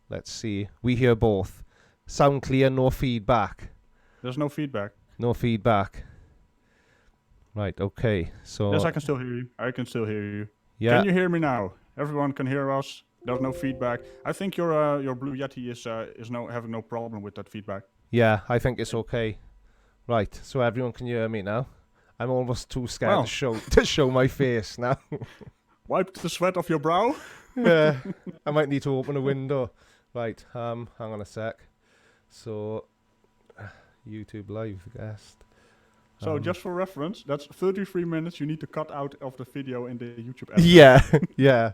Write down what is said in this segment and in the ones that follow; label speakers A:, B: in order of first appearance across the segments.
A: Let's see. We hear both. Sound clear, no feedback.
B: There's no feedback.
A: No feedback. Right, okay. So
B: Yes, I can still hear you. I can still hear you.
A: yeah.
B: Can you hear me now? Everyone can hear us. There's no feedback. I think your Blue Yeti is having no problem with that feedback.
A: Yeah, I think it's okay. Right, so everyone can hear me now. I'm almost too scared to show my face now.
B: Wipe the sweat off your brow.
A: Yeah, I might need to open a window. Right, hang on a sec. So, YouTube live guest.
B: So just for reference, that's 33 minutes you need to cut out of the video in the YouTube edit.
A: Yeah, yeah.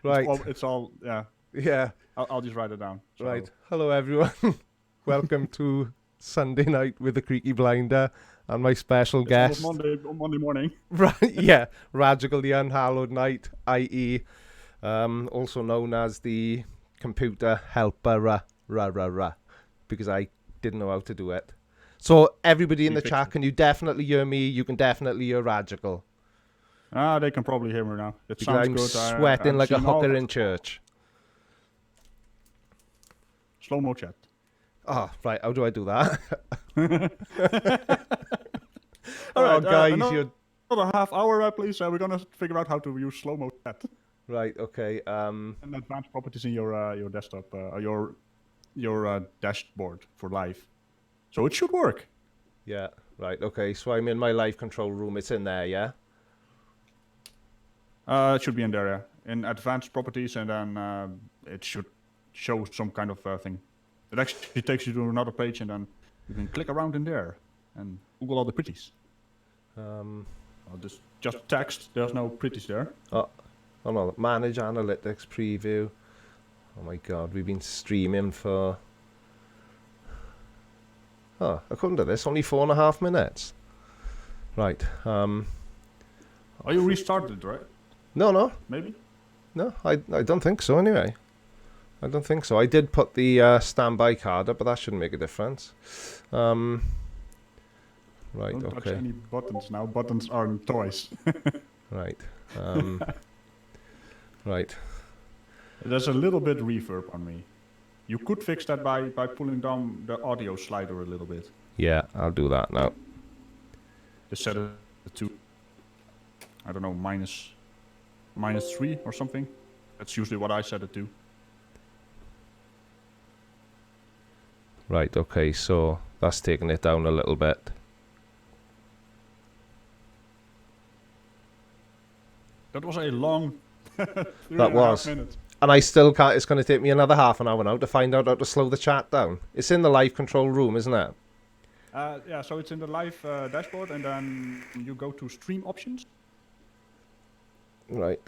A: Right.
B: It's all yeah.
A: Yeah.
B: I'll just write it down. So.
A: Right. Hello, everyone. Welcome to Sunday Night with the Creaky Blinder and my special guest.
B: Monday morning.
A: Right. Yeah. Ragical The Unhallowed Night, i.e., also known as the computer helper, because I didn't know how to do it. So everybody in the chat, can you definitely hear me? You can definitely hear Ragical.
B: They can probably hear me now. It
A: because
B: sounds
A: I'm
B: good.
A: sweating like a hooker in church.
B: Slow-mo chat.
A: Oh, right. How do I do that?
B: All right,
A: guys,
B: another half hour, please. We're gonna figure out how to use slow-mo chat.
A: Right. Okay.
B: And advanced properties in your desktop, your dashboard for live. So it should work.
A: Yeah. Right. Okay. So I'm in my live control room. It's in there. Yeah.
B: It should be in there, yeah. In advanced properties, and then it should show some kind of thing. It actually takes you to another page, and then you can click around in there and Google all the pretties. Just text. There's no pretties there.
A: Oh no. Manage analytics preview. Oh my God, we've been streaming for. Oh, according to this, only 4.5 minutes. Right.
B: Oh, you restarted, right?
A: No.
B: Maybe?
A: No, I don't think so anyway. I don't think so. I did put the standby card up, but that shouldn't make a difference. Right,
B: Don't touch
A: okay.
B: any buttons now. Buttons aren't toys.
A: Right. Right.
B: There's a little bit reverb on me. You could fix that by pulling down the audio slider a little bit.
A: Yeah, I'll do that now.
B: Just set it to, I don't know, minus 3 or something. That's usually what I set it to.
A: Right, okay, so that's taking it down a little bit.
B: That was a long
A: That was.
B: 3.5 minutes.
A: And I still can't, it's going to take me another half an hour now to find out how to slow the chat down. It's in the live control room, isn't it?
B: Yeah, so it's in the live dashboard, and then you go to stream options.
A: Right,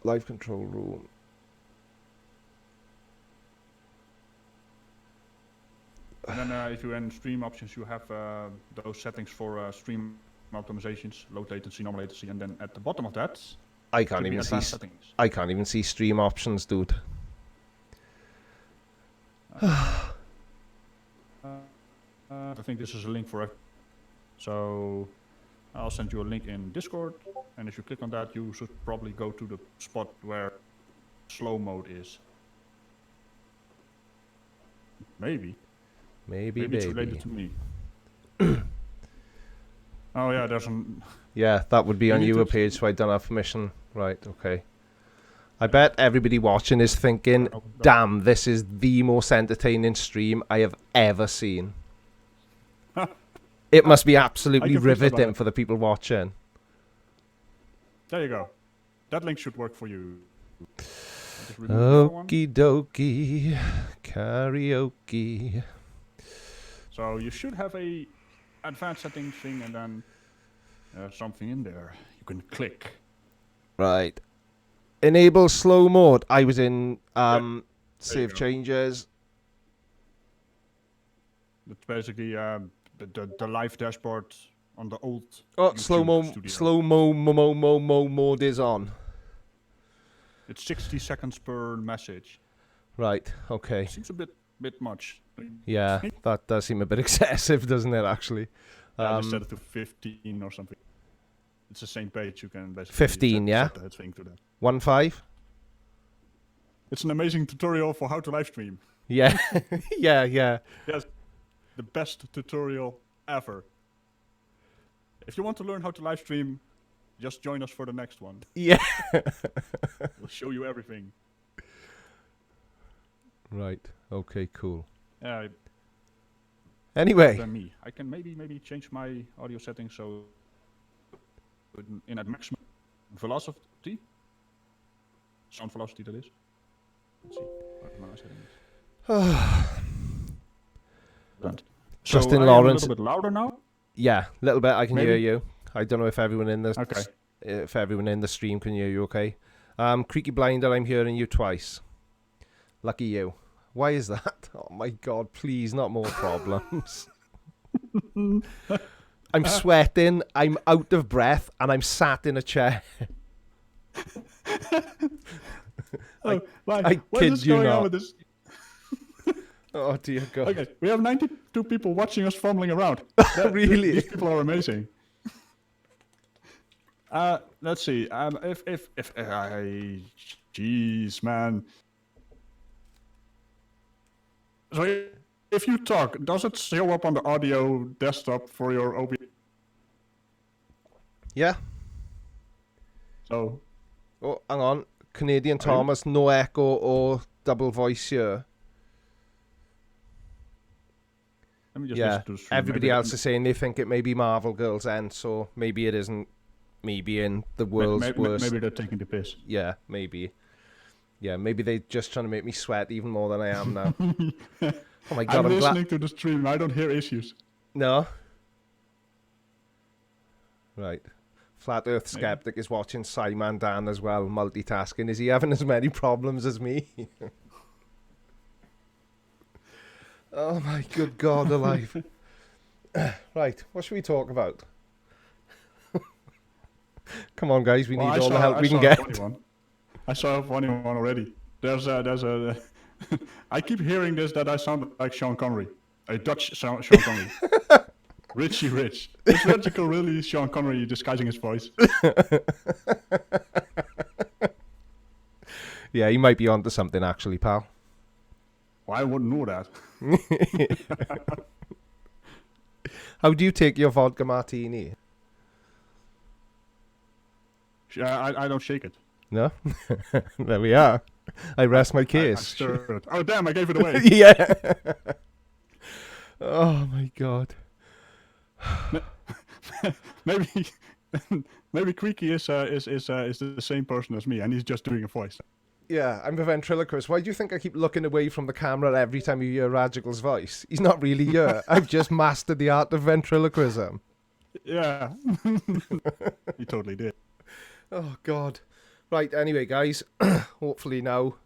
A: live control room.
B: And then if you in stream options, you have those settings for stream optimizations, low latency, normal latency, and then at the bottom of that,
A: I can't even see stream options, dude.
B: I think this is a link for it. So I'll send you a link in Discord, and if you click on that, you should probably go to the spot where slow mode is. Maybe it's related to me. Oh yeah, there's an.
A: Yeah, that would be on your page, so I don't have permission. Right, okay. I bet everybody watching is thinking, damn, this is the most entertaining stream I have ever seen. It must be absolutely riveting for the people watching.
B: There you go. That link should work for you.
A: Okie dokie. Karaoke.
B: So you should have a advanced settings thing, and then something in there you can click.
A: Right. Enable slow mode. I was in save changes.
B: It's basically the live dashboard on the old.
A: Oh,
B: YouTube
A: slow mo mode is on.
B: It's 60 seconds per message.
A: Right. Okay.
B: Seems a bit much.
A: Yeah, that does seem a bit excessive, doesn't it? Actually.
B: I just set it to 15 or something. It's the same page. You can basically
A: 15, yeah.
B: set the thing to that.
A: 15.
B: It's an amazing tutorial for how to live stream.
A: Yeah, yeah.
B: Yes, the best tutorial ever. If you want to learn how to live stream, just join us for the next one.
A: Yeah.
B: We'll show you everything.
A: Right. Okay, cool.
B: Yeah.
A: Anyway.
B: Than me. I can maybe change my audio settings so in at maximum velocity. Sound velocity, that is. Let's see what my setting is.
A: Justin
B: so
A: Lawrence.
B: A little bit louder now?
A: Yeah, a little bit. I can
B: Maybe?
A: hear you. I don't know if everyone in the
B: Okay.
A: if everyone in the stream can hear you. Okay. Creaky Blinder, I'm hearing you twice. Lucky you. Why is that? Oh my God! Please, not more problems. I'm sweating. I'm out of breath, and I'm sat in a chair.
B: Why
A: I
B: what
A: kid
B: is
A: you
B: going
A: not.
B: on with this?
A: Oh dear God!
B: Okay, we have 92 people watching us fumbling around.
A: Really?
B: These people are amazing. Let's see. Jeez, man. So if you talk, does it show up on the audio desktop for your OBS?
A: Yeah.
B: So
A: Oh, hang on. Canadian Thomas, no echo or double voice here.
B: let me just
A: Yeah.
B: listen to the stream.
A: Everybody
B: Maybe
A: else is saying they think it may be Marvel Girls End, so maybe it isn't. Maybe in the world's worst.
B: Maybe they're taking the piss.
A: Yeah, maybe. Yeah, maybe they're just trying to make me sweat even more than I am now. Oh my God,
B: I'm
A: I'm glad.
B: listening to the stream. I don't hear issues.
A: No. Right. Flat Earth
B: Maybe.
A: Skeptic is watching Simon Dan as well, multitasking. Is he having as many problems as me? Oh my good God alive. Right, what should we talk about? Come on, guys, we need all the help we can get.
B: I saw a funny one already. There's a I keep hearing this that I sound like Sean Connery, a Dutch Sean Connery. Richie Rich. Is Ragical really Sean Connery disguising his voice?
A: Yeah, he might be onto something actually, pal.
B: Well, I wouldn't know that.
A: How do you take your vodka martini?
B: I don't shake it.
A: No? There we are. I rest my
B: I
A: case.
B: stir it. Oh damn! I gave it away.
A: Yeah. Oh my God.
B: Maybe Creaky is the same person as me, and he's just doing a voice.
A: Yeah, I'm a ventriloquist. Why do you think I keep looking away from the camera every time you hear Ragical's voice? He's not really here. I've just mastered the art of ventriloquism.
B: Yeah, he totally did.
A: Oh God. Right. Anyway, guys. Hopefully now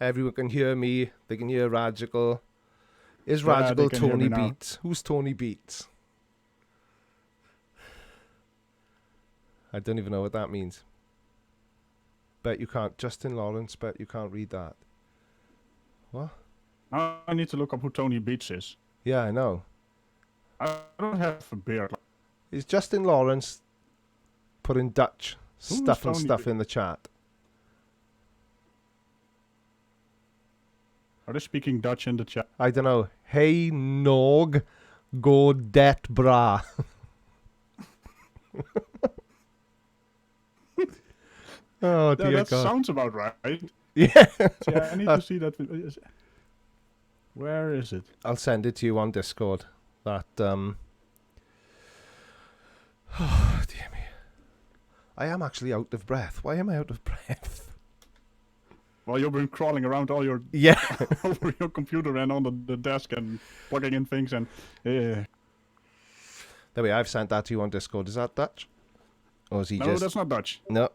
A: everyone can hear me. They can hear Ragical. Is
B: Yeah, they
A: Ragical
B: can hear
A: Tony
B: me now.
A: Beats? Who's Tony Beats? I don't even know what that means. Bet you can't. Justin Lawrence, bet you can't read that. What?
B: Now I need to look up who Tony Beats is.
A: Yeah, I know.
B: I don't have a beard.
A: Is Justin Lawrence putting Dutch
B: Who's
A: stuff and
B: Tony
A: stuff
B: Be-
A: in the chat?
B: Are they speaking Dutch in the chat?
A: I don't know. Hey, nog, go det bra. Oh,
B: Yeah,
A: dear
B: that
A: God.
B: sounds about right.
A: Yeah.
B: Yeah, I need to see that. Where is it?
A: I'll send it to you on Discord. That, oh, dear me. I am actually out of breath. Why am I out of breath?
B: Well, you've been crawling around all your
A: Yeah.
B: over your computer and on the desk and plugging in things and.
A: There we are. I've sent that to you on Discord. Is that Dutch? Or is he
B: No,
A: just...
B: that's not Dutch.
A: No.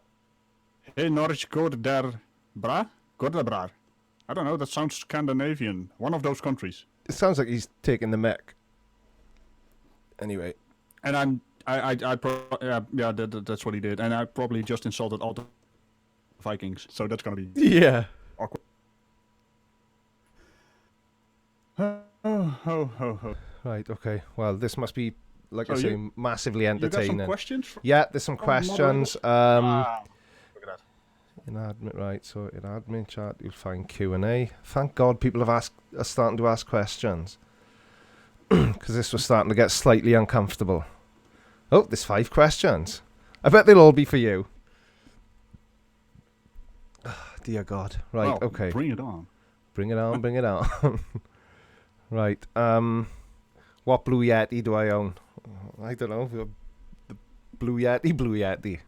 B: Hey, Norwich, go der bra? Go der bra. I don't know. That sounds Scandinavian. One of those countries.
A: It sounds like he's taking the mech. Anyway.
B: And that's what he did. And I probably just insulted all the Vikings. So that's gonna be
A: Yeah.
B: awkward. Oh.
A: Right, okay. Well, this must be, like I
B: So
A: say, massively
B: You got
A: entertaining.
B: some questions?
A: Yeah, there's some
B: Oh, moderators?
A: questions.
B: Look at that.
A: In admin, right, so in admin chat you'll find Q&A. Thank God people are starting to ask questions. Because this was starting to get slightly uncomfortable. Oh, there's 5 questions. I bet they'll all be for you. Dear God. Right,
B: Well,
A: okay.
B: bring it on.
A: Bring it on, bring it on. Right, what Blue Yeti do I own? I don't know. The Blue Yeti.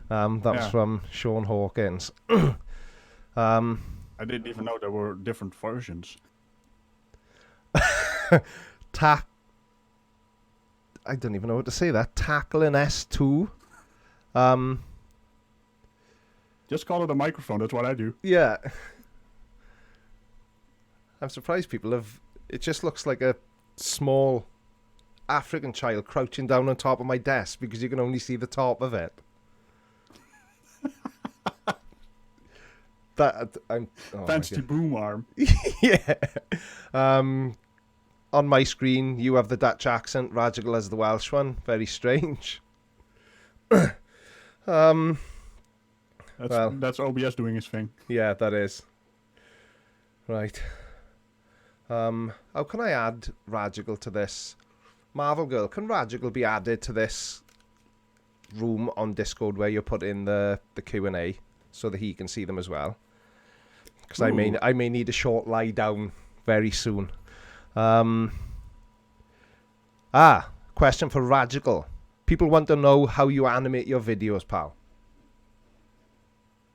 A: That was from Sean Hawkins.
B: I didn't even know there were different versions.
A: I don't even know what to say that. Tackling S2.
B: Just call it a microphone, that's what I do.
A: Yeah. I'm surprised people have... It just looks like a small African child crouching down on top of my desk because you can only see the top of it.
B: Fancy boom arm.
A: Yeah. On my screen, you have the Dutch accent. Ragical has the Welsh one. Very strange.
B: That's OBS doing his thing.
A: Yeah, that is. Right. How can I add Ragical to this? Marvel Girl, can Ragical be added to this room on Discord where you put in the Q&A so that he can see them as well? Because I may need a short lie down very soon. Question for Ragical. People want to know how you animate your videos, pal.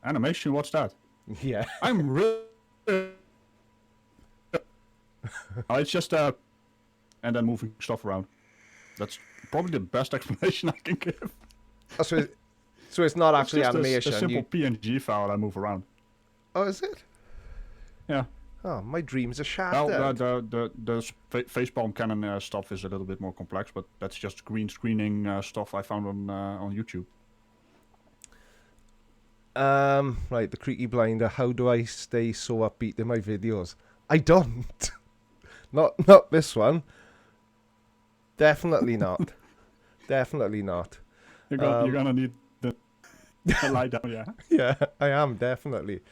B: Animation, what's that?
A: Yeah.
B: I'm really... it's just and then moving stuff around. That's probably the best explanation I can give.
A: Oh, so it's not actually
B: it's just
A: animation.
B: a simple PNG file I move around.
A: Oh, is it?
B: Yeah.
A: Oh, my dreams are
B: Well,
A: shattered.
B: the facepalm Canon stuff is a little bit more complex, but that's just green screening stuff I found on YouTube.
A: Right, the Creaky Blinder. How do I stay so upbeat in my videos? I don't. Not this one. Definitely not. Definitely not.
B: You're gonna need the lie down, yeah.
A: Yeah, I am, definitely.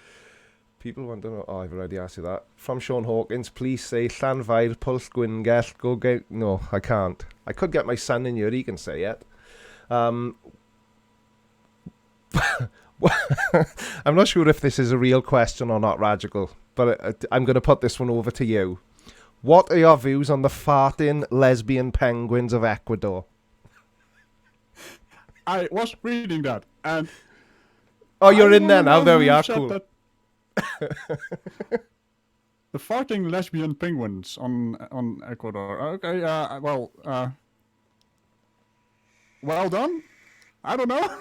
A: People want to know... Oh, I've already asked you that. From Sean Hawkins, please say Llanfair, Pulse Gwyngellt, go get... No, I can't. I could get my son in here, he can say it. I'm not sure if this is a real question or not, Ragical, but I'm going to put this one over to you. What are your views on the farting lesbian penguins of Ecuador?
B: I was reading that, and...
A: Oh, you're in there now. There we are. Cool.
B: The farting lesbian penguins on Ecuador. Okay, well done. I don't know.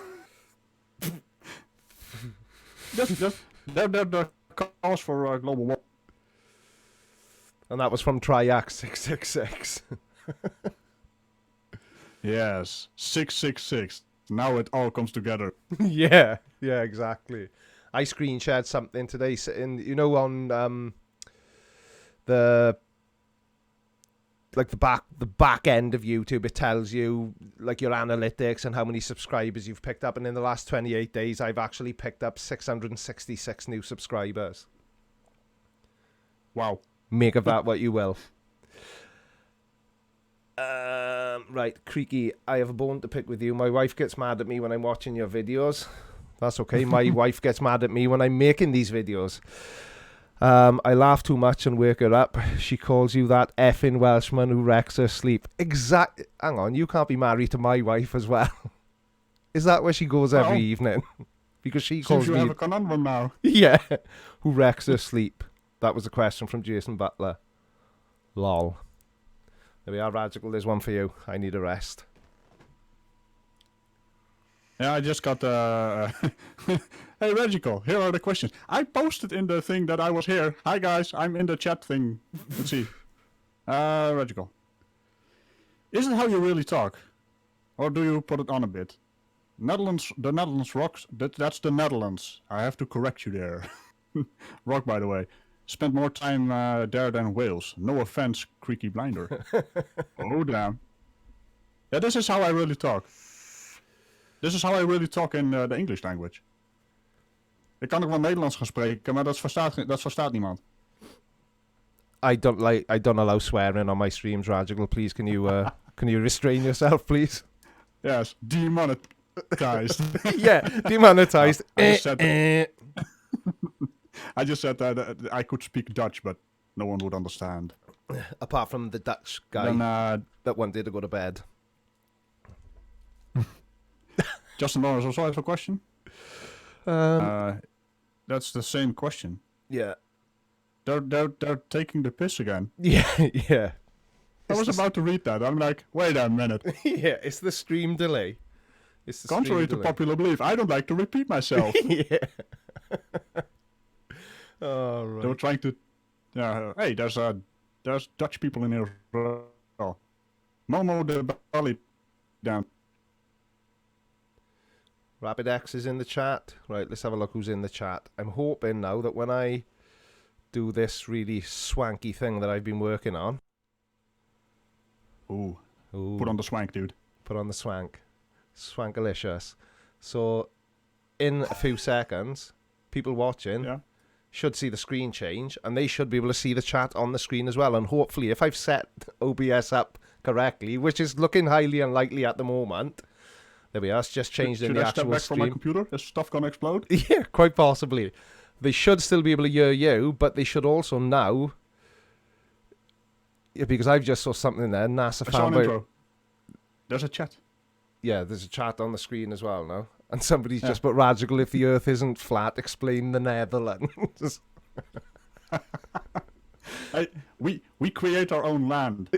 B: just they're cause for global war.
A: And that was from Triax 666.
B: Yes, 666. Now it all comes together.
A: Yeah, exactly. I screen shared something today, sitting, on the back end of YouTube. It tells you like your analytics and how many subscribers you've picked up. And in the last 28 days, I've actually picked up 666 new subscribers.
B: Wow.
A: Make of that what you will. Right, Creaky, I have a bone to pick with you. My wife gets mad at me when I'm watching your videos. That's okay. My wife gets mad at me when I'm making these videos. I laugh too much and wake her up. She calls you that effing Welshman who wrecks her sleep. Hang on, you can't be married to my wife as well. Is that where she goes every evening? Because she calls me...
B: you have a conundrum now.
A: Yeah, who wrecks her sleep. That was a question from Jason Butler. Lol. There we are, Ragical. There's one for you. I need a rest.
B: Yeah, I just got hey, Ragical, here are the questions. I posted in the thing that I was here. Hi, guys. I'm in the chat thing. Let's see. Ragical. Is it how you really talk? Or do you put it on a bit? The Netherlands rocks. That's the Netherlands. I have to correct you there. Rock, by the way. Spent more time there than Wales. No offense, Creaky Blinder. Oh, damn. Yeah, this is how I really talk. This is how I really talk in the English language. Ik kan ook wel Nederlands gaan spreken, maar dat verstaat niemand.
A: I don't allow swearing on my streams, Ragical. Please, can you restrain yourself, please?
B: Yes, demonetized.
A: Yeah, demonetized.
B: I just said that I could speak Dutch, but no one would understand.
A: Apart from the Dutch guy
B: Then,
A: that wanted to go to bed.
B: Justin Lawrence also has a question. That's the same question.
A: Yeah.
B: They're taking the piss again.
A: Yeah, yeah.
B: I was about to read that. I'm like, wait a minute.
A: Yeah, it's the stream delay. It's the
B: Contrary to popular belief, I don't like to repeat myself.
A: Yeah. Oh, right.
B: They were trying to. Yeah. Hey, there's Dutch people in here. Oh. Momo the Bali down.
A: Rapid X is in the chat. Right, let's have a look who's in the chat. I'm hoping now that when I do this really swanky thing that I've been working on.
B: Ooh.
A: Ooh.
B: Put on the swank, dude.
A: Put on the swank. Swankalicious. So, in a few seconds, people watching should see the screen change, and they should be able to see the chat on the screen as well. And hopefully, if I've set OBS up correctly, which is looking highly unlikely at the moment, there we are. It's just changed in the actual
B: stream. Should I step back
A: stream.
B: from my computer? Is stuff gonna explode?
A: Yeah, quite possibly. They should still be able to hear you, but they should also now. Yeah, because I've just saw something there. NASA
B: I saw an
A: fanboy.
B: intro. There's a chat.
A: Yeah, there's a chat on the screen as well now. And somebody's just put Ragical, if the Earth isn't flat, explain the Netherlands.
B: We create our own land,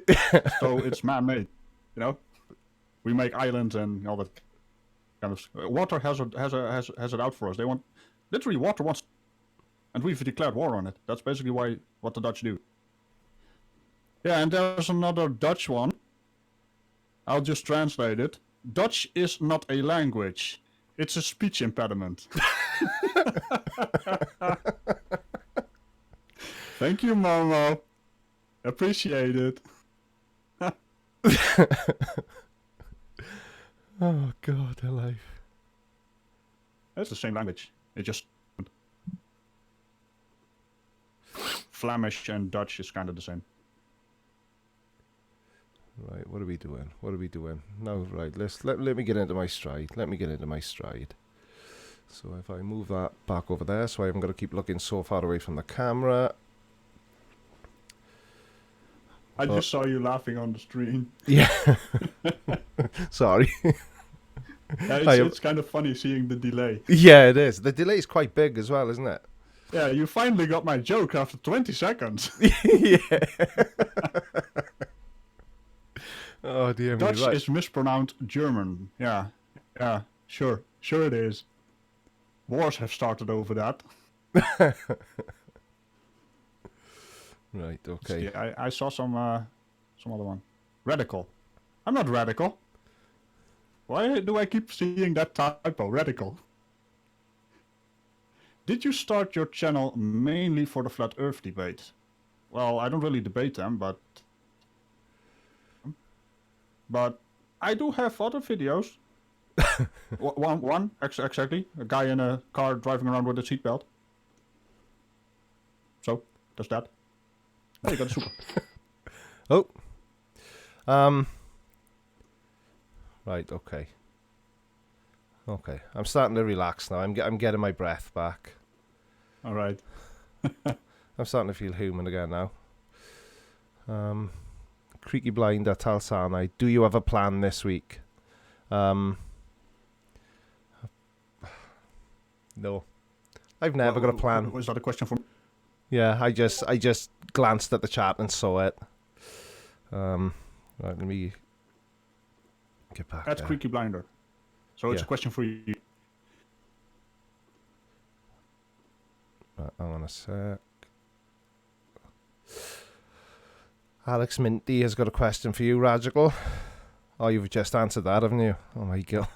B: so it's man-made. You know, we make islands and all that kind of. Water has it out for us. They want literally water wants, and we've declared war on it. That's basically what the Dutch do. Yeah, and there's another Dutch one. I'll just translate it. Dutch is not a language. It's a speech impediment. Thank you, Momo. Appreciate it.
A: Oh, God, alive.
B: It's the same language. It just... Flemish and Dutch is kind of the same.
A: Right, what are we doing? What are we doing? No, right, let me get into my stride. Let me get into my stride. So if I move that back over there, so I haven't got to keep looking so far away from the camera.
B: I just saw you laughing on the stream.
A: Yeah. Sorry.
B: It's kind of funny seeing the delay.
A: Yeah, it is. The delay is quite big as well, isn't it?
B: Yeah, you finally got my joke after 20 seconds.
A: Yeah. Oh, dear me.
B: Dutch
A: Right.
B: is mispronounced German. Yeah, sure it is. Wars have started over that.
A: Right, okay.
B: Yeah, I saw some other one. Radical. I'm not radical. Why do I keep seeing that typo? Radical. Did you start your channel mainly for the flat earth debate? Well, I don't really debate them, but I do have other videos. One, exactly. A guy in a car driving around with a seatbelt. So, there's that. Oh, you got a super.
A: Oh. Right, okay. Okay, I'm starting to relax now. I'm getting my breath back.
B: All right.
A: I'm starting to feel human again now. Creaky Blinder Talsanai, do you have a plan this week? No. I've never got a plan.
B: Was that a question for me?
A: Yeah, I just glanced at the chat and saw it. Right, let me get back
B: That's
A: there.
B: Creaky Blinder. So it's a question for you.
A: Right, hang on a sec. Alex Minty has got a question for you, Ragical. Oh, you've just answered that, haven't you? Oh my God.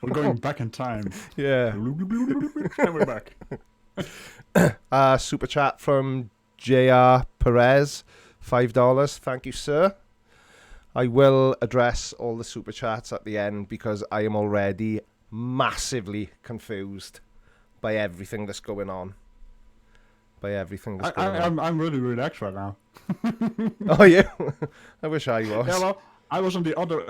B: We're going back in time.
A: Yeah.
B: And we're back.
A: Super chat from JR Perez, $5. Thank you, sir. I will address all the super chats at the end because I am already massively confused by everything that's going on.
B: I'm really relaxed right now.
A: Oh, yeah? I wish I was.
B: Yeah, well, I was on the other.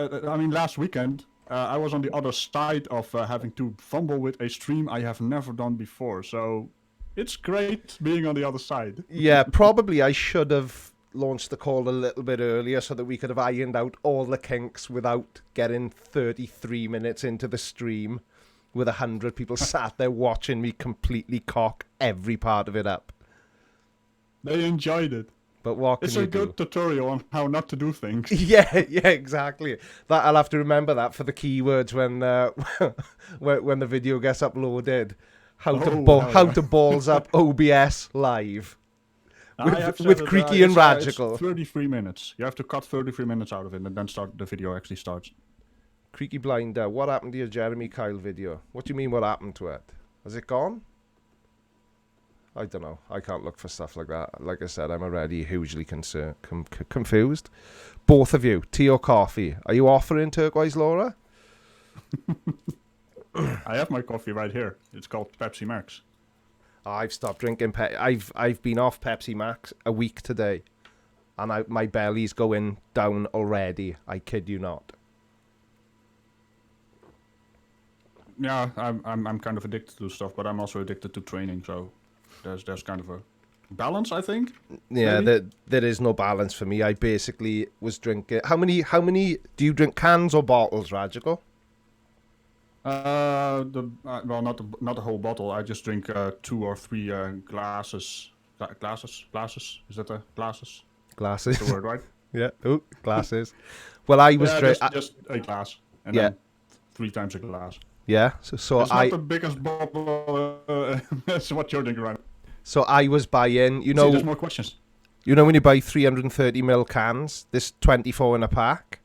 B: Last weekend, I was on the other side of having to fumble with a stream I have never done before. So it's great being on the other side.
A: Yeah, probably I should have launched the call a little bit earlier so that we could have ironed out all the kinks without getting 33 minutes into the stream with 100 people sat there watching me completely cock every part of it up.
B: They enjoyed it.
A: But what can
B: It's
A: you
B: a
A: do?
B: good tutorial on how not to do things.
A: Yeah, exactly. That I'll have to remember that for the keywords when the video gets uploaded. How to balls up OBS live with Creaky and Ragical.
B: 33 minutes. You have to cut 33 minutes out of it, and then the video actually starts.
A: Creaky Blinder, what happened to your Jeremy Kyle video? What do you mean what happened to it? Has it gone? I don't know. I can't look for stuff like that. Like I said, I'm already hugely confused. Both of you, tea or coffee? Are you offering turquoise, Laura?
B: I have my coffee right here. It's called Pepsi Max.
A: I've stopped drinking. I've been off Pepsi Max a week today, and my belly's going down already. I kid you not.
B: Yeah, I'm kind of addicted to stuff, but I'm also addicted to training. So there's kind of a balance, I think.
A: Yeah, there is no balance for me. I basically was drinking. How many do you drink, cans or bottles, Ragical?
B: Well, not a whole bottle. I just drink 2 or 3 glasses. Glasses? Is that a glasses?
A: Glasses.
B: That's the word, right?
A: Yeah. Oh, glasses. Well, I was
B: just a glass, and then 3 times a glass.
A: Yeah. So
B: it's not the biggest bottle. That's what you're drinking right now.
A: So I was buying. You know,
B: there's more questions.
A: You know when you buy 330ml cans, this 24 in a pack.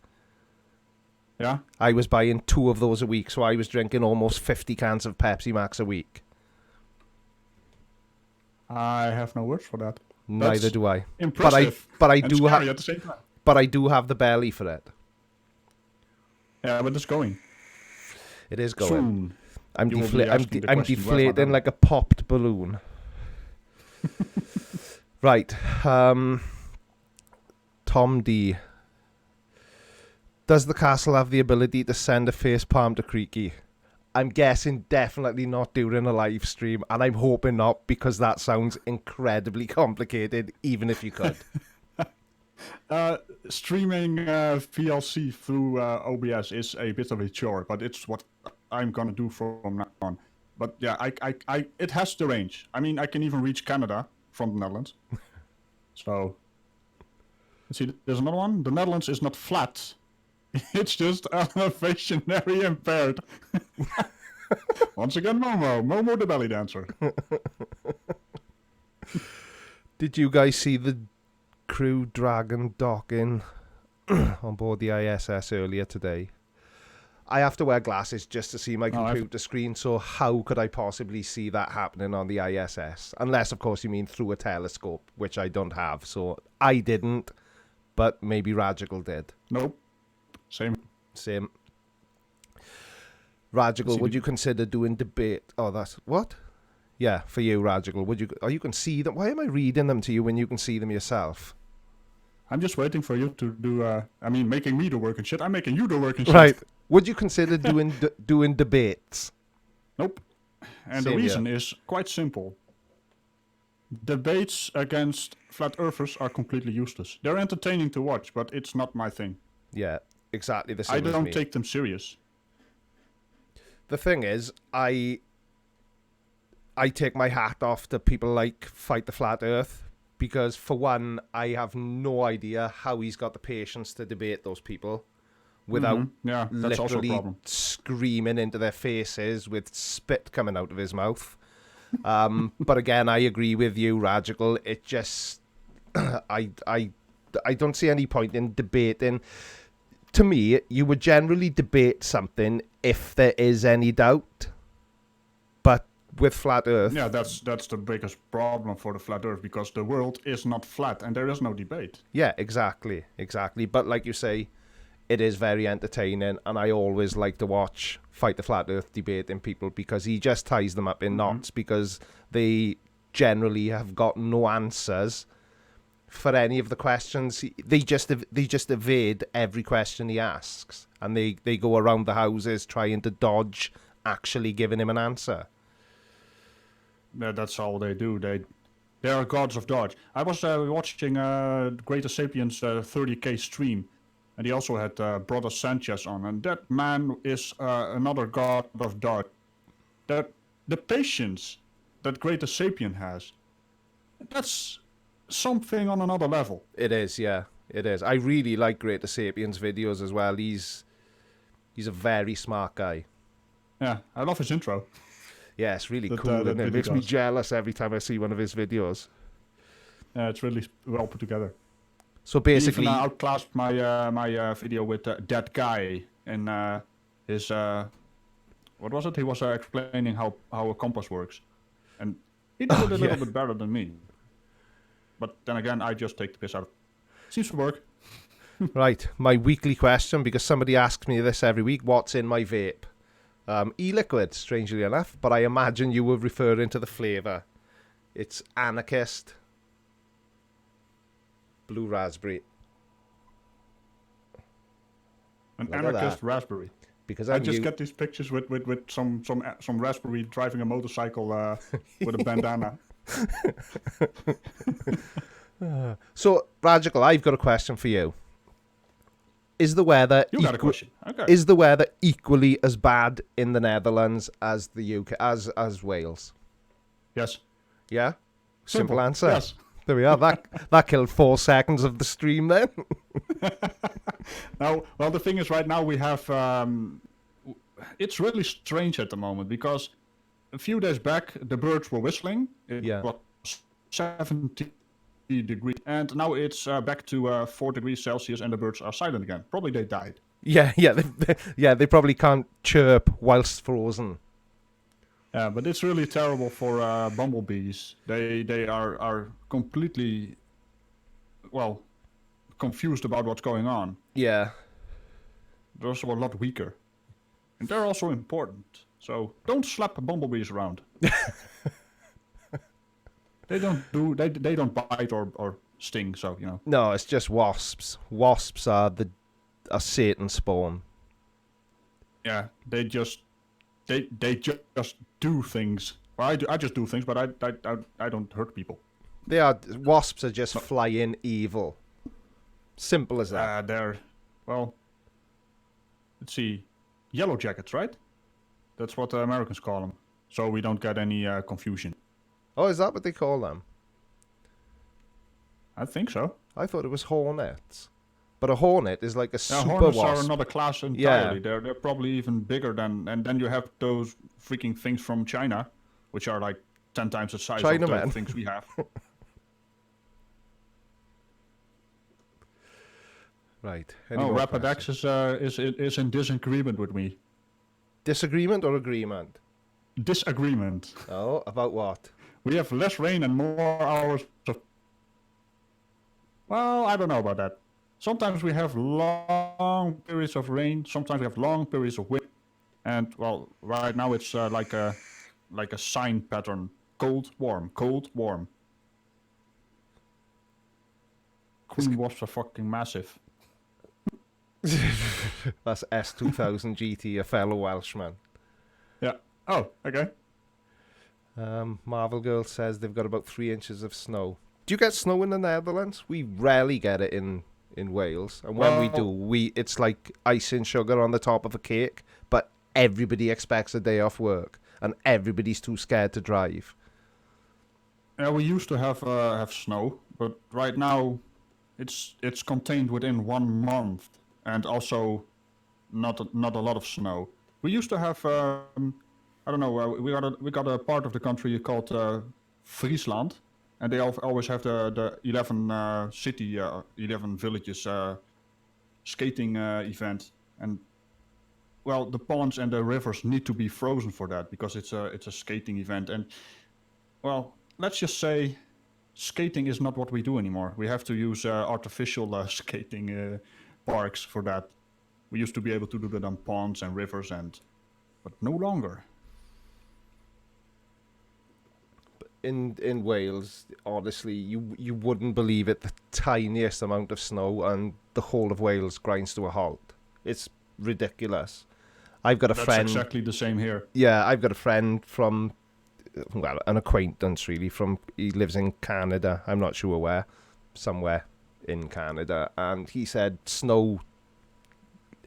B: Yeah.
A: I was buying 2 of those a week, so I was drinking almost 50 cans of Pepsi Max a week.
B: I have no words for that.
A: Neither do I.
B: Impressive.
A: But I do have.
B: At the same time.
A: But I do have the belly for it.
B: Yeah, but it's going.
A: It is going.
B: Soon.
A: I'm deflating like a popped balloon. Right. Tom D. Does the castle have the ability to send a face palm to Creaky? I'm guessing definitely not during a live stream, and I'm hoping not, because that sounds incredibly complicated, even if you could.
B: Streaming VLC through OBS is a bit of a chore, but it's what I'm gonna do from now on. But yeah, I it has the range. I mean, I can even reach Canada from the Netherlands. So, let's see, there's another one. The Netherlands is not flat. It's just elevationary impaired. Once again, Momo the belly dancer.
A: Did you guys see the Crew Dragon docking on board the ISS earlier today? I have to wear glasses just to see my computer screen, so how could I possibly see that happening on the ISS? Unless, of course, you mean through a telescope, which I don't have. So I didn't, but maybe Ragical did.
B: Nope. Same.
A: Ragical, would you consider doing debate? Oh, that's what? Yeah, for you, Ragical. Would you? Oh, you can see them. Why am I reading them to you when you can see them yourself?
B: I'm just waiting for you to do. Making me do work and shit. I'm making you do work and shit.
A: Right. Would you consider doing debates?
B: Nope. And the reason is quite simple. Debates against flat earthers are completely useless. They're entertaining to watch, but it's not my thing.
A: Yeah, exactly the same
B: I
A: as me.
B: don't take them serious.
A: The thing is, I take my hat off to people like Fight the Flat Earth, because for one, I have no idea how he's got the patience to debate those people without
B: that's also a
A: literally
B: problem.
A: Screaming into their faces with spit coming out of his mouth. But again, I agree with you, Ragical. It just, I don't see any point in debating. To me, you would generally debate something if there is any doubt. But with Flat Earth...
B: Yeah, that's the biggest problem for the Flat Earth, because the world is not flat and there is no debate.
A: Yeah, exactly. But like you say, it is very entertaining, and I always like to watch Fight the Flat Earth debating people because he just ties them up in knots because they generally have got no answers for any of the questions. They just evade every question he asks, and they go around the houses trying to dodge actually giving him an answer.
B: Yeah, that's all they do. They are gods of dodge. I was watching Greater Sapiens 30K stream, and he also had Brother Sanchez on, and that man is another god of dodge. The patience that Greater Sapien has, that's something on another level.
A: It is, yeah, it is. I really like Greater Sapiens videos as well. He's a very smart guy.
B: Yeah, I love his intro.
A: Yeah, it's really cool, and it makes me jealous every time I see one of his videos.
B: Yeah, it's really well put together.
A: So basically,
B: he even outclassed my video with that guy in his what was it? He was explaining how a compass works, and he did it a little bit better than me. But then again, I just take the piss out of it. Seems to work.
A: Right, my weekly question, because somebody asks me this every week: what's in my vape? E-liquid, strangely enough, but I imagine you were referring to the flavour. It's Anarchist Blue Raspberry.
B: An Anarchist raspberry.
A: Because
B: I just get these pictures with some raspberry driving a motorcycle with a bandana.
A: So, Ragical, I've got a question for you. Is the weather
B: got a question? Okay.
A: Is the weather equally as bad in the Netherlands as the UK as Wales?
B: Yes.
A: Yeah. Simple answer.
B: Yes.
A: There we are. That killed 4 seconds of the stream then.
B: Now, well, the thing is, right now we have. It's really strange at the moment because a few days back the birds were whistling. It was 70 degrees, and now it's back to 4 degrees Celsius, and the birds are silent again. Probably they died.
A: Yeah. They probably can't chirp whilst frozen.
B: Yeah, but it's really terrible for bumblebees. They are completely, well, confused about what's going on.
A: Yeah.
B: They're also a lot weaker, and they're also important. So don't slap bumblebees around. They don't bite or sting. So you know.
A: No, it's just wasps. Wasps are Satan's spawn.
B: Yeah, they just do things. Well, I just do things, but I don't hurt people.
A: Wasps are just flying evil. Simple as that.
B: They're, well, let's see, yellow jackets, right? That's what the Americans call them. So we don't get any confusion.
A: Oh, is that what they call them?
B: I think so.
A: I thought it was hornets. But a hornet is like a super
B: hornets
A: wasp.
B: Are another class entirely. Yeah. They're probably even bigger than, and then you have those freaking things from China, which are like 10 times the size of the things we have.
A: Right.
B: Rapidex is in disagreement with me.
A: Disagreement or agreement?
B: Disagreement.
A: Oh, about what?
B: We have less rain and more hours of... Well, I don't know about that. Sometimes we have long periods of rain. Sometimes we have long periods of wind. And, well, right now it's like a sine pattern. Cold, warm, cold, warm. Queen wasps are fucking massive.
A: That's S2000 GT, a fellow Welshman.
B: Yeah. Oh, okay.
A: Marvel Girl says they've got about 3 inches of snow. Do you get snow in the Netherlands? We rarely get it in Wales, and when we do, it's like icing sugar on the top of a cake. But everybody expects a day off work, and everybody's too scared to drive.
B: Yeah, we used to have snow, but right now, it's contained within 1 month, and also not a lot of snow. We used to have I don't know. We got a part of the country called Friesland, and they always have the 11 11 villages skating event, and well, the ponds and the rivers need to be frozen for that because it's a skating event, and well, let's just say skating is not what we do anymore. We have to use artificial skating parks for that. We used to be able to do that on ponds and rivers, but no longer.
A: In Wales, honestly, you wouldn't believe it. The tiniest amount of snow and the whole of Wales grinds to a halt. It's ridiculous. I've got a
B: That's
A: friend.
B: exactly the same here.
A: Yeah, I've got a friend from, well, an acquaintance really. He lives in Canada. I'm not sure where, somewhere in Canada, and he said snow.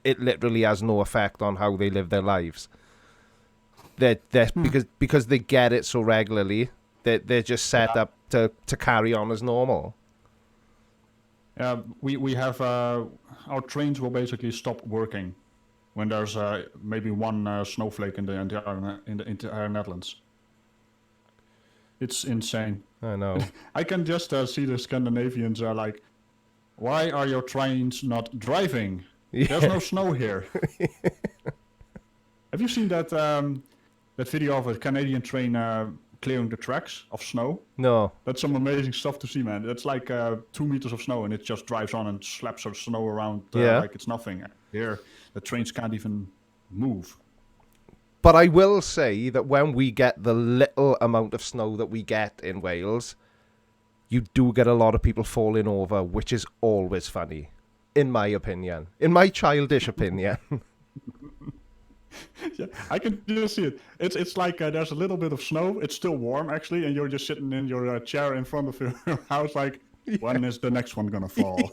A: It literally has no effect on how they live their lives. They're because they get it so regularly. They're just set up to carry on as normal.
B: We have our trains will basically stop working when there's maybe one snowflake in the entire Netherlands. It's insane.
A: I know.
B: I can just see the Scandinavians are like, why are your trains not driving? There's no snow here. Have you seen that that video of a Canadian train clearing the tracks of snow?
A: No.
B: That's some amazing stuff to see, man. It's like 2 meters of snow, and it just drives on and slaps of snow around like it's nothing. Here, the trains can't even move.
A: But I will say that when we get the little amount of snow that we get in Wales, you do get a lot of people falling over, which is always funny, in my opinion. In my childish opinion.
B: Yeah, I can just see it. It's like there's a little bit of snow. It's still warm, actually, and you're just sitting in your chair in front of your house like, when is the next one going to fall?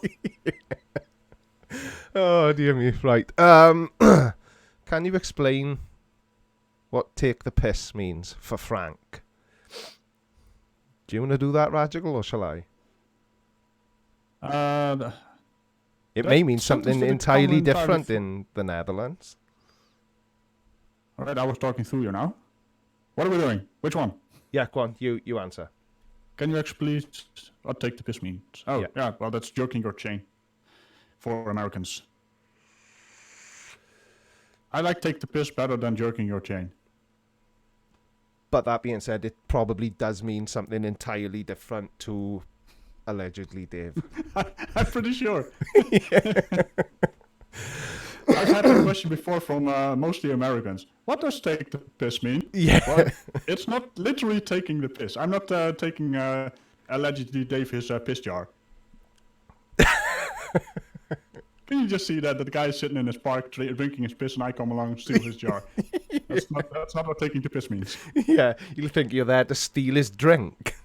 A: Oh, dear me. Right. Can you explain what take the piss means for Frank? Do you want to do that, Ragical, or shall I? It may mean something entirely different in the Netherlands.
B: All right, I was talking through you now. What are we doing? Which one?
A: Yeah, go on. You answer.
B: Can you explain what take the piss means? Oh,
A: Yeah.
B: yeah, well, that's jerking your chain for Americans. I like take the piss better than jerking your chain.
A: But that being said, it probably does mean something entirely different to allegedly Dave.
B: I'm pretty sure. I've had that question before from mostly Americans. What does take the piss mean?
A: Yeah.
B: Well, it's not literally taking the piss. I'm not taking allegedly Dave his piss jar. Can you just see that the guy is sitting in his park drinking his piss and I come along and steal his jar? That's not what taking the piss means.
A: Yeah, you'll think you're there to steal his drink.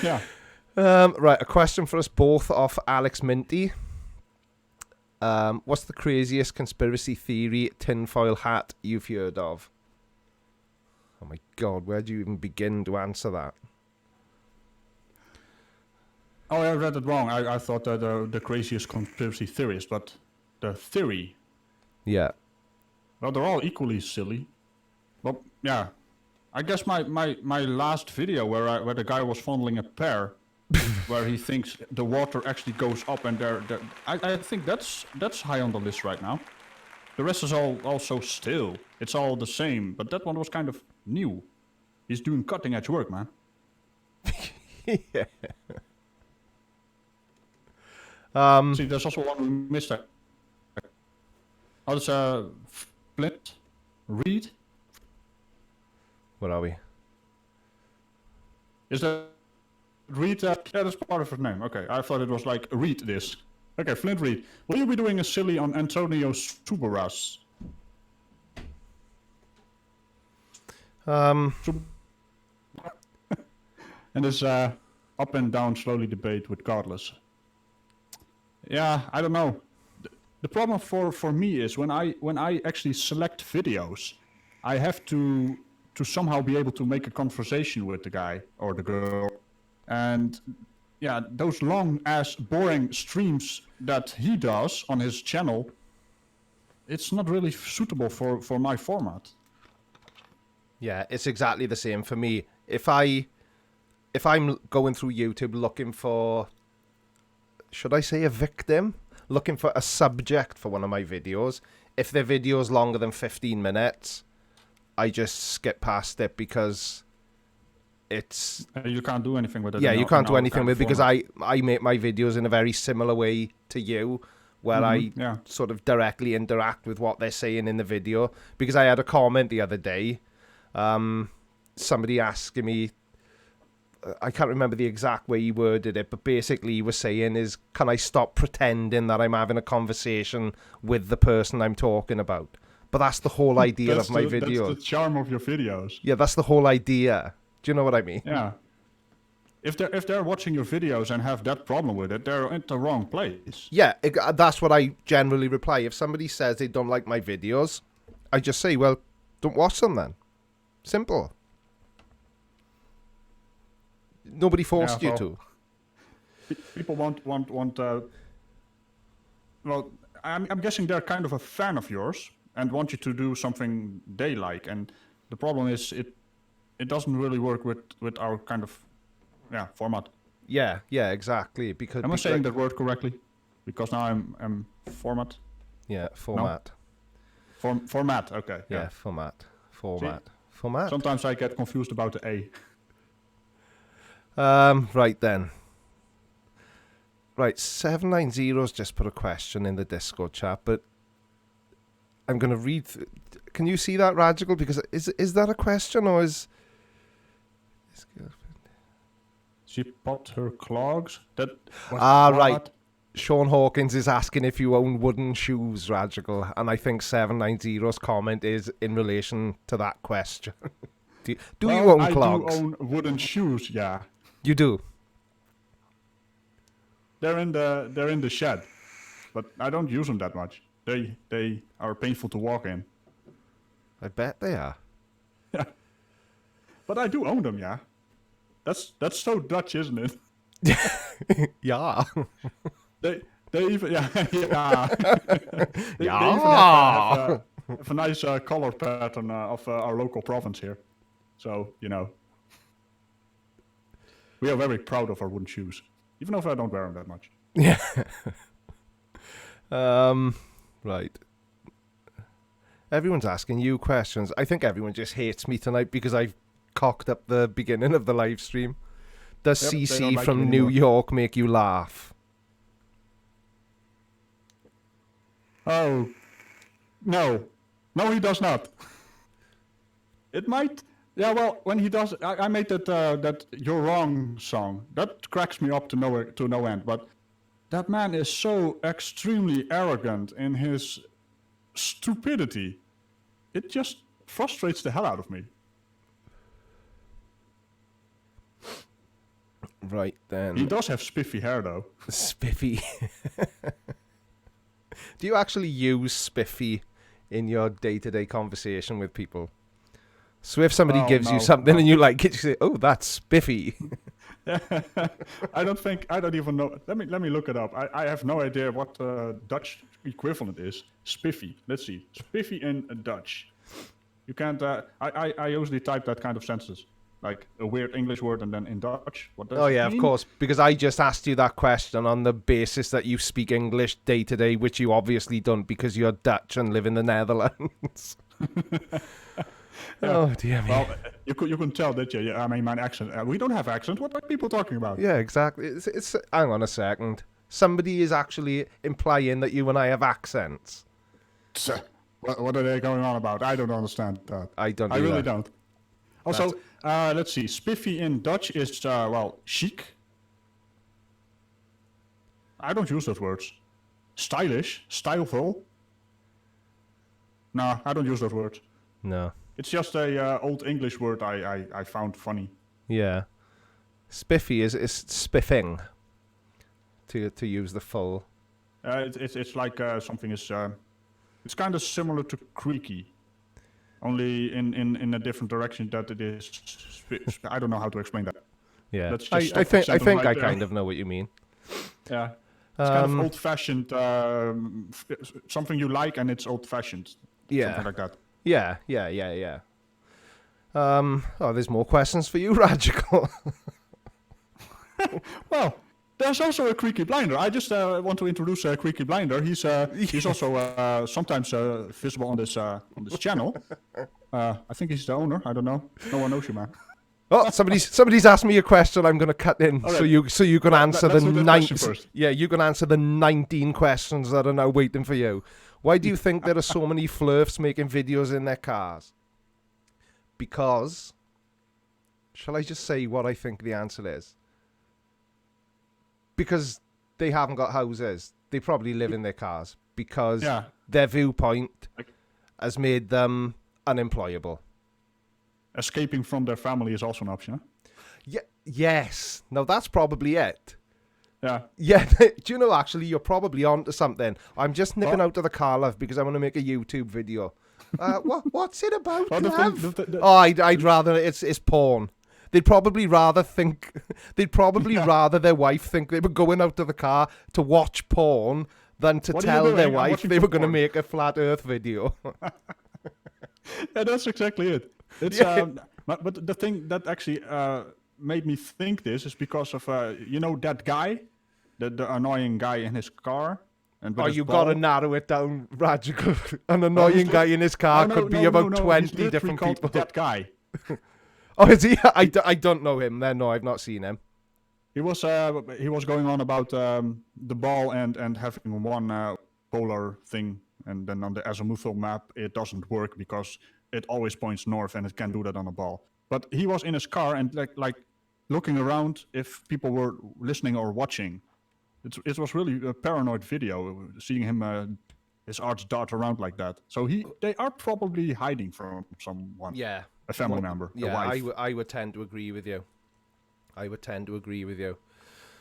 B: Yeah.
A: Right, a question for us both off Alex Minty. What's the craziest conspiracy theory tinfoil hat you've heard of? Oh my god, where do you even begin to answer that?
B: Oh, I read it wrong. I thought that the craziest conspiracy theorist, but the theory.
A: Yeah.
B: Well, they're all equally silly. Well, yeah. I guess my last video where the guy was fondling a pear, where he thinks the water actually goes up, and I think that's high on the list right now. The rest is all also still. It's all the same, but that one was kind of new. He's doing cutting edge work, man.
A: Yeah.
B: See, there's also one we missed. Oh, it's Flint Reed.
A: What are we?
B: Is that Reed? Yeah, that's part of his name. Okay, I thought it was like read this. Okay, Flint Reed. Will you be doing a silly on Antonio Subaras? And this up and down slowly debate with Cardless. Yeah, I don't know. The problem for me is when I actually select videos, I have to somehow be able to make a conversation with the guy or the girl. And yeah, those long ass boring streams that he does on his channel, it's not really suitable for my format.
A: Yeah, it's exactly the same for me. If I'm going through YouTube looking for, should I say a victim? Looking for a subject for one of my videos. If their video's longer than 15 minutes, I just skip past it because it's...
B: You can't do anything with it.
A: Yeah, you can't do anything with it because I make my videos in a very similar way to you, where I
B: Yeah.
A: sort of directly interact with what they're saying in the video. Because I had a comment the other day, somebody asking me, I can't remember the exact way he worded it, but basically he was saying is, can I stop pretending that I'm having a conversation with the person I'm talking about? But that's the whole idea of my video.
B: That's the charm of your videos.
A: Yeah, that's the whole idea. Do you know what I mean?
B: Yeah. If they're watching your videos and have that problem with it, they're in the wrong place.
A: Yeah, that's what I generally reply. If somebody says they don't like my videos, I just say, well, don't watch them then. Simple. Nobody forced you to.
B: People want. Well, I'm guessing they're kind of a fan of yours and want you to do something they like. And the problem is, it doesn't really work with our kind of format.
A: Yeah, exactly. Because
B: am I saying that word correctly? Because now I'm format.
A: Yeah, format.
B: No? Format. Okay.
A: Yeah, format.
B: See?
A: Format.
B: Sometimes I get confused about the A.
A: Right then. Right, 790's just put a question in the Discord chat, but I'm going to read... Can you see that, Ragical? Because is that a question, or is...
B: She popped her clogs?
A: Right. Sean Hawkins is asking if you own wooden shoes, Ragical, and I think 790's comment is in relation to that question. do you own clogs?
B: I do own wooden shoes, yeah.
A: You do?
B: They're in the shed, but I don't use them that much. They are painful to walk in.
A: I bet they are.
B: Yeah, but I do own them. Yeah, that's so Dutch, isn't it?
A: Yeah.
B: They even yeah. They even have a nice color pattern of our local province here. So we are very proud of our wooden shoes, even if I don't wear them that much.
A: Yeah. Right. Everyone's asking you questions. I think everyone just hates me tonight because I've cocked up the beginning of the live stream. Does CC
B: like
A: from New York make you laugh?
B: Oh, no, he does not. It might. Yeah, well, when he does, I made that "You're Wrong" song. That cracks me up to no end. But that man is so extremely arrogant in his stupidity. It just frustrates the hell out of me.
A: Right then.
B: He does have spiffy hair, though.
A: Spiffy. Do you actually use spiffy in your day-to-day conversation with people? So if somebody gives you something and you like it, you say, "Oh, that's spiffy."
B: I don't even know. Let me look it up. I have no idea what the Dutch equivalent is. Spiffy. Let's see. Spiffy in Dutch. You can't. I usually type that kind of sentences, like a weird English word and then in Dutch. What does it mean?
A: Of course, because I just asked you that question on the basis that you speak English day to day, which you obviously don't because you're Dutch and live in the Netherlands.
B: Yeah.
A: Oh dear me.
B: Well, you can tell that I mean, my accent. We don't have accent. What are people talking about?
A: Yeah, exactly. It's hang on a second. Somebody is actually implying that you and I have accents.
B: What are they going on about? I don't understand that.
A: I don't.
B: I really don't. Also, let's see. Spiffy in Dutch is chic. I don't use those words. Stylish, styleful. No, I don't use those words.
A: No.
B: It's just a old English word I found funny.
A: Yeah. Spiffy is spiffing. To use the full.
B: It's like something is. It's kind of similar to creaky, only in a different direction. That it is. I don't know how to explain that.
A: Yeah. I think I kind of know what you mean.
B: Yeah. It's kind of old-fashioned. Something you like and it's old-fashioned.
A: Yeah.
B: Something like that.
A: Yeah. There's more questions for you, Ragical.
B: Well, there's also a Creaky Blinder. I just want to introduce Creaky Blinder. He's also sometimes visible on this channel. I think he's the owner. I don't know. No one knows you, man.
A: Oh, somebody's asked me a question. I'm going to cut in,
B: All
A: so
B: right.
A: you can answer the
B: let's do that question
A: 19.
B: first.
A: Yeah, you can answer the 19 questions that are now waiting for you. Why do you think there are so many flirfs making videos in their cars? Because, shall I just say what I think the answer is? Because they haven't got houses. They probably live in their cars because
B: Yeah.
A: their viewpoint
B: Like-
A: has made them unemployable.
B: Escaping from their family is also an option. Huh?
A: Yes. Now that's probably it.
B: Yeah.
A: Yeah. Do you know, actually, you're probably onto something. I'm just nipping out of the car, love, because I want to make a YouTube video. What's it about,
B: Oh, the
A: love?
B: thing- the-
A: Oh, I'd rather it's porn. They'd probably rather their wife think they were going out to the car to watch porn than to
B: What are you
A: tell their
B: doing? I'm
A: wife
B: watching
A: they were going to
B: porn.
A: make a flat Earth video.
B: Yeah, that's exactly it. It's
A: Yeah.
B: but the thing that actually made me think this is because of that guy, the annoying guy in his car. And with
A: Oh,
B: his
A: you
B: ball.
A: got to narrow it down, Radical. An annoying guy in his car
B: No,
A: could be
B: no,
A: about
B: no,
A: 20
B: he's literally
A: different
B: called
A: people.
B: That guy.
A: Oh, is he? I don't know him then. No, I've not seen him.
B: He was going on about the ball and having one polar thing, and then on the azimuthal map it doesn't work because it always points north and it can't do that on a ball. But he was in his car and like looking around if people were listening or watching. It was really a paranoid video, seeing him his arts dart around like that. So they are probably hiding from someone.
A: Yeah.
B: A family member, a
A: Yeah,
B: wife.
A: I would tend to agree with you.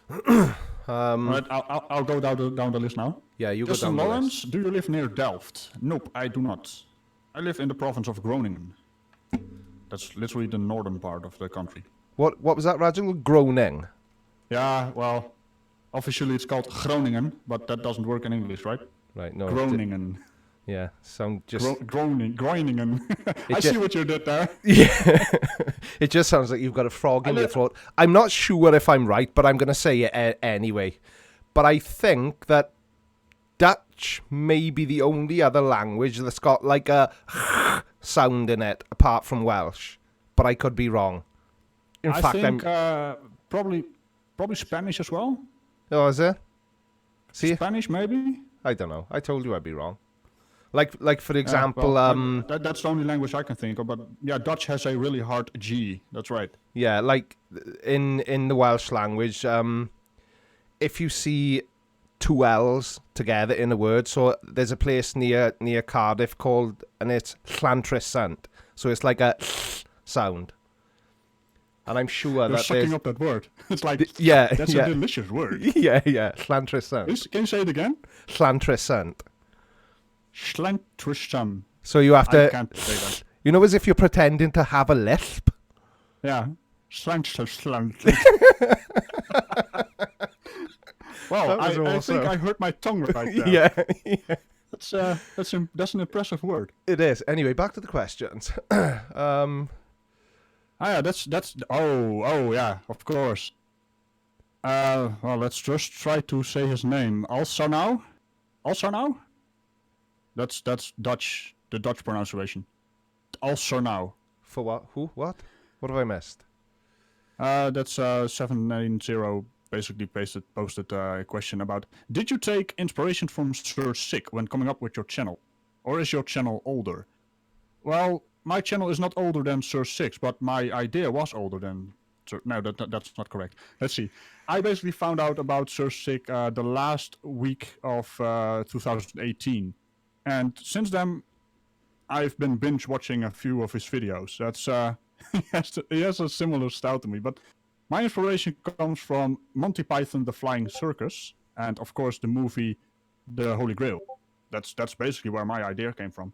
B: All right, I'll go down the list now.
A: Yeah, you go
B: Justin
A: down the
B: Lawrence,
A: list.
B: do you live near Delft? Nope, I do not. I live in the province of Groningen. That's literally the northern part of the country.
A: What was that, Radical? Groaning.
B: Yeah, well, officially it's called Groningen, but that doesn't work in English, right?
A: Right, no.
B: Groningen.
A: Yeah, sound just...
B: Groningen. I see what you did there.
A: Yeah. It just sounds like you've got a frog in your throat. I'm not sure if I'm right, but I'm going to say it anyway. But I think that Dutch may be the only other language that's got like a sound in it, apart from Welsh. But I could be wrong. In
B: I
A: fact,
B: think probably Spanish as well.
A: Oh, is it? See?
B: Spanish, maybe?
A: I don't know. I told you I'd be wrong. Like for example,
B: that's the only language I can think of. But yeah, Dutch has a really hard G. That's right.
A: Yeah, like in the Welsh language, if you see two L's together in a word, so there's a place near Cardiff called, and it's Llantrisant, so it's like a sound. And I'm sure
B: You're
A: that
B: sucking up that word. It's like that's a delicious word.
A: Yeah, Llantrisant.
B: Can you say it again?
A: Llantrisant.
B: Slantrisam.
A: So you have to,
B: I can't say that.
A: you know, as if you're pretending to have a lisp.
B: Yeah. Slant. Well, I
A: awesome.
B: think I hurt my tongue right there.
A: Yeah.
B: That's an impressive word.
A: It is. Anyway, back to the questions.
B: That's oh yeah, of course. Well, let's just try to say his name. Also now. That's Dutch, the Dutch pronunciation. Also now.
A: For what? Who? What? What have I missed?
B: That's 790 basically posted a question about, did you take inspiration from Sir Sick when coming up with your channel? Or is your channel older? Well, my channel is not older than Sir Six, but my idea was older than Sir... No, that's not correct. Let's see. I basically found out about Sir Sick the last week of 2018. And since then, I've been binge watching a few of his videos. That's he has a similar style to me, but my inspiration comes from Monty Python, The Flying Circus, and of course the movie The Holy Grail. That's basically where my idea came from.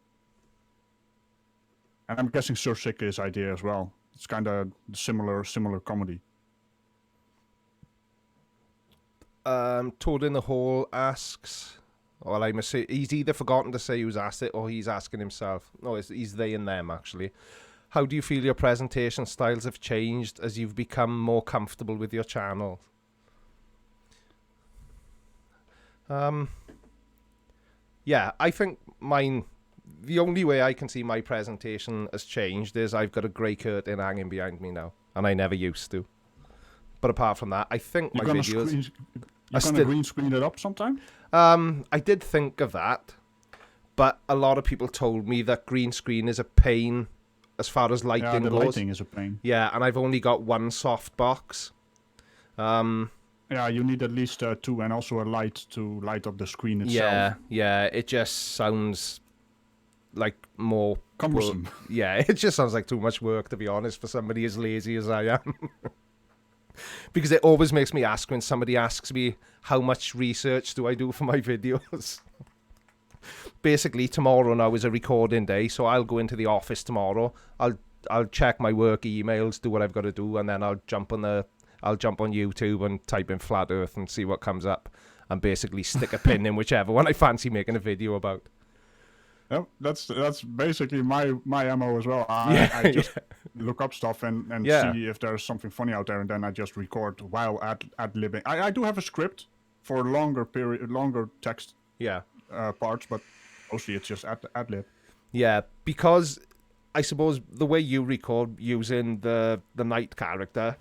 B: And I'm guessing Sir Sick's idea as well. It's kind of similar comedy.
A: Toad in the Hole asks, well, I must say, he's either forgotten to say who's asked it or he's asking himself. No, he's they and them, actually. How do you feel your presentation styles have changed as you've become more comfortable with your channel? Yeah, I think mine... The only way I can see my presentation has changed is I've got a grey curtain hanging behind me now. and I never used to. But apart from that, I think
B: You're
A: my
B: gonna
A: videos...
B: you're gonna green screen it up sometime?
A: I did think of that, but a lot of people told me that green screen is a pain as far as lighting
B: Yeah, the
A: goes.
B: lighting is a pain.
A: Yeah, and I've only got one softbox.
B: Yeah, you need at least 2 and also a light to light up the screen itself.
A: Yeah, it just sounds like more...
B: Cumbersome.
A: Yeah, it just sounds like too much work, to be honest, for somebody as lazy as I am. Because it always makes me ask when somebody asks me how much research do I do for my videos. Basically, tomorrow now is a recording day, so I'll go into the office tomorrow. I'll check my work emails, do what I've got to do, and then I'll jump on YouTube and type in flat Earth and see what comes up, and basically stick a pin in whichever one I fancy making a video about.
B: Yep, that's basically my MO as well. I just look up stuff and see if there's something funny out there, and then I just record while ad-libbing. I do have a script for longer text parts, but mostly it's just ad-lib.
A: Yeah, because I suppose the way you record using the night character,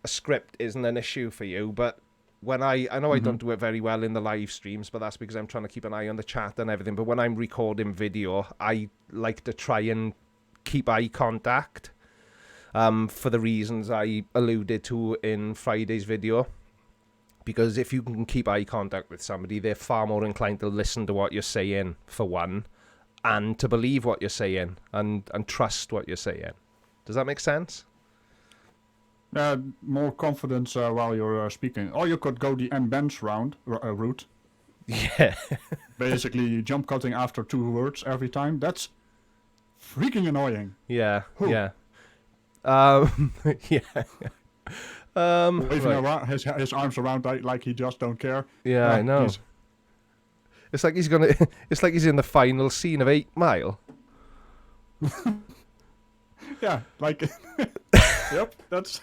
A: a script isn't an issue for you, but when I know I don't do it very well in the live streams, but that's because I'm trying to keep an eye on the chat and everything. But when I'm recording video, I like to try and keep eye contact for the reasons I alluded to in Friday's video. Because if you can keep eye contact with somebody, they're far more inclined to listen to what you're saying, for one, and to believe what you're saying and trust what you're saying. Does that make sense?
B: More confidence while you're speaking. Or you could go the M-bench route.
A: Yeah.
B: Basically, jump cutting after 2 words every time. That's freaking annoying.
A: Yeah,
B: Who?
A: yeah. Yeah.
B: Waving
A: Right.
B: around, his arms around like he just don't care.
A: Yeah, I know.
B: He's-
A: It's like it's like he's in the final scene of 8 Mile.
B: Yeah, like... Yep, that's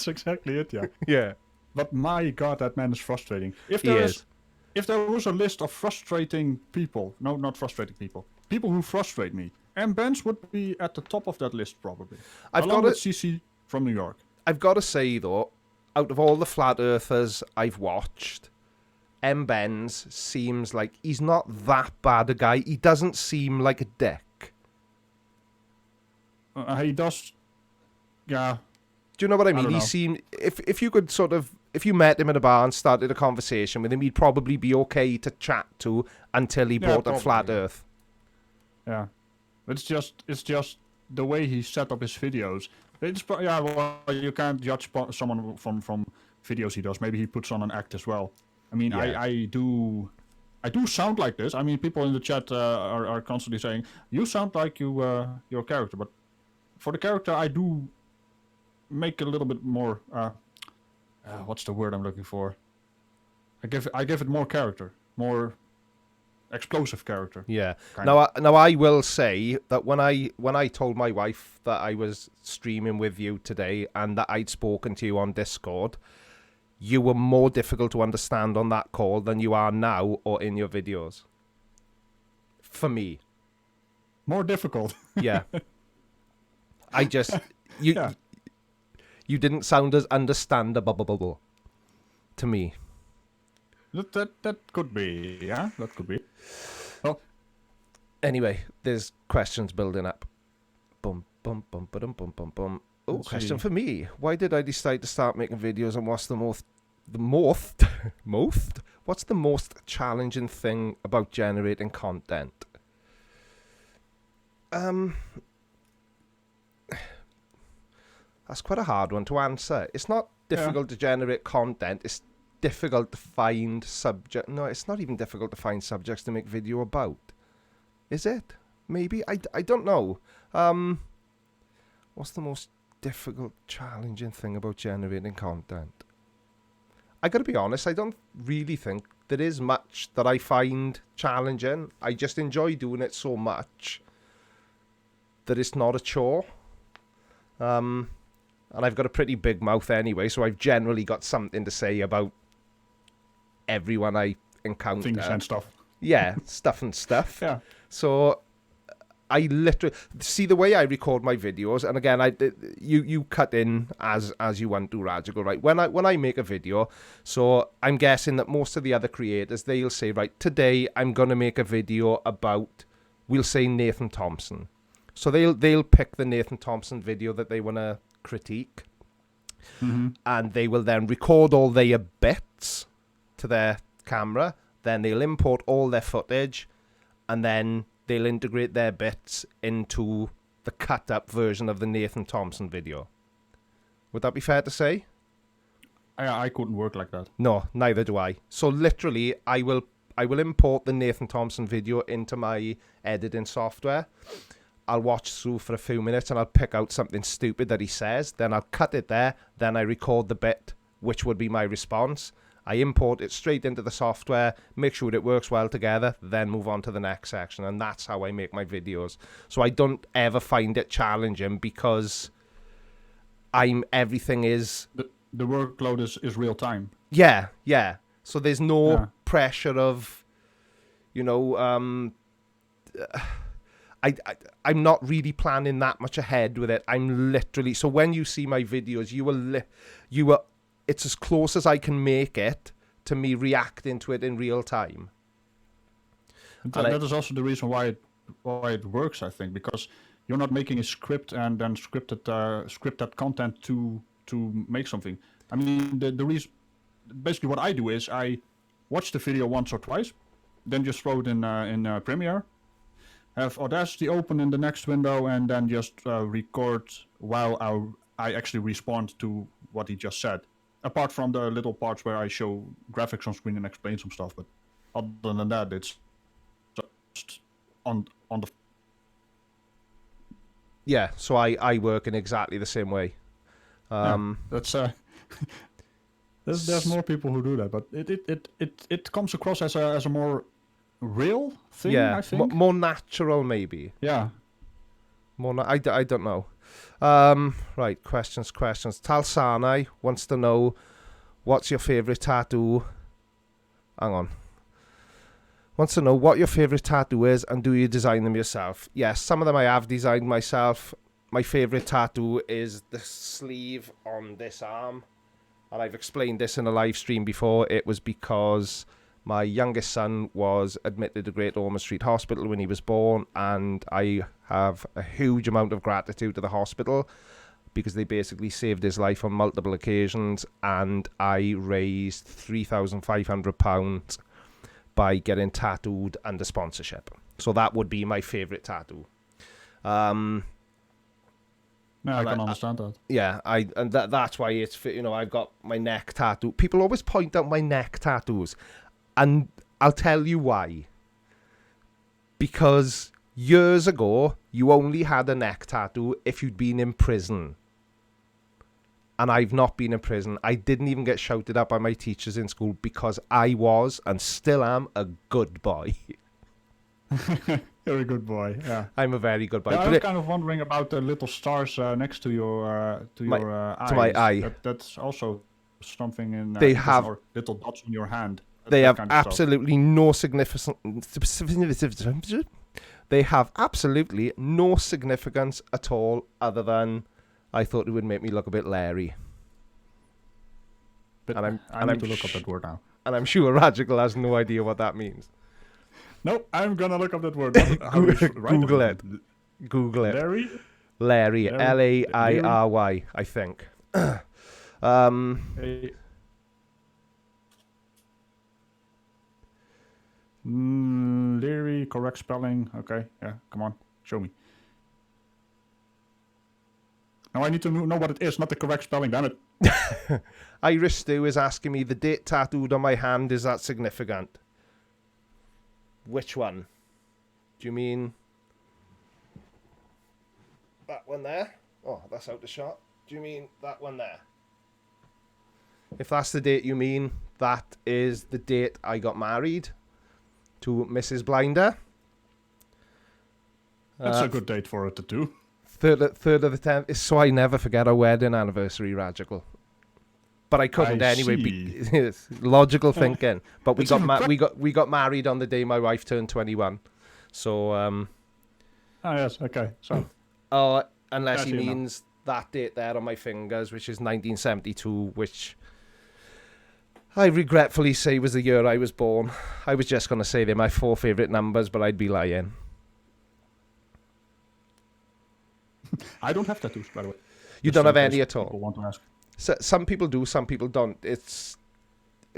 B: exactly it, yeah.
A: Yeah.
B: But my god, that man is frustrating. If
A: He
B: there
A: is.
B: if there was a list of frustrating people, no, not frustrating people who frustrate me, and Benz would be at the top of that list probably. Along with CC from New York.
A: I've got to say though, out of all the flat earthers I've watched, M. Benz seems like he's not that bad a guy. He doesn't seem like a dick.
B: He does, yeah.
A: Do you know what I mean?
B: don't
A: He
B: know.
A: seemed, if you could sort of, if you met him at a bar and started a conversation with him, he'd probably be okay to chat to until he brought up flat
B: probably.
A: earth.
B: Yeah, it's just the way he set up his videos. Well, you can't judge someone from videos he does. Maybe he puts on an act as well. I mean,
A: Yeah.
B: I do sound like this. I mean, people in the chat are constantly saying you sound like your character, but for the character, I do make a little bit more. What's the word I'm looking for? I give it more character, more explosive character.
A: Yeah.
B: Kind
A: Now I will say that when I told my wife that I was streaming with you today and that I'd spoken to you on Discord, you were more difficult to understand on that call than you are now or in your videos. For me.
B: More difficult.
A: Yeah. I just you
B: Yeah.
A: you didn't sound as understandable to me.
B: That could be, yeah, that could be. Well,
A: Anyway, there's questions building up. Bum bum bum bum bum bum bum. Oh,
B: Let's
A: question
B: see.
A: for me. Why did I decide to start making videos, and what's the what's the most challenging thing about generating content? That's quite a hard one to answer. It's not difficult to generate content. It's difficult to find subject. No, it's not even difficult to find subjects to make video about. Is it? Maybe. I don't know. What's the most difficult, challenging thing about generating content? I gotta be honest, I don't really think there is much that I find challenging. I just enjoy doing it so much that it's not a chore. And I've got a pretty big mouth anyway, so I've generally got something to say about everyone I encounter.
B: things and stuff.
A: Yeah, stuff and stuff.
B: Yeah.
A: So I literally see the way I record my videos, and again, you cut in as you want to, Ragical, right? When I make a video, so I'm guessing that most of the other creators, they'll say, right, today I'm gonna make a video about, we'll say, Nathan Thompson. So they'll pick the Nathan Thompson video that they wanna critique, and they will then record all their bits to their camera. Then they'll import all their footage, and then they'll integrate their bits into the cut-up version of the Nathan Thompson video. Would that be fair to say?
B: I couldn't work like that.
A: No, neither do I. So literally, I will import the Nathan Thompson video into my editing software. I'll watch through for a few minutes, and I'll pick out something stupid that he says. Then I'll cut it there. Then I record the bit, which would be my response. I import it straight into the software, make sure it works well together, then move on to the next section. And that's how I make my videos. So I don't ever find it challenging because everything is...
B: The workload is real time.
A: Yeah. So there's no pressure of, I'm not really planning that much ahead with it. I'm literally... So when you see my videos, you will... It's as close as I can make it to me reacting to it in real time.
B: That is also the reason why it works, I think, because you're not making a script and then script that content to make something. I mean, the reason, basically what I do is I watch the video once or twice, then just throw it in Premiere, have Audacity open in the next window, and then just record while I actually respond to what he just said. Apart from the little parts where I show graphics on screen and explain some stuff, but other than that, it's just on the...
A: Yeah, so I work in exactly the same way.
B: That's there's more people who do that, but it comes across as a more real thing. I think
A: more natural, maybe.
B: Yeah,
A: I don't know. Right, questions. Talsanai wants to know, what's your favourite tattoo? Hang on. Wants to know what your favourite tattoo is, and do you design them yourself? Yes, some of them I have designed myself. My favourite tattoo is the sleeve on this arm. And I've explained this in a live stream before. It was because my youngest son was admitted to Great Ormond Street Hospital when he was born, and I have a huge amount of gratitude to the hospital because they basically saved his life on multiple occasions, and I raised £3,500 by getting tattooed under sponsorship. So that would be my favourite tattoo.
B: I can understand that.
A: Yeah, that's why it's, I've got my neck tattoo. People always point out my neck tattoos, and I'll tell you why. Because years ago, you only had a neck tattoo if you'd been in prison. And I've not been in prison. I didn't even get shouted at by my teachers in school because I was, and still am, a good boy.
B: You're a good boy, yeah.
A: I'm a very good boy.
B: Yeah, I was kind of wondering about the little stars next to your eyes.
A: To my eye.
B: That's also something in...
A: They have...
B: Or little dots on your hand.
A: They have absolutely no significance. They have absolutely no significance at all, other than I thought it would make me look a bit Larry.
B: But I need to look up that word now.
A: And I'm sure Ragical has no idea what that means.
B: No, I'm gonna look up that word.
A: Google it. Google it. Larry. Lairy, I think.
B: Leary, correct spelling. Okay, yeah, come on, show me. Now I need to know what it is, not the correct spelling, damn it.
A: Irish Stew is asking me, the date tattooed on my hand, is that significant? Which one? Do you mean that one there? Oh, that's out of shot. Do you mean that one there? If that's the date you mean, that is the date I got married to Mrs. Blinder.
B: That's a good date for a tattoo.
A: 3rd of the 10th. So I never forget our wedding anniversary, Ragical. But I couldn't anyway. Logical thinking. But we got married on the day my wife turned 21. So
B: Ah, yes. Okay. So.
A: Oh, unless he
B: That's it now.
A: means that date there on my fingers, which is 1972, which I regretfully say was the year I was born. I was just going to say they're my 4 favourite numbers, but I'd be lying.
B: I don't have tattoos, by the way.
A: You
B: Just
A: don't
B: in
A: have
B: case
A: any at all?
B: people want to ask.
A: So, some people do, some people don't. It's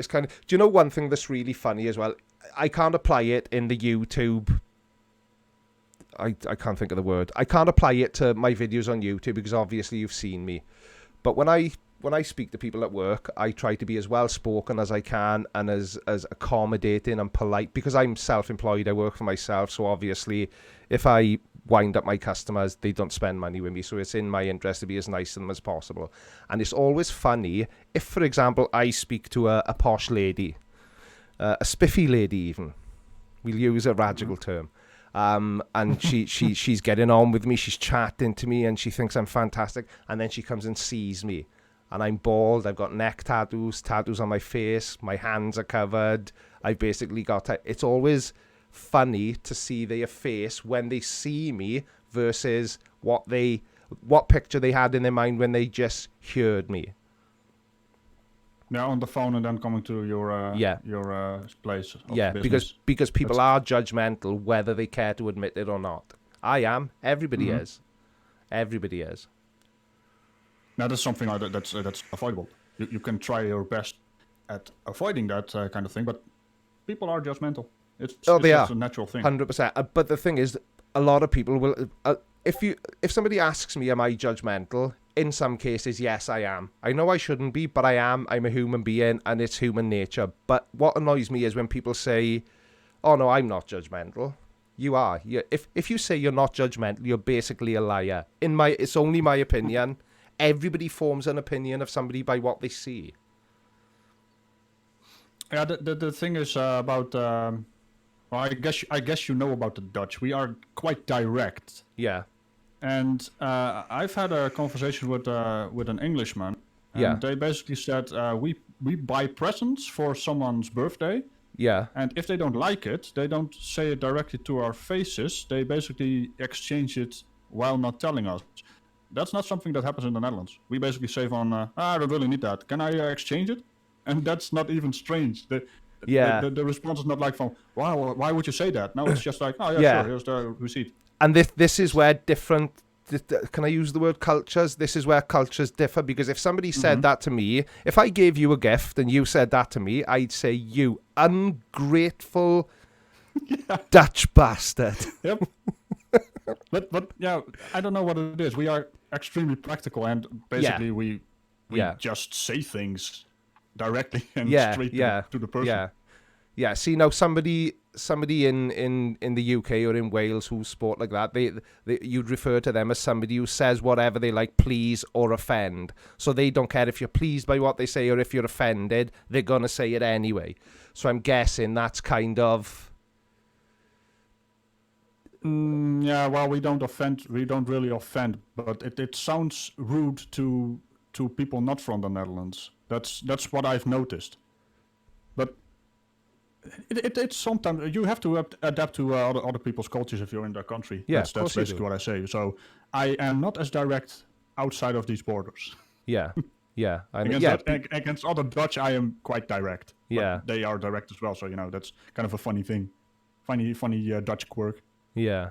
A: kind of... Do you know one thing that's really funny as well? I can't apply it in the YouTube... I can't think of the word. I can't apply it to my videos on YouTube because obviously you've seen me. But when I speak to people at work, I try to be as well spoken as I can and as accommodating and polite because I'm self-employed. I work for myself, so obviously if I wind up my customers, they don't spend money with me, so it's in my interest to be as nice to them as possible. And it's always funny if, for example, I speak to a posh lady, a spiffy lady even. We'll use a Ragical term. And she's getting on with me, she's chatting to me and she thinks I'm fantastic, and then she comes and sees me and I'm bald, I've got neck tattoos on my face, my hands are covered, I've basically got it's always funny to see their face when they see me versus what picture they had in their mind when they just heard me.
B: Yeah, on the phone and then coming to your place. Of business.
A: because people are judgmental whether they care to admit it or not. I am. Everybody is. Everybody is.
B: Now that's something that's avoidable. You can try your best at avoiding that kind of thing, but people are judgmental. It's a natural thing.
A: 100%. But the thing is, a lot of people will. If somebody asks me, am I judgmental? In some cases, yes, I am. I know I shouldn't be, but I am. I'm a human being, and it's human nature. But what annoys me is when people say, oh, no, I'm not judgmental. You are. If you say you're not judgmental, you're basically a liar. It's only my opinion. Everybody forms an opinion of somebody by what they see.
B: Yeah, the thing is about... well, I guess you know about the Dutch. We are quite direct.
A: Yeah.
B: And I've had a conversation with an Englishman, and they basically said we buy presents for someone's birthday.
A: Yeah.
B: And if they don't like it, they don't say it directly to our faces. They basically exchange it while not telling us. That's not something that happens in the Netherlands. We basically say I don't really need that. Can I exchange it? And that's not even strange. The response is not like wow, why would you say that? No, it's just like, oh yeah, sure, here's the receipt.
A: And this is where different, can I use the word cultures? This is where cultures differ, because if somebody said that to me, if I gave you a gift and you said that to me, I'd say, you ungrateful Dutch bastard.
B: Yep. but yeah, I don't know what it is. We are extremely practical, and basically we just say things directly and straight to the person. Yeah.
A: See, now somebody in the UK or in Wales who sport like that, they you'd refer to them as somebody who says whatever they like, please or offend. So they don't care if you're pleased by what they say or if you're offended, they're gonna say it anyway. So I'm guessing that's kind of.
B: Yeah, well, we don't offend. We don't really offend, but it sounds rude to people not from the Netherlands. That's what I've noticed. But it's sometimes you have to adapt to other people's cultures if you're in their country.
A: Yeah,
B: that's basically what I say. So I am not as direct outside of these borders.
A: Yeah.
B: Against other Dutch, I am quite direct.
A: Yeah,
B: they are direct as well. So that's kind of a funny thing, funny Dutch quirk.
A: Yeah.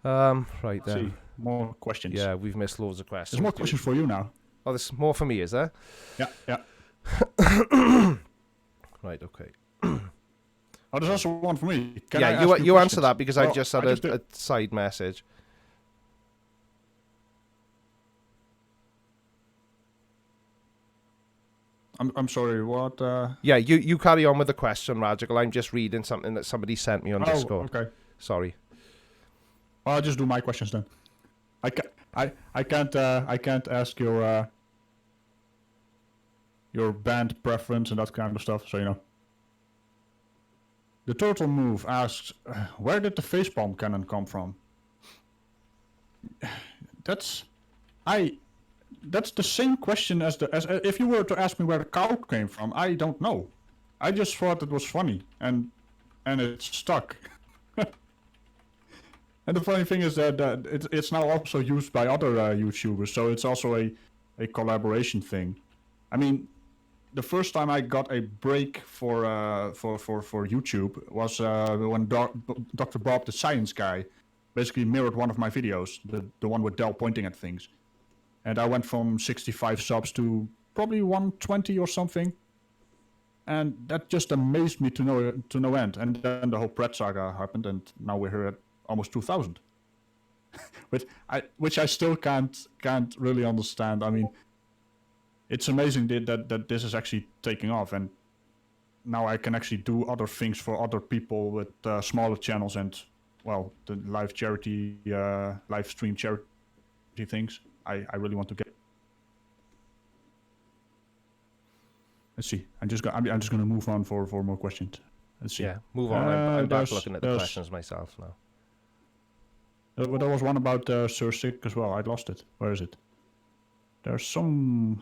A: Right then.
B: See, more questions.
A: Yeah, we've missed loads of questions.
B: There's more questions for you now.
A: Oh, there's more for me, is there?
B: Yeah.
A: Right, okay.
B: Oh, there's also one for me.
A: You answer that because I just had a side message.
B: I'm sorry, what?
A: Yeah, you carry on with the question, Ragical. I'm just reading something that somebody sent me on Discord.
B: Okay.
A: Sorry.
B: Well, I'll just do my questions then. I can't ask your band preference and that kind of stuff, so The Turtle Move asks, where did the facepalm cannon come from? That's the same question as if you were to ask me where the cow came from. I don't know. I just thought it was funny and it stuck. And the funny thing is that it's now also used by other YouTubers, so it's also a collaboration thing. I mean, the first time I got a break for YouTube was when Dr. Bob, the science guy, basically mirrored one of my videos, the one with Dell pointing at things. And I went from 65 subs to probably 120 or something. And that just amazed me to no end. And then the whole Pret saga happened, and now we're here at almost 2,000. which I still can't really understand. I mean, it's amazing that this is actually taking off, and now I can actually do other things for other people with smaller channels and, well, the live stream charity things. I really want to get. Let's see. I'm just gonna move on for more questions. Let's see.
A: Yeah, move on. I'm back looking at the questions myself now.
B: But there was one about Sir Sick as well. I lost it. Where is it? There's some.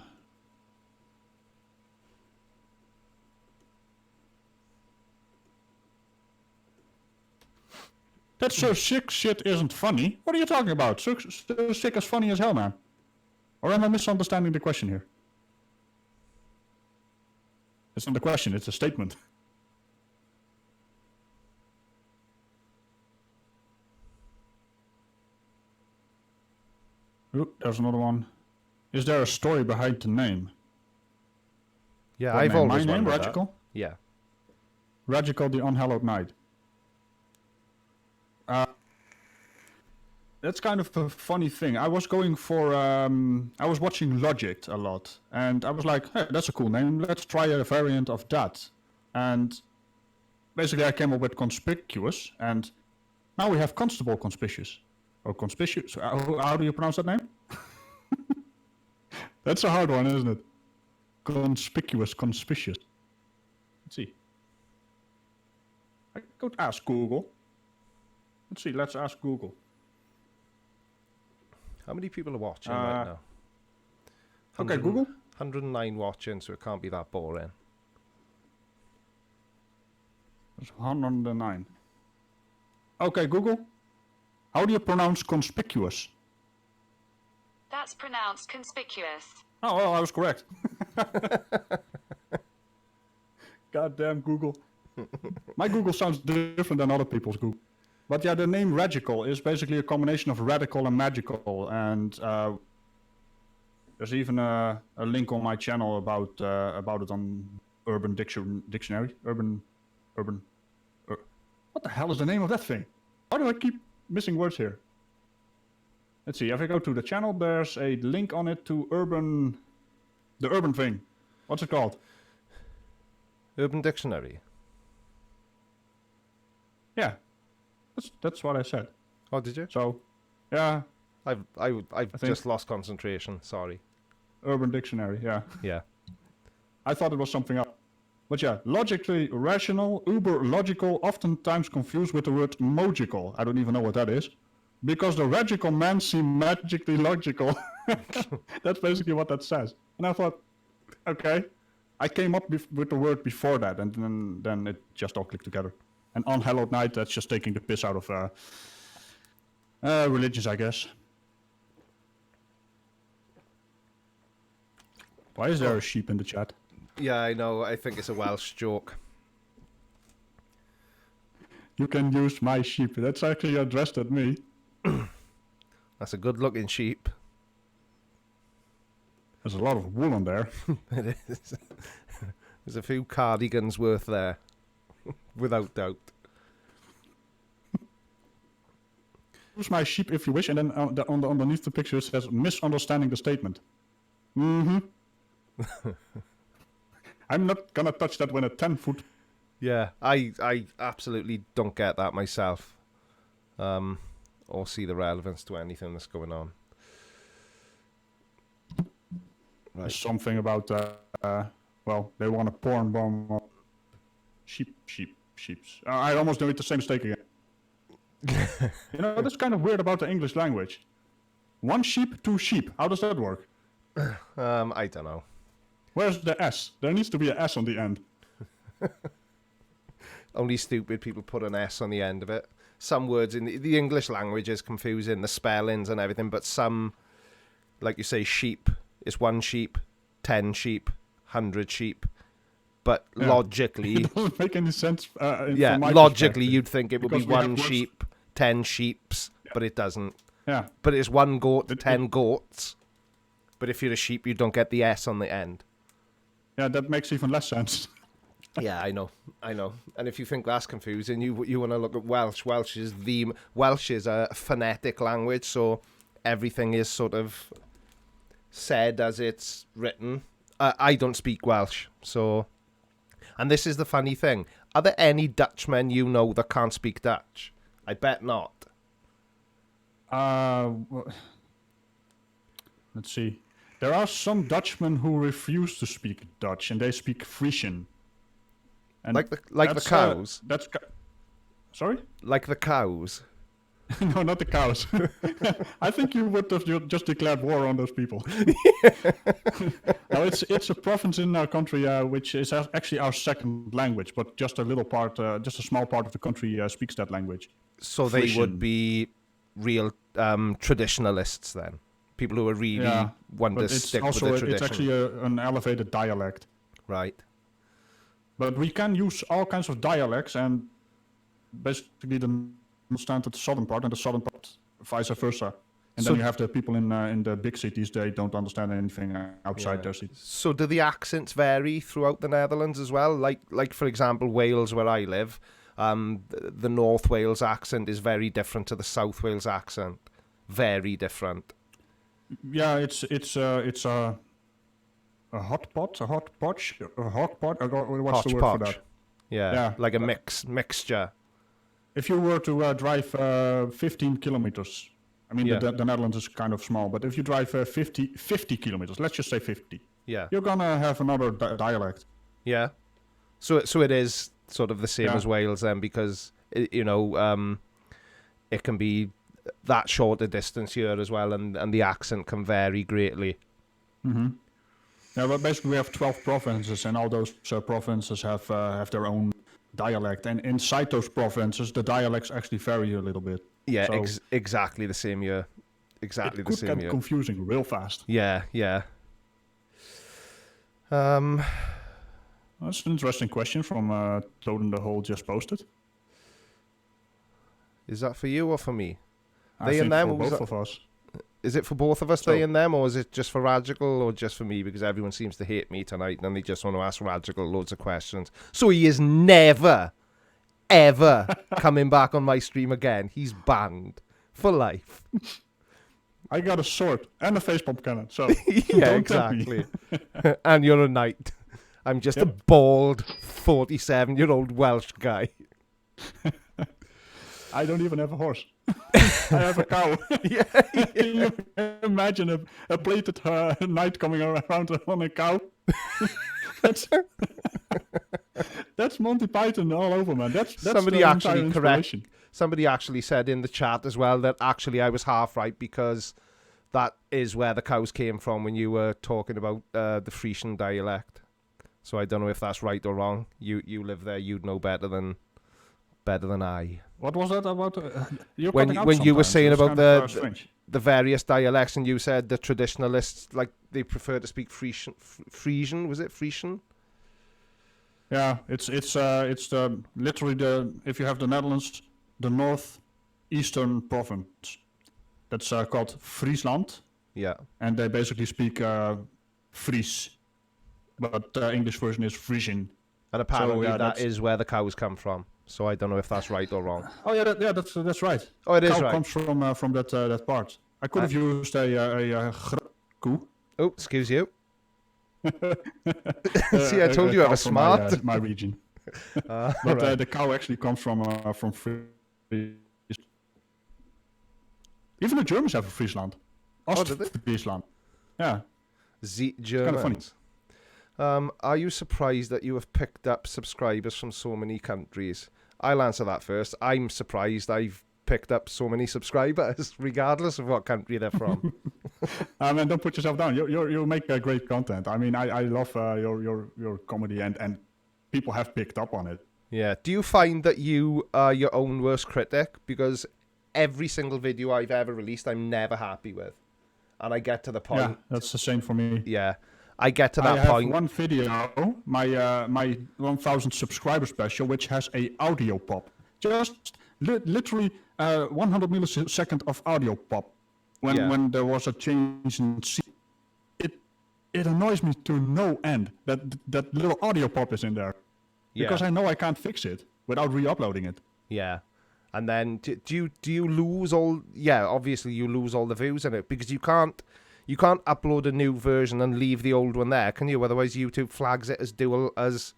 B: That Sir Sick shit isn't funny. What are you talking about? Sir Sick is funny as hell, man. Or am I misunderstanding the question here? It's not a question, it's a statement. Ooh, there's another one. Is there a story behind the name?
A: Yeah,
B: What
A: I've
B: name?
A: always
B: My name,
A: wondered
B: Ragical?
A: that. Yeah.
B: Ragical The Unhallowed Night. That's kind of a funny thing. I was going for, I was watching Logic a lot, and I was like, hey, that's a cool name. Let's try a variant of that. And basically I came up with Conspicuous, and now we have Constable Conspicuous. Or Conspicuous. How do you pronounce that name? That's a hard one, isn't it? Conspicuous. Let's see. I could ask Google. Let's ask Google.
A: How many people are watching right now?
B: Okay, Google.
A: 109 watching, so it can't be that boring.
B: There's 109. Okay, Google. How do you pronounce conspicuous?
C: That's pronounced conspicuous.
B: Oh, well, I was correct. Goddamn Google. My Google sounds different than other people's Google. But yeah, the name Ragical is basically a combination of radical and magical, and there's even a link on my channel about it on Urban Dictionary. What the hell is the name of that thing? Why do I keep missing words here? Let's see. If I go to the channel, there's a link on it to the urban thing. What's it called?
A: Urban Dictionary.
B: Yeah. That's what I said.
A: Oh, did you?
B: So, yeah.
A: I've just lost concentration. Sorry.
B: Urban Dictionary, yeah.
A: Yeah.
B: I thought it was something else. But yeah, logically rational, uber logical, oftentimes confused with the word mogical. I don't even know what that is. Because the Ragical men seem magically logical. That's basically what that says. And I thought, okay. I came up with the word before that, and then it just all clicked together. And Unhallowed Night, that's just taking the piss out of religions, I guess. Why is there a sheep in the chat?
A: Yeah, I know. I think it's a Welsh joke.
B: You can use my sheep. That's actually addressed at me.
A: That's a good-looking sheep.
B: There's a lot of wool on there.
A: It is. There's a few cardigans worth there. Without doubt.
B: Use my sheep if you wish, and then underneath the picture it says misunderstanding the statement. Mm-hmm. I'm not gonna touch that when a 10-foot.
A: Yeah, I absolutely don't get that myself. Or see the relevance to anything that's going on. Right.
B: There's something about well, they want a porn bomb. Sheeps. I almost made the same mistake again. You know, that's kind of weird about the English language. One sheep, two sheep. How does that work?
A: I don't know.
B: Where's the S? There needs to be an S on the end.
A: Only stupid people put an S on the end of it. some words in the English language is confusing, the spellings and everything, but some, like you say, sheep is 1 sheep, 10 sheep, 100 sheep. But logically...
B: It doesn't make any sense from my
A: logically
B: perspective,
A: you'd think it would be
B: because we have
A: 1
B: words-
A: sheep, 10 sheeps, but it doesn't.
B: Yeah.
A: But it's 1 goat, 10 goats. But if you're a sheep, you don't get the S on the end.
B: Yeah, that makes even less sense.
A: Yeah, I know. And if you think that's confusing, you want to look at Welsh. Welsh is a phonetic language, so everything is sort of said as it's written. I don't speak Welsh, so... And this is the funny thing. Are there any Dutchmen you know that can't speak Dutch? I bet not.
B: Let's see. There are some Dutchmen who refuse to speak Dutch, and they speak Frisian. And
A: Like the
B: that's,
A: cows?
B: Sorry?
A: Like the cows?
B: No, not the cows. I think you would have just declared war on those people. No, it's a province in our country which is actually our second language, but just a little part, just a small part of the country speaks that language.
A: So they
B: Frisian.
A: would be real traditionalists then? People who are really want to
B: but it's
A: stick with
B: also
A: the tradition.
B: it's actually an elevated dialect.
A: Right.
B: But we can use all kinds of dialects, and basically understand the southern part and the southern part vice versa. And
A: So-
B: then you have the people in the big cities, they don't understand anything outside their cities.
A: So do the accents vary throughout the Netherlands as well? Like for example, Wales, where I live, the North Wales accent is very different to the South Wales accent. Very different.
B: Yeah, it's a hot pot, a hot potch, a hot pot. What's the word for
A: Hodgepodge.
B: that?
A: Yeah, like a mixture.
B: If you were to drive 15 kilometers, I mean,
A: Yeah.
B: the Netherlands is kind of small, but if you drive 50 kilometers, let's just say 50,
A: Yeah.
B: you're gonna have another dialect.
A: Yeah. So it is sort of the same
B: Yeah.
A: as Wales then, because it can be that short a distance here as well, and the accent can vary greatly.
B: Mm-hmm. Yeah, but basically we have 12 provinces, and all those provinces have their own dialect, and inside those provinces, the dialects actually vary a little bit.
A: Yeah,
B: So
A: exactly the same here. Exactly
B: it
A: the
B: could
A: same
B: get
A: here.
B: confusing real fast.
A: Yeah.
B: That's an interesting question from Toad the Hole just posted.
A: Is that for you or for me?
B: I
A: They and
B: think
A: them,
B: for
A: or was
B: both
A: that-
B: of us.
A: Is it for both of us,
B: So-
A: they and them, or is it just for Ragical, or just for me? Because everyone seems to hate me tonight, and they just want to ask Ragical loads of questions. So he is never, ever coming back on my stream again. He's banned for life.
B: I got a sword and a facepalm cannon, so
A: Yeah,
B: don't tempt me.
A: exactly. And you're a knight. I'm just a
B: Yep.
A: bald 47-year-old Welsh guy.
B: I don't even have a horse. I have a cow.
A: Yeah.
B: Can you imagine a plated knight coming around on a cow? That's Monty Python all over, man. That's
A: Somebody
B: the
A: actually
B: entire
A: correct.
B: inspiration.
A: Somebody actually said in the chat as well that actually I was half right, because that is where the cows came from when you were talking about the Frisian dialect. So I don't know if that's right or wrong. You live there, you'd know better than I.
B: What was that about? You're
A: When
B: cutting out
A: you were
B: sometimes.
A: saying
B: It's
A: about
B: kind of, strange.
A: the various dialects, and you said the traditionalists, like, they prefer to speak Frisian. Was it Frisian?
B: Yeah, it's the literally the, if you have the Netherlands, the northeastern province. That's called Friesland,
A: Yeah.
B: and they basically speak Fries, but the English version is Frisian.
A: And apparently
B: yeah,
A: that
B: that's-
A: is where the cows come from. So I don't know if that's right or wrong.
B: Oh yeah, that's right.
A: Oh, it is
B: Cow
A: right.
B: comes from that part. I could have used a koe.
A: Oh, excuse you. See, I told you I
B: cow
A: was
B: from
A: smart.
B: my region.
A: But
B: But the cow actually comes from Fries. Even the Germans have a Friesland.
A: Oh, did they?
B: Friesland. Yeah.
A: the
B: kinda funny.
A: Germans. Are you surprised that you have picked up subscribers from so many countries? I'll answer that first. I'm surprised I've picked up so many subscribers, regardless of what country they're from.
B: Man, don't put yourself down. You make great content. I mean, I love your comedy, and people have picked up on it.
A: Yeah. Do you find that you are your own worst critic? Because every single video I've ever released, I'm never happy with. And I get to the point.
B: Yeah, that's the same for me.
A: Yeah. I get to
B: I
A: that
B: have
A: point.
B: one video, my 1,000 subscriber special, which has a audio pop. Just literally 100 millisecond of audio pop. When there was a change in scene. It annoys me to no end that little audio pop is in there.
A: Yeah.
B: Because I know I can't fix it without re-uploading it.
A: Yeah. And then do you lose all? Yeah, obviously you lose all the views in it because you can't upload a new version and leave the old one there, can you? Otherwise, YouTube flags it as dual as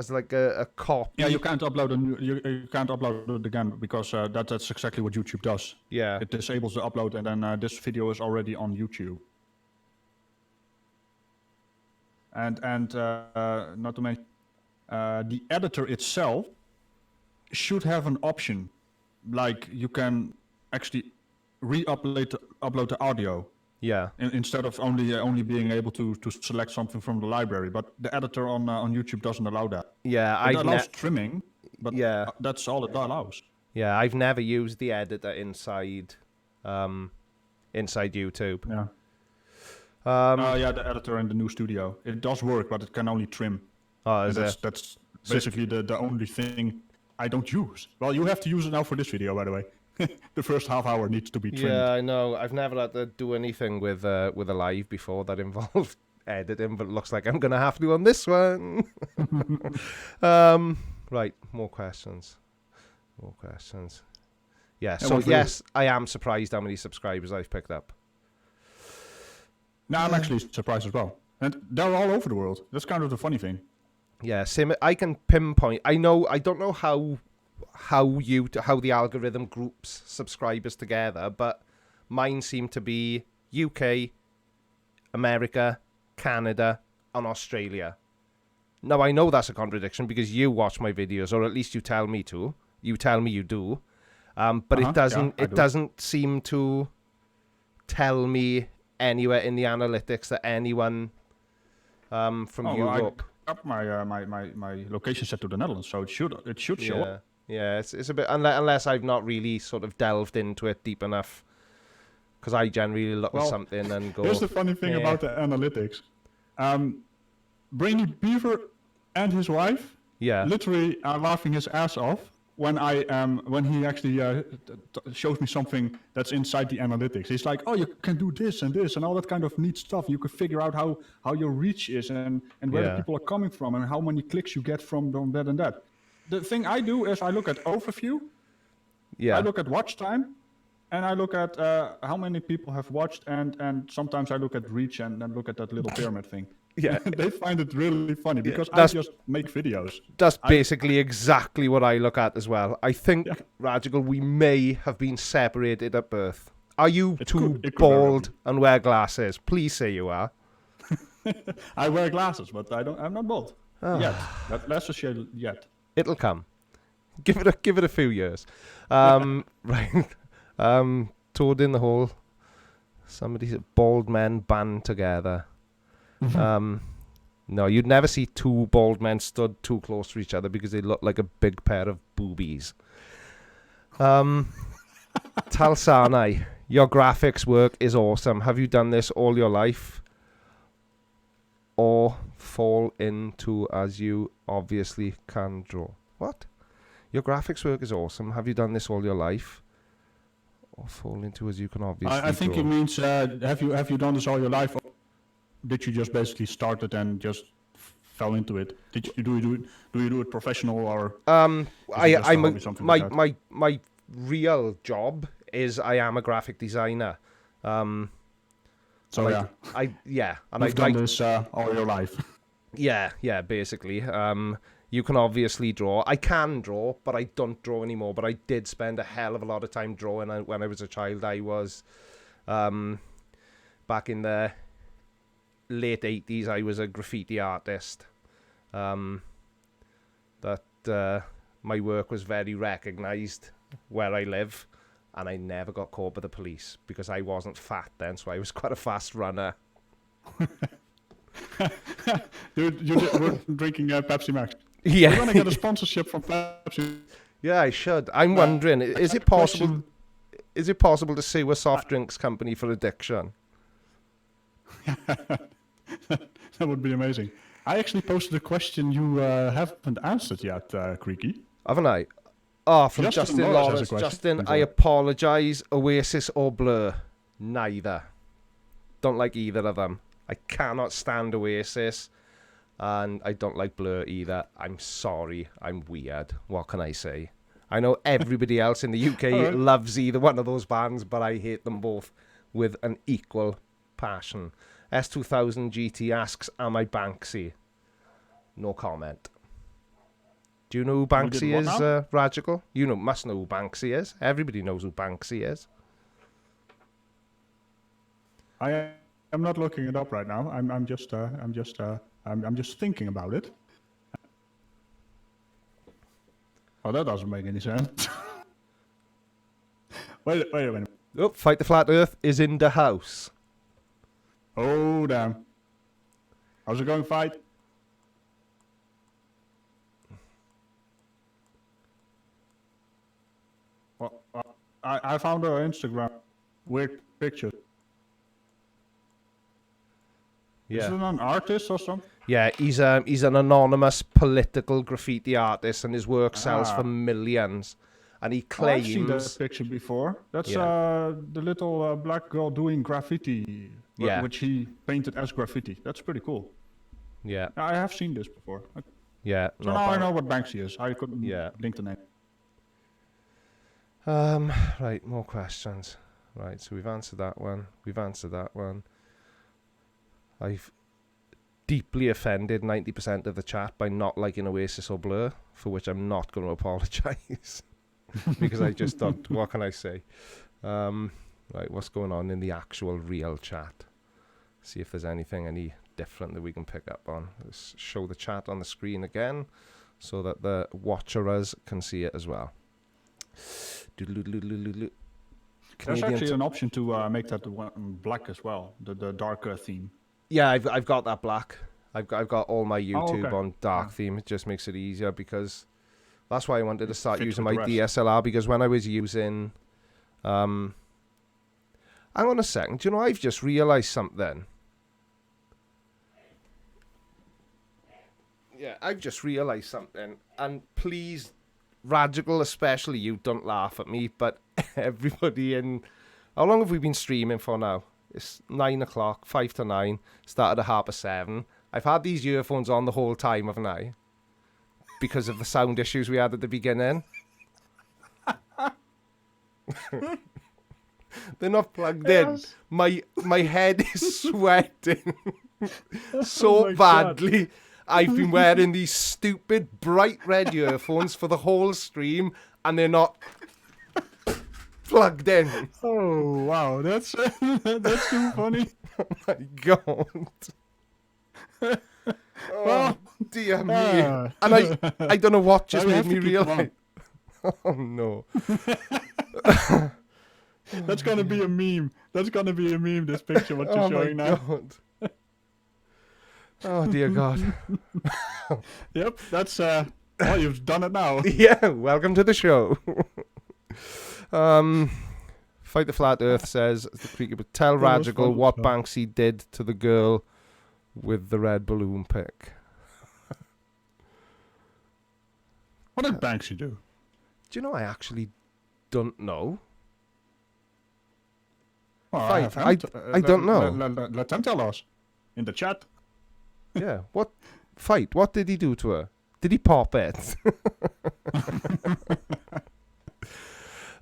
A: like a copy.
B: Yeah, you can't upload you can't upload it again because that's exactly what YouTube does.
A: Yeah.
B: It disables the upload, and then this video is already on YouTube. And not to mention, the editor itself should have an option, like you can actually upload the audio.
A: Yeah.
B: Instead of only being able to select something from the library, but the editor on YouTube doesn't allow that.
A: Yeah,
B: It allows trimming, but
A: yeah,
B: that's all it allows.
A: Yeah, I've never used the editor inside YouTube.
B: Yeah. Yeah, the editor in the new studio. It does work, but it can only trim.
A: Oh,
B: that's basically the only thing I don't use. Well, you have to use it now for this video, by the way. The first half hour needs to be trimmed.
A: Yeah, I know. I've never had to do anything with a live before that involved editing, but it looks like I'm gonna have to on this one. Right, more questions. Yeah, so yes, I am surprised how many subscribers I've picked up.
B: No, I'm actually surprised as well. And they're all over the world. That's kind of the funny thing.
A: Yeah, I can pinpoint. I don't know how the algorithm groups subscribers together, but mine seem to be UK, America, Canada, and Australia. Now I know that's a contradiction because you watch my videos, or at least you tell me to. You tell me you do, but it doesn't seem to tell me anywhere in the analytics that anyone from Europe.
B: Up my location set to the Netherlands, so it should show up.
A: Yeah, it's a bit unless I've not really sort of delved into it deep enough, because I generally look at something and go.
B: Here's the funny thing about the analytics. Brainy Beaver and his wife, literally are laughing his ass off when he actually shows me something that's inside the analytics. He's like, "Oh, you can do this and this and all that kind of neat stuff. You can figure out how your reach is and where the people are coming from and how many clicks you get from that and that." The thing I do is I look at overview, I look at watch time, and I look at how many people have watched, and sometimes I look at reach and then look at that little pyramid thing. Yeah, they find it really funny because I just make videos.
A: That's basically exactly what I look at as well. I think, Ragical, we may have been separated at birth. Are you too bald and wear glasses? Please say you are.
B: I wear glasses, but I'm not bald yet. Let's just say yet.
A: It'll come. Give it a few years. Right. Toad in the hole. Somebody said bald men band together. No, you'd never see two bald men stood too close to each other because they look like a big pair of boobies. Talsanai, your graphics work is awesome. Have you done this all your life? Or fall into as you obviously can draw? What? Your graphics work is awesome. Have you done this all your life? Or fall into as you can obviously
B: I think
A: draw?
B: it means have you done this all your life? Or did you just basically start it and just fell into it? Did you do it professional or?
A: My real job is I am a graphic designer.
B: So I've done this all your life.
A: Yeah, basically. You can obviously draw. I can draw, but I don't draw anymore. But I did spend a hell of a lot of time drawing when I was a child. I was, back in the late 80s, I was a graffiti artist. My work was very recognised where I live. And I never got caught by the police because I wasn't fat then, so I was quite a fast runner.
B: You were drinking Pepsi Max?
A: Yeah.
B: We're gonna get a sponsorship from Pepsi.
A: Yeah, I should. I'm wondering, is it possible?
B: Question-
A: Is it possible to sue a soft drinks company for addiction?
B: That would be amazing. I actually posted a question you haven't answered yet, Creaky.
A: Haven't I? Oh, from
B: Justin
A: Justin
B: Lawrence has a
A: Lawrence.
B: question.
A: Justin,
B: Please
A: I
B: go.
A: apologise. Oasis or Blur? Neither. Don't like either of them. I cannot stand Oasis. And I don't like Blur either. I'm sorry. I'm weird. What can I say? I know everybody else in the UK
B: Alright.
A: loves either one of those bands, but I hate them both with an equal passion. S2000 GT asks, am I Banksy? No comment. Do you know who Banksy
B: what
A: is,
B: now?
A: Ragical? You must know who Banksy is. Everybody knows who Banksy is.
B: I am not looking it up right now. I'm just thinking about it. Oh, that doesn't make any sense. wait a minute.
A: Oh, Fight the Flat Earth is in the house.
B: Oh, damn. How's it going, fight? Well, I found her Instagram. Weird picture. Is it
A: Yeah.
B: an artist or something?
A: Yeah, he's an anonymous political graffiti artist, and his work sells for
B: Ah.
A: millions. And he
B: Oh, I've seen that
A: claims,
B: picture before. That's
A: Yeah.
B: the little black girl doing graffiti,
A: Yeah.
B: which he painted as graffiti. That's pretty cool.
A: yeah,
B: I have seen this before.
A: yeah.
B: So now I know what Banksy is. I couldn't
A: Yeah.
B: link the name.
A: Right, more questions. Right, so we've answered that one. We've answered that one. I've deeply offended 90% of the chat by not liking Oasis or Blur, for which I'm not going to apologise. Because I just don't. What can I say? Right, what's going on in the actual real chat? See if there's anything any different that we can pick up on. Let's show the chat on the screen again so that the watcherers can see it as well.
B: There's
A: Canadian
B: actually an option to make that one black as well, the darker theme.
A: Yeah, I've got that black. I've got all my YouTube
B: okay.
A: on dark theme. It just makes it easier because that's why I wanted to start
B: fits
A: using
B: with
A: my
B: the rest.
A: DSLR, because when I was using hang on a second, do you know, I've just realised something. Yeah, I've just realised something, and please, Ragical, especially you, don't laugh at me, but everybody in... How long have we been streaming for now? It's 9 o'clock, 5 to 9, started at 7:30. I've had these earphones on the whole time, haven't I? Because of the sound issues we had at the beginning. They're not plugged in. My head is sweating so
B: my God.
A: badly. I've been wearing these stupid bright red earphones for the whole stream, and they're not plugged in.
B: Oh wow, that's that's too funny.
A: Oh my God. Oh dear me.
B: Ah.
A: And I don't know what just
B: Now we
A: made
B: have
A: me
B: to keep them
A: realize. Oh no.
B: That's gonna be a meme. That's gonna be a meme. This picture, what you're
A: Oh my
B: showing now.
A: God. Oh dear God.
B: Yep, that's well, you've done it now.
A: Yeah, welcome to the show. Fight the Flat Earth says, the Creaky, but tell
B: That was
A: Ragical
B: fun,
A: what
B: so.
A: Banksy did to the girl with the red balloon pic.
B: What did Banksy do?
A: Do you know, I actually don't know.
B: Well,
A: Fight,
B: have him
A: I don't know.
B: Let them tell us in the chat.
A: Yeah, what fight? What did he do to her? Did he pop it?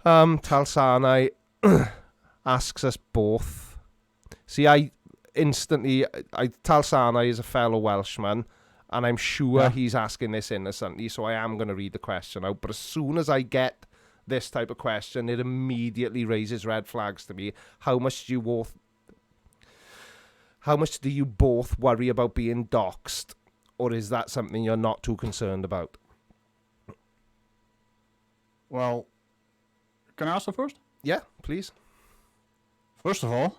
A: Talsanai asks us both. See, Talsanai is a fellow Welshman, and I'm sure he's asking this innocently, so I am going to read the question out. But as soon as I get this type of question, it immediately raises red flags to me. How much do you both worry about being doxxed, or is that something you're not too concerned about?
B: Well, can I answer first?
A: Yeah, please.
B: First of all,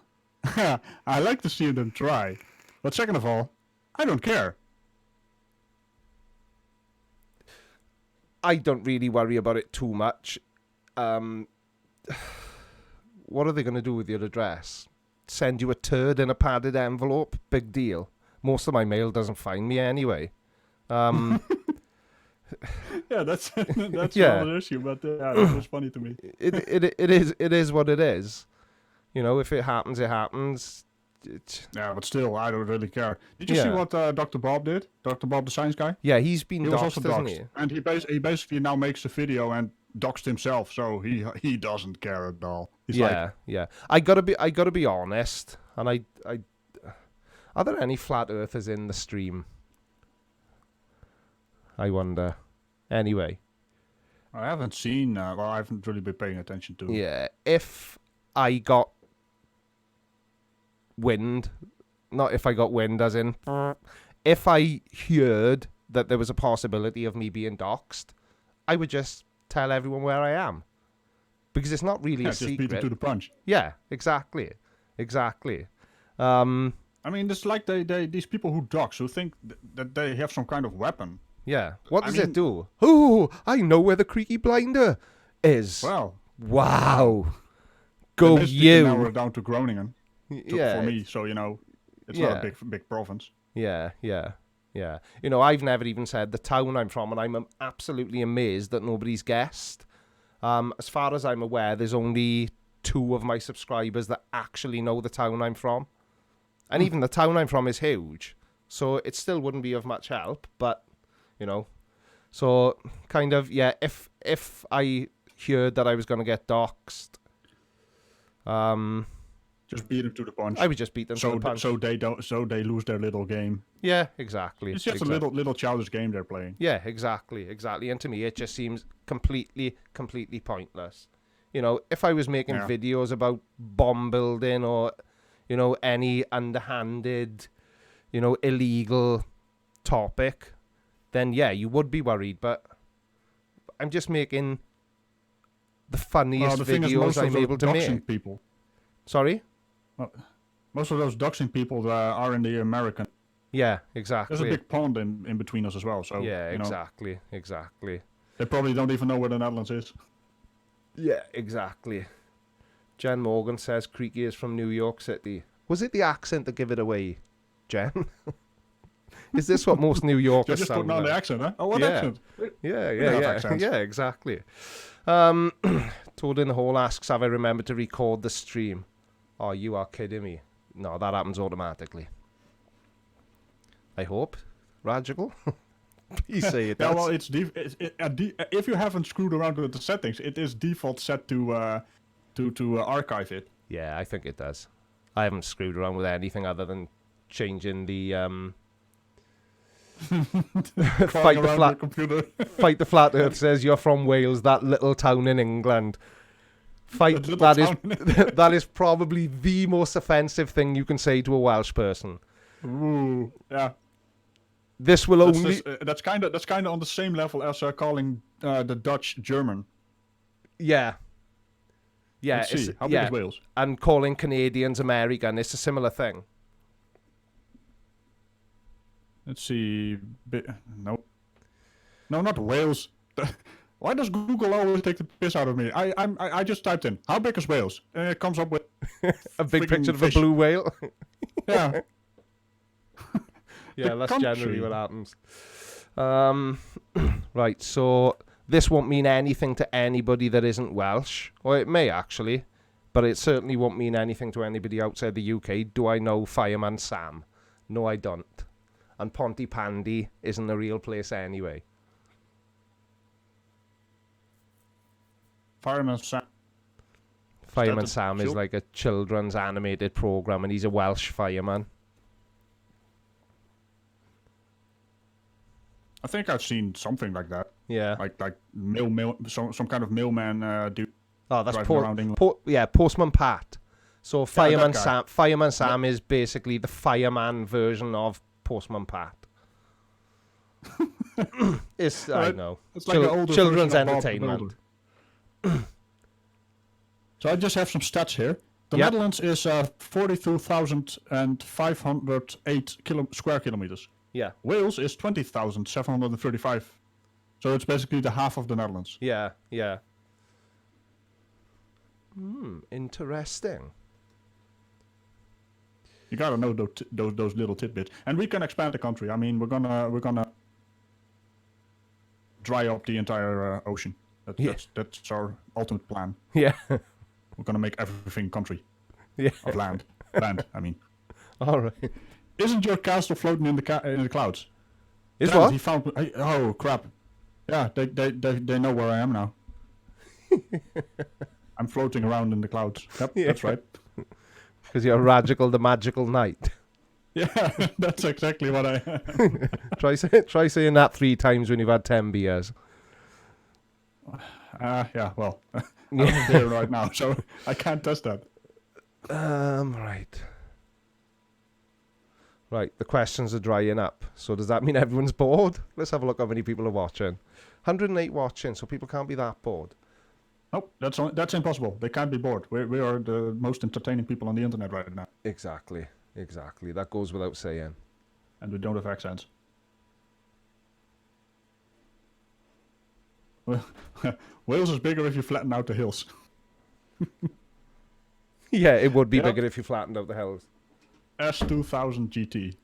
B: I like to see them try. But second of all, I don't care.
A: I don't really worry about it too much. What are they going to do with your address? Send you a turd in a padded envelope? Big deal. Most of my mail doesn't find me anyway.
B: Yeah, that's
A: Yeah.
B: another issue, but it was funny to me.
A: It is what it is. You know, if it happens, it happens.
B: Yeah, but still, I don't really care. Did you see
A: Yeah.
B: what Dr. Bob did? Dr. Bob, the science guy?
A: Yeah, he's been
B: He was also
A: doxxed, hasn't
B: doxxed.
A: he?
B: And he basically now makes a video and doxed himself, so he doesn't care at all. He's like,
A: Yeah. I gotta be honest, and I are there any flat earthers in the stream? I wonder. Anyway,
B: I haven't seen, I haven't really been paying attention to.
A: yeah, if I got wind, not if I got wind as in, if I heard that there was a possibility of me being doxxed, I would just tell everyone where I am. Because it's not really a
B: Just beat
A: secret.
B: him to the punch.
A: Yeah, exactly.
B: I mean, it's like these people who dox, who think that they have some kind of weapon.
A: Yeah. What
B: I
A: does
B: mean-
A: it do? Oh, I know where the creaky blinder is.
B: Well,
A: Wow. Go
B: at least you can narrow
A: you.
B: it down to Groningen
A: Yeah.
B: for me, so you know, it's
A: Yeah.
B: not a big province.
A: Yeah. You know, I've never even said the town I'm from, and I'm absolutely amazed that nobody's guessed. As far as I'm aware, there's only 2 of my subscribers that actually know the town I'm from. And even the town I'm from is huge, so it still wouldn't be of much help, but, you know. So, kind of, yeah, if I heard that I was going to get doxxed,
B: Just beat him to the punch.
A: I would just beat them to the punch.
B: So they lose their little game.
A: Yeah, exactly.
B: It's just
A: exactly.
B: a little childish game they're playing.
A: Yeah, exactly. And to me, it just seems completely pointless. You know, if I was making
B: Yeah.
A: videos about bomb building or, you know, any underhanded, you know, illegal topic, then yeah, you would be worried. But I'm just making the funniest
B: the thing is,
A: videos
B: most of
A: I'm
B: those
A: able to
B: doxing
A: make.
B: people,
A: Sorry?
B: most of those doxing people are in the American.
A: Yeah, exactly.
B: There's a big pond in between us as well. So
A: yeah,
B: you know,
A: exactly.
B: they probably don't even know where the Netherlands is.
A: Yeah, exactly. Jen Morgan says Creaky is from New York City. Was it the accent that gave it away, Jen? Is this what most New
B: You're
A: Yorkers
B: just
A: sound
B: putting on
A: like?
B: the accent, huh? Oh, what
A: Yeah.
B: accent?
A: Yeah,
B: have accents.
A: yeah, exactly. Toad in the Hole asks, have I remembered to record the stream? Oh, you are kidding me. No, that happens automatically. I hope. Ragical? Please say it
B: Yeah,
A: does.
B: well, if you haven't screwed around with the settings, it is default set to archive it.
A: Yeah, I think it does. I haven't screwed around with anything other than changing the
B: Crawling around your computer.
A: Fight the Flat Earth says you're from Wales, that little town in England. Fight
B: That
A: that
B: little
A: is
B: town
A: that is probably the most offensive thing you can say to a Welsh person.
B: Ooh, yeah.
A: This will only
B: That's kind of on the same level as calling the Dutch German.
A: yeah. Yeah,
B: Let's see. How big
A: yeah.
B: is Wales?
A: And calling Canadians American, it's a similar thing.
B: Let's see. No, not Wales. Why does Google always take the piss out of me? I just typed in how big is Wales, and it comes up with
A: A big
B: freaking
A: picture of a
B: fish.
A: blue whale.
B: Yeah.
A: Yeah,
B: The
A: that's
B: country.
A: generally what happens. Right, so this won't mean anything to anybody that isn't Welsh. Or it may actually, but it certainly won't mean anything to anybody outside the UK. Do I know Fireman Sam? No, I don't. And Pontypandy isn't a real place anyway.
B: Fireman Sam.
A: Fireman
B: a
A: Sam is
B: show?
A: like a children's animated program, and he's a Welsh fireman.
B: I think I've seen something like that.
A: Yeah.
B: Like some kind of mailman dude.
A: Oh, that's
B: driving around England.
A: Postman Pat. So Fireman
B: guy.
A: Sam is basically the fireman version of Postman Pat. It's I
B: Right.
A: know.
B: It's like an older
A: Children's
B: version of Bob the
A: entertainment.
B: Builder. So I just have some stats here. The
A: Yeah.
B: Netherlands is 42,508 square kilometers.
A: Yeah.
B: Wales is 20,735 So it's basically the half of the Netherlands.
A: Yeah. Interesting.
B: You gotta know those little tidbits, and we can expand the country. I mean, we're gonna dry up the entire ocean. That's our ultimate plan.
A: Yeah.
B: We're gonna make everything country
A: Yeah.
B: of land. I mean,
A: All right.
B: isn't your castle floating in the clouds?
A: Is
B: Damn,
A: what?
B: He found. Oh crap! Yeah, they know where I am now. I'm floating around in the clouds. Yep,
A: Yeah.
B: that's right.
A: Because you're Ragical the Magical Knight.
B: Yeah, that's exactly what I.
A: Try saying that 3 times when you've had 10 beers.
B: Yeah, well, I'm there right now, so I can't test that.
A: Right. Right, the questions are drying up. So does that mean everyone's bored? Let's have a look how many people are watching. 108 watching, so people can't be that bored.
B: Nope, that's impossible. They can't be bored. We are the most entertaining people on the internet right now,
A: Exactly. That goes without saying.
B: and we don't have accents. Well, Wales is bigger if you flatten out the hills.
A: Yeah, it would be
B: Yep.
A: bigger if you flattened out the hills.
B: S2000 GT.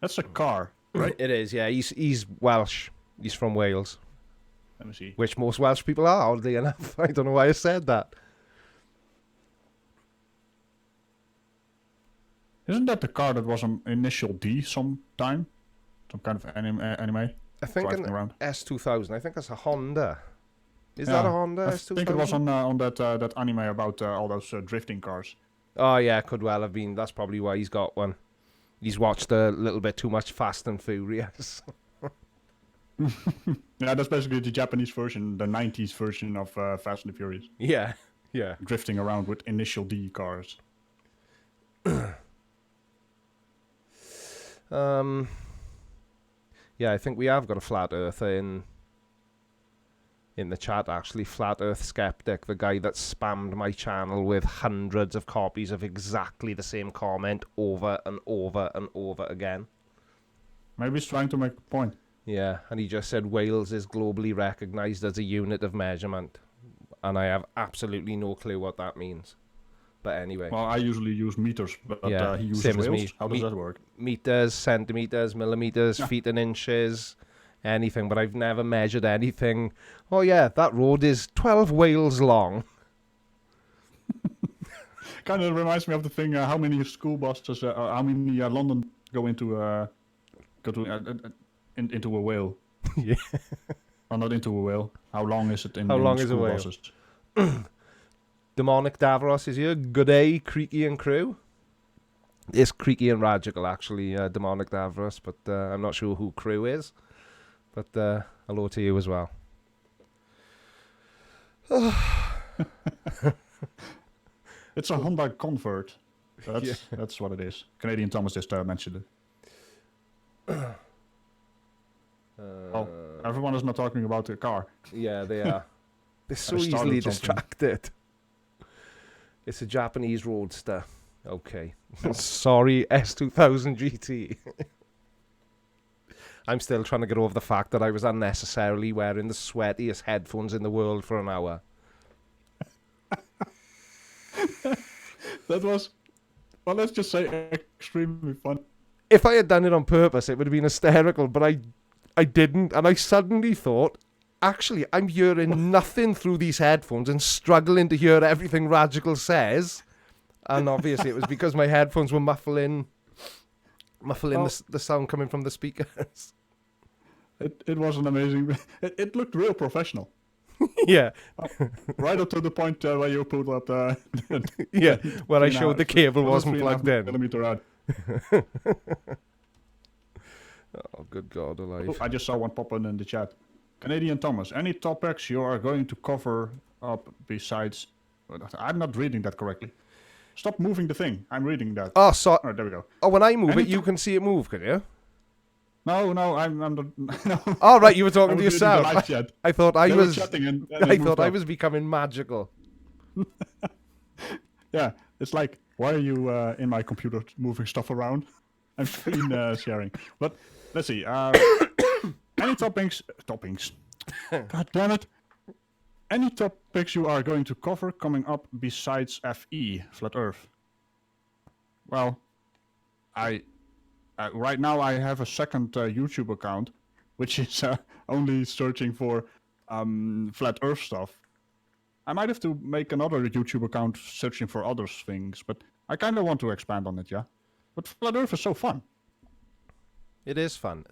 B: That's a car, right?
A: It is, yeah. He's Welsh. He's from Wales.
B: Let me see.
A: Which most Welsh people are, oddly enough. I don't know why I said that.
B: Isn't that the car that was on Initial D sometime? Some kind of anime?
A: I think
B: Driving
A: an
B: around.
A: S2000. I think that's a Honda. Is that a Honda
B: I
A: S2000?
B: think it was on that anime about all those drifting cars.
A: Oh, yeah, could well have been. That's probably why he's got one. He's watched a little bit too much Fast and Furious.
B: Yeah, that's basically the Japanese version, the 90s version of Fast and the Furious.
A: Yeah.
B: Drifting around with Initial D cars.
A: Yeah, I think we have got a flat earther in the chat, actually. Flat Earth Skeptic, the guy that spammed my channel with hundreds of copies of exactly the same comment over and over and over again.
B: Maybe he's trying to make a point.
A: Yeah, and he just said Wales is globally recognised as a unit of measurement. And I have absolutely no clue what that means. But anyway.
B: Well, I usually use meters, but
A: Yeah,
B: he uses
A: same as
B: whales.
A: me.
B: How does that work?
A: Meters, centimetres, millimetres,
B: Yeah.
A: feet and inches, anything. But I've never measured anything. Oh yeah, that road is 12 Wales long.
B: Kind of reminds me of the thing, how many school buses, how many London go into into a whale.
A: Yeah.
B: Or not into a whale. How long is it in
A: How long
B: in
A: is a
B: school
A: whale?
B: buses?
A: Demonic Davros is here. Good day, Creaky and crew. It's Creaky and Ragical, actually, Demonic Davros, but I'm not sure who crew is. But hello to you as well.
B: It's a Honda Convert. That's what it is. Canadian Thomas just mentioned it. Everyone is not talking about the car.
A: Yeah, they are. They're so
B: I started
A: easily
B: something.
A: distracted. It's a Japanese roadster. Okay. Sorry, S2000 GT. I'm still trying to get over the fact that I was unnecessarily wearing the sweatiest headphones in the world for an hour.
B: That was, well, let's just say extremely fun.
A: If I had done it on purpose, it would have been hysterical, but I didn't, and I suddenly thought, actually, I'm hearing nothing through these headphones and struggling to hear everything Ragical says. And obviously it was because my headphones were muffling the sound coming from the speakers.
B: It was an amazing, it looked real professional.
A: Yeah,
B: Right up to the point where you pulled up the
A: yeah, where I
B: 3.5
A: showed the cable wasn't
B: 3.5
A: plugged in.
B: millimeter out.
A: Oh, good God alive.
B: Oh, I just saw one pop in the chat. Canadian Thomas, any topics you are going to cover up besides... I'm not reading that correctly. Stop moving the thing. I'm reading that.
A: Oh, so,
B: Oh, there we go.
A: oh, when I move
B: Any
A: it, you can see it move, can you?
B: No, I'm not... No.
A: Oh, right, you were talking
B: I
A: to
B: was reading the
A: yourself.
B: live chat.
A: I thought I
B: They were
A: was...
B: chatting and
A: I
B: they
A: thought
B: moved
A: I
B: up.
A: was becoming magical.
B: Yeah, it's like, why are you in my computer moving stuff around? I'm screen sharing. But let's see. Any toppings. God damn it. Any topics you are going to cover coming up besides FE, Flat Earth? Well, I right now I have a second YouTube account, which is only searching for Flat Earth stuff. I might have to make another YouTube account searching for other things, but I kind of want to expand on it, yeah. But Flat Earth is so fun.
A: It is fun.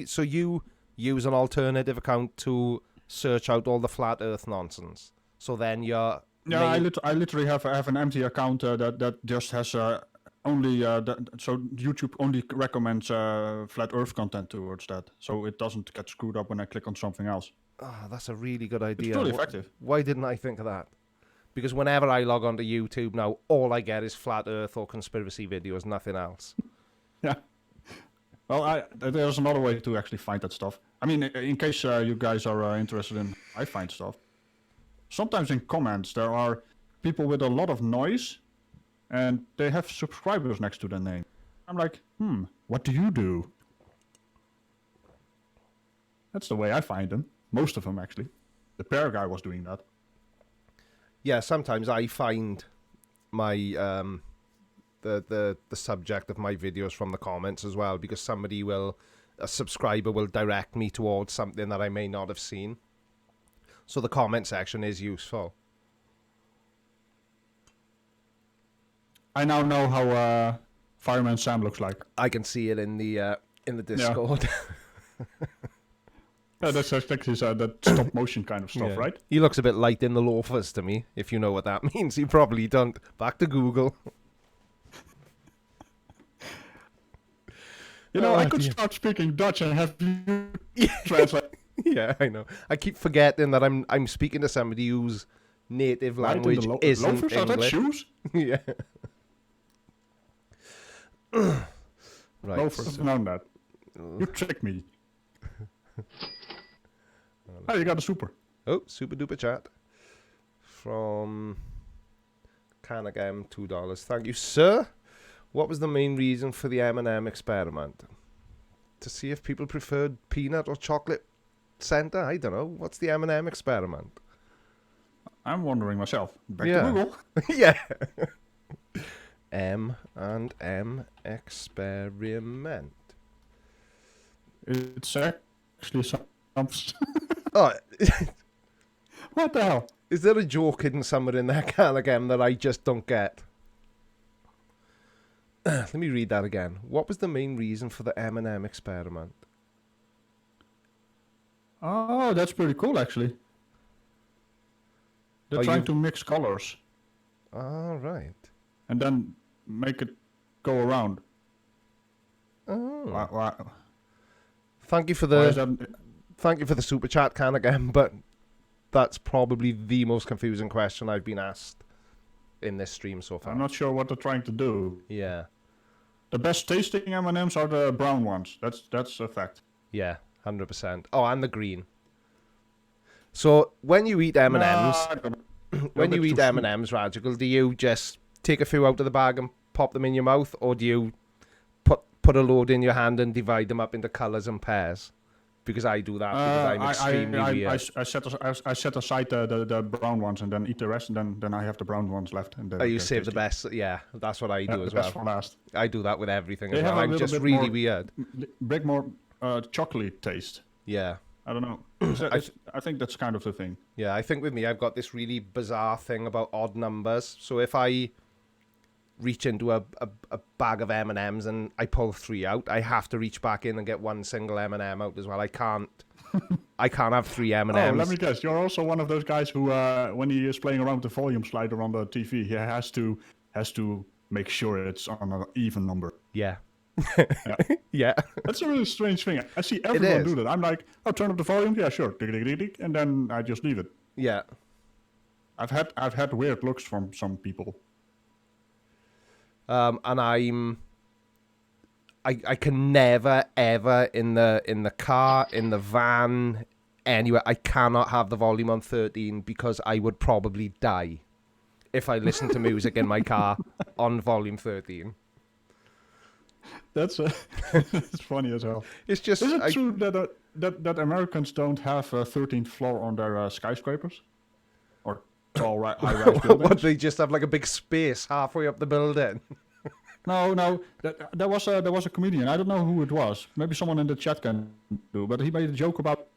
A: So you use an alternative account to search out all the flat Earth nonsense. So then you're
B: I literally have an empty account that just has only so YouTube only recommends flat Earth content towards that, so it doesn't get screwed up when I click on something else.
A: That's a really good idea.
B: It's really effective.
A: Why didn't I think of that? Because whenever I log onto YouTube now, all I get is flat Earth or conspiracy videos, nothing else.
B: Yeah. Well, there's another way to actually find that stuff. I mean, in case you guys are interested in I find stuff. Sometimes in comments there are people with a lot of noise, and they have subscribers next to their name. I'm like, what do you do? That's the way I find them. Most of them, actually. The pear guy was doing that.
A: Yeah, sometimes I find my the subject of my videos from the comments as well, because a subscriber will direct me towards something that I may not have seen. So the comment section is useful.
B: I now know how Fireman Sam looks like.
A: I can see it in the Discord.
B: Yeah. That's actually that stop motion kind of stuff,
A: Yeah.
B: right?
A: He looks a bit light in the loafers to me, if you know what that means. You probably don't. Back to Google.
B: I could start speaking Dutch and have you translate.
A: Yeah, I know. I keep forgetting that I'm speaking to somebody whose native language isn't
B: loafers? Are that
A: English.
B: shoes?
A: Yeah. Right.
B: Loafers, I've known that. You tricked me. Oh, you got a super.
A: Oh, super duper chat from Canon $2. Thank you, sir. What was the main reason for the M&M experiment? To see if people preferred peanut or chocolate center? I don't know. What's the M&M experiment?
B: I'm wondering myself. Back
A: Yeah.
B: to Google.
A: Yeah. M&M experiment.
B: It's actually some.
A: Oh,
B: What the hell?
A: is there a joke hidden somewhere in that Canon that I just don't get? Let me read that again. What was the main reason for the M&M experiment?
B: Oh, that's pretty cool, actually. They're
A: Are
B: trying
A: you-
B: to mix colors
A: All right.
B: and then make it go around.
A: Oh.
B: Why
A: Thank you for
B: is
A: the
B: that?
A: thank you for the super chat, Canon, but that's probably the most confusing question I've been asked in this stream so far.
B: I'm not sure what they're trying to do.
A: Yeah.
B: The best tasting M&Ms are the brown ones. That's a fact.
A: Yeah, 100%. Oh, and the green. So when you eat M&Ms, when you eat M&Ms, Ragical, do you just take a few out of the bag and pop them in your mouth, or do you put a load in your hand and divide them up into colours and pairs? Because I do that because I'm extremely weird.
B: I set aside the brown ones and then eat the rest, and then I have the brown ones left. And
A: Oh, you save the best. Yeah, that's what I do as
B: the
A: well.
B: best for last.
A: I do that with everything
B: They
A: as
B: have
A: well.
B: a
A: I'm
B: little
A: just
B: bit
A: really
B: more-
A: weird.
B: Bit more chocolate taste.
A: Yeah.
B: I don't know. I think that's kind of the thing.
A: Yeah, I think with me, I've got this really bizarre thing about odd numbers. So if I reach into a bag of M&Ms and I pull 3 out, I have to reach back in and get one single M&M out as well. I can't have 3 M&Ms.
B: Oh, let me guess. You're also one of those guys who, when he is playing around with the volume slider on the TV, he has to make sure it's on an even number.
A: Yeah.
B: Yeah.
A: Yeah.
B: That's a really strange thing. I see everyone
A: is.
B: do that. I'm like, oh, turn up the volume. Yeah, sure. Dig, dig, dig, dig, and then I just leave it.
A: Yeah.
B: I've had weird looks from some people.
A: And I can never ever in the car, in the van, anywhere, I cannot have the volume on 13 because I would probably die if I listened to music in my car on volume 13.
B: That's it's funny as hell.
A: It's just
B: Is it true that Americans don't have a 13th floor on their skyscrapers or tall high-rise buildings?
A: what, they just have like a big space halfway up the building.
B: No. There was a comedian. I don't know who it was. Maybe someone in the chat can do. But he made a joke about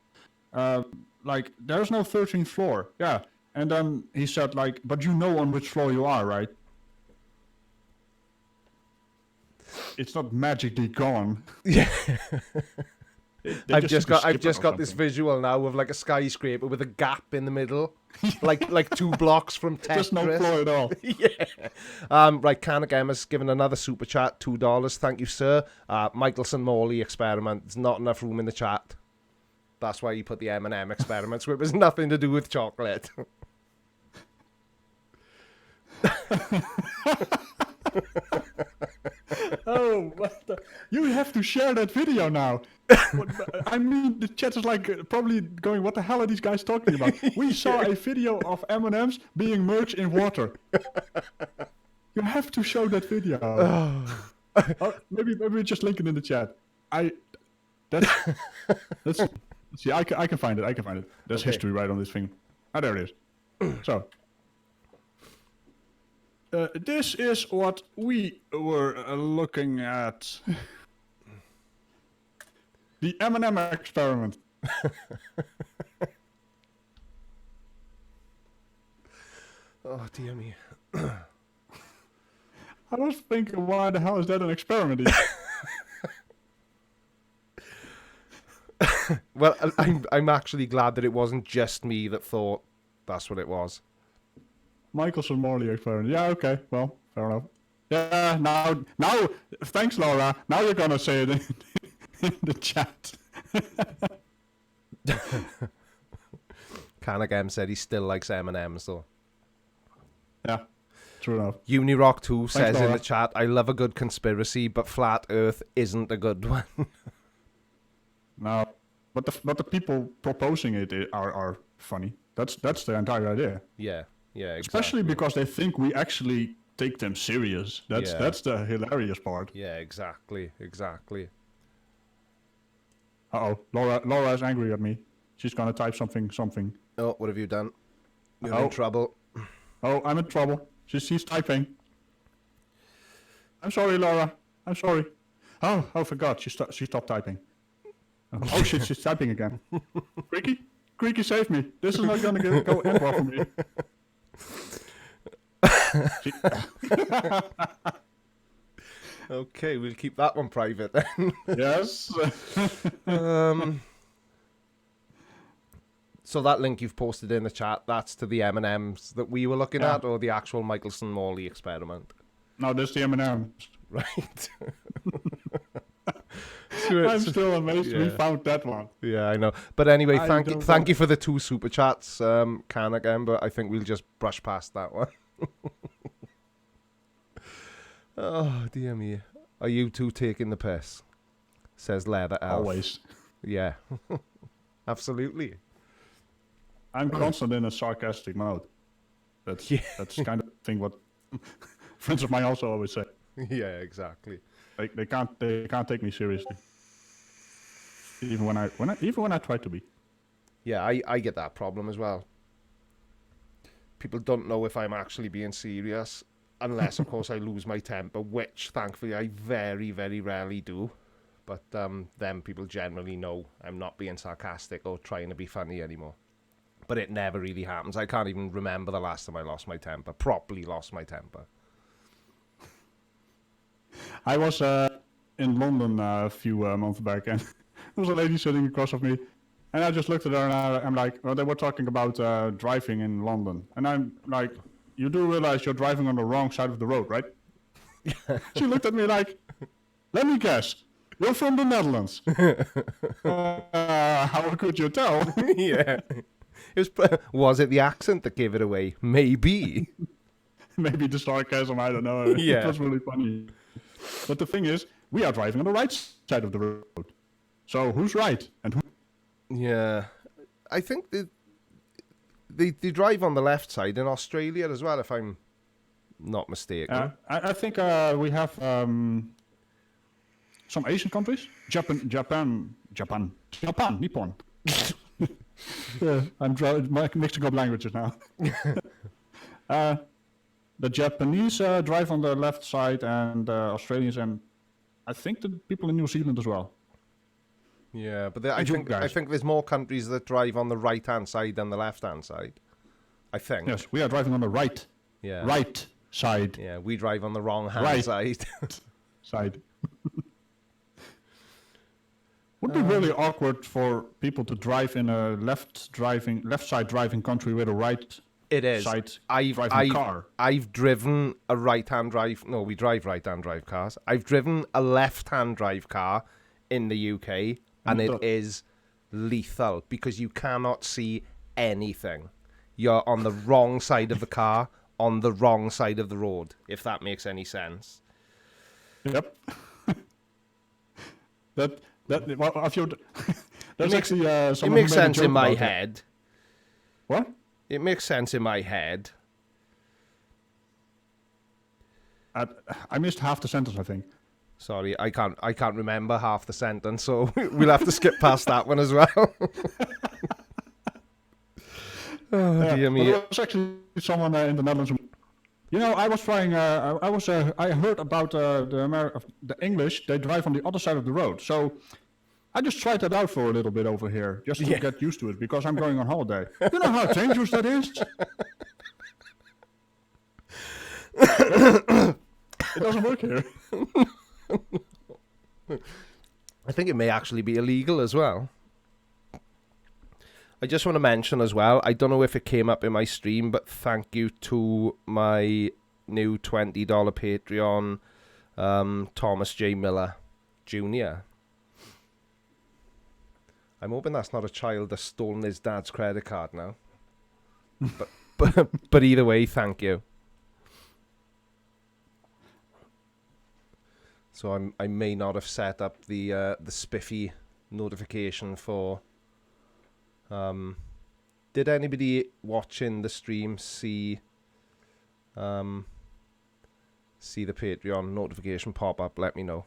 B: like there's no 13th floor. Yeah, and then he said like, but you know on which floor you are, right? It's not magically gone.
A: Yeah. I've just got this
B: something.
A: visual now of like a skyscraper with a gap in the middle, like 2 blocks from Tetris.
B: There's no floor at all.
A: Yeah. Right, Canon has given another super chat, $2. Thank you, sir. Michelson-Morley experiment. There's not enough room in the chat. That's why you put the M&M experiments where it was nothing to do with chocolate.
B: Oh, you have to share that video now. I mean, the chat is like probably going, what the hell are these guys talking about? We saw a video of M&Ms being merged in water. You have to show that video. Maybe just link it in the chat. Let's see. I can find it. There's
A: Okay.
B: history right on this thing. Ah, there it is. So. This is what we were looking at. The M&M experiment.
A: Oh, dear me.
B: I was thinking, why the hell is that an experiment?
A: Well, I'm actually glad that it wasn't just me that thought that's what it was.
B: Michelson-Morley experiment. Yeah, okay. Well, fair enough. Yeah, now, thanks, Laura. Now you're gonna say it in the chat.
A: Canagam said he still likes M&M's though.
B: Yeah, true enough.
A: Unirock2 says in
B: Laura.
A: the chat, I love a good conspiracy, but flat Earth isn't a good one.
B: No, but the people proposing it are funny. That's the entire idea.
A: Yeah, exactly.
B: Especially because they think we actually take them serious. That's the hilarious part.
A: Yeah, exactly.
B: Uh-oh, Laura is angry at me. She's gonna type something.
A: Oh, what have you done? You're in trouble.
B: Oh, I'm in trouble. She's typing. I'm sorry, Laura. I'm sorry. Oh, I forgot. She stopped typing. Oh shit, she's typing again. Creaky, save me. This is not gonna go end well for me.
A: Okay, we'll keep that one private then.
B: Yes.
A: So that link you've posted in the chat, that's to the M&Ms that we were looking at, or the actual Michelson-Morley experiment?
B: No, this is the M&M.
A: Right.
B: I'm still amazed we found that one.
A: Yeah, I know. But anyway,
B: I
A: thank you for the 2 super chats, Can again, but I think we'll just brush past that one. Oh, dear me. Are you two taking the piss? Says Leather Elf.
B: Always.
A: Yeah. Absolutely.
B: I'm constant in a sarcastic mode. That's kind of thing what friends of mine also always say.
A: Yeah, exactly.
B: Like they can't take me seriously. Even when I try to be.
A: Yeah, I get that problem as well. People don't know if I'm actually being serious, unless, of course, I lose my temper, which, thankfully, I very, very rarely do. But then people generally know I'm not being sarcastic or trying to be funny anymore. But it never really happens. I can't even remember the last time I properly lost my temper.
B: I was in London a few months back, and there was a lady sitting across of me, and I just looked at her and I'm like, well, they were talking about driving in London, and I'm like, you do realize you're driving on the wrong side of the road, right? She looked at me like, let me guess, you're from the Netherlands. How could you tell?
A: Yeah. Was it the accent that gave it away? Maybe.
B: Maybe the sarcasm, I don't know.
A: Yeah.
B: It was really funny. But the thing is, we are driving on the right side of the road. So who's right and who?
A: Yeah. I think they drive on the left side in Australia as well, if I'm not mistaken.
B: I think we have some Asian countries. Japan, Nippon. Yeah, I'm mixing up languages now. The Japanese drive on the left side, and Australians, and I think the people in New Zealand as well.
A: Yeah, but I
B: And you
A: think
B: guys.
A: there's more countries that drive on the right-hand side than the left-hand side. I think.
B: Yes, we are driving on the right side.
A: Yeah, we drive on the wrong-hand
B: Right.
A: side.
B: Would be really awkward for people to drive in a left side driving country with a right
A: It is.
B: side driving car.
A: I've driven a right-hand drive. No, we drive right-hand drive cars. I've driven a left-hand drive car in the UK, and it is lethal because you cannot see anything. You're on the wrong side of the car, on the wrong side of the road, if that makes any sense.
B: Yep. That's actually
A: It makes sense in my head.
B: What?
A: It makes sense in my head.
B: I missed half the sentence, I think.
A: Sorry, I can't remember half the sentence, so we'll have to skip past that one as well. Oh dear me!
B: There was actually someone in the Netherlands. I was trying. I heard about the English. They drive on the other side of the road, so I just tried that out for a little bit over here, just to get used to it, because I'm going on holiday. You know how dangerous that is? It doesn't work here.
A: I think it may actually be illegal as well. I just want to mention as well, I don't know if it came up in my stream, but thank you to my new $20 Patreon, Thomas J. Miller Jr. I'm hoping that's not a child that's stolen his dad's credit card now. But either way, thank you. So I may not have set up the spiffy notification for. Did anybody watching the stream see the Patreon notification pop up? Let me know.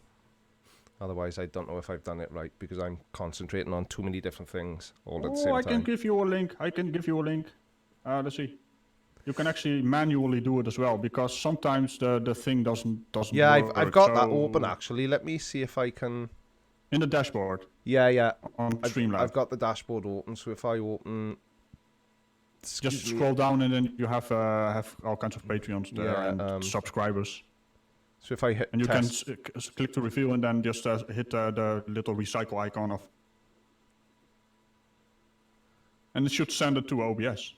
A: Otherwise, I don't know if I've done it right because I'm concentrating on too many different things all at the same time.
B: I can give you a link. Let's see. You can actually manually do it as well, because sometimes the thing doesn't
A: Yeah,
B: work.
A: I've got that open actually. Let me see if I can.
B: In the dashboard.
A: Yeah.
B: On Streamlabs.
A: I've got the dashboard open, so if I open.
B: Just scroll down and then you have all kinds of Patreons there and subscribers.
A: So if I hit
B: and you
A: test,
B: can click to review and then just hit the little recycle icon of. And it should send it to OBS.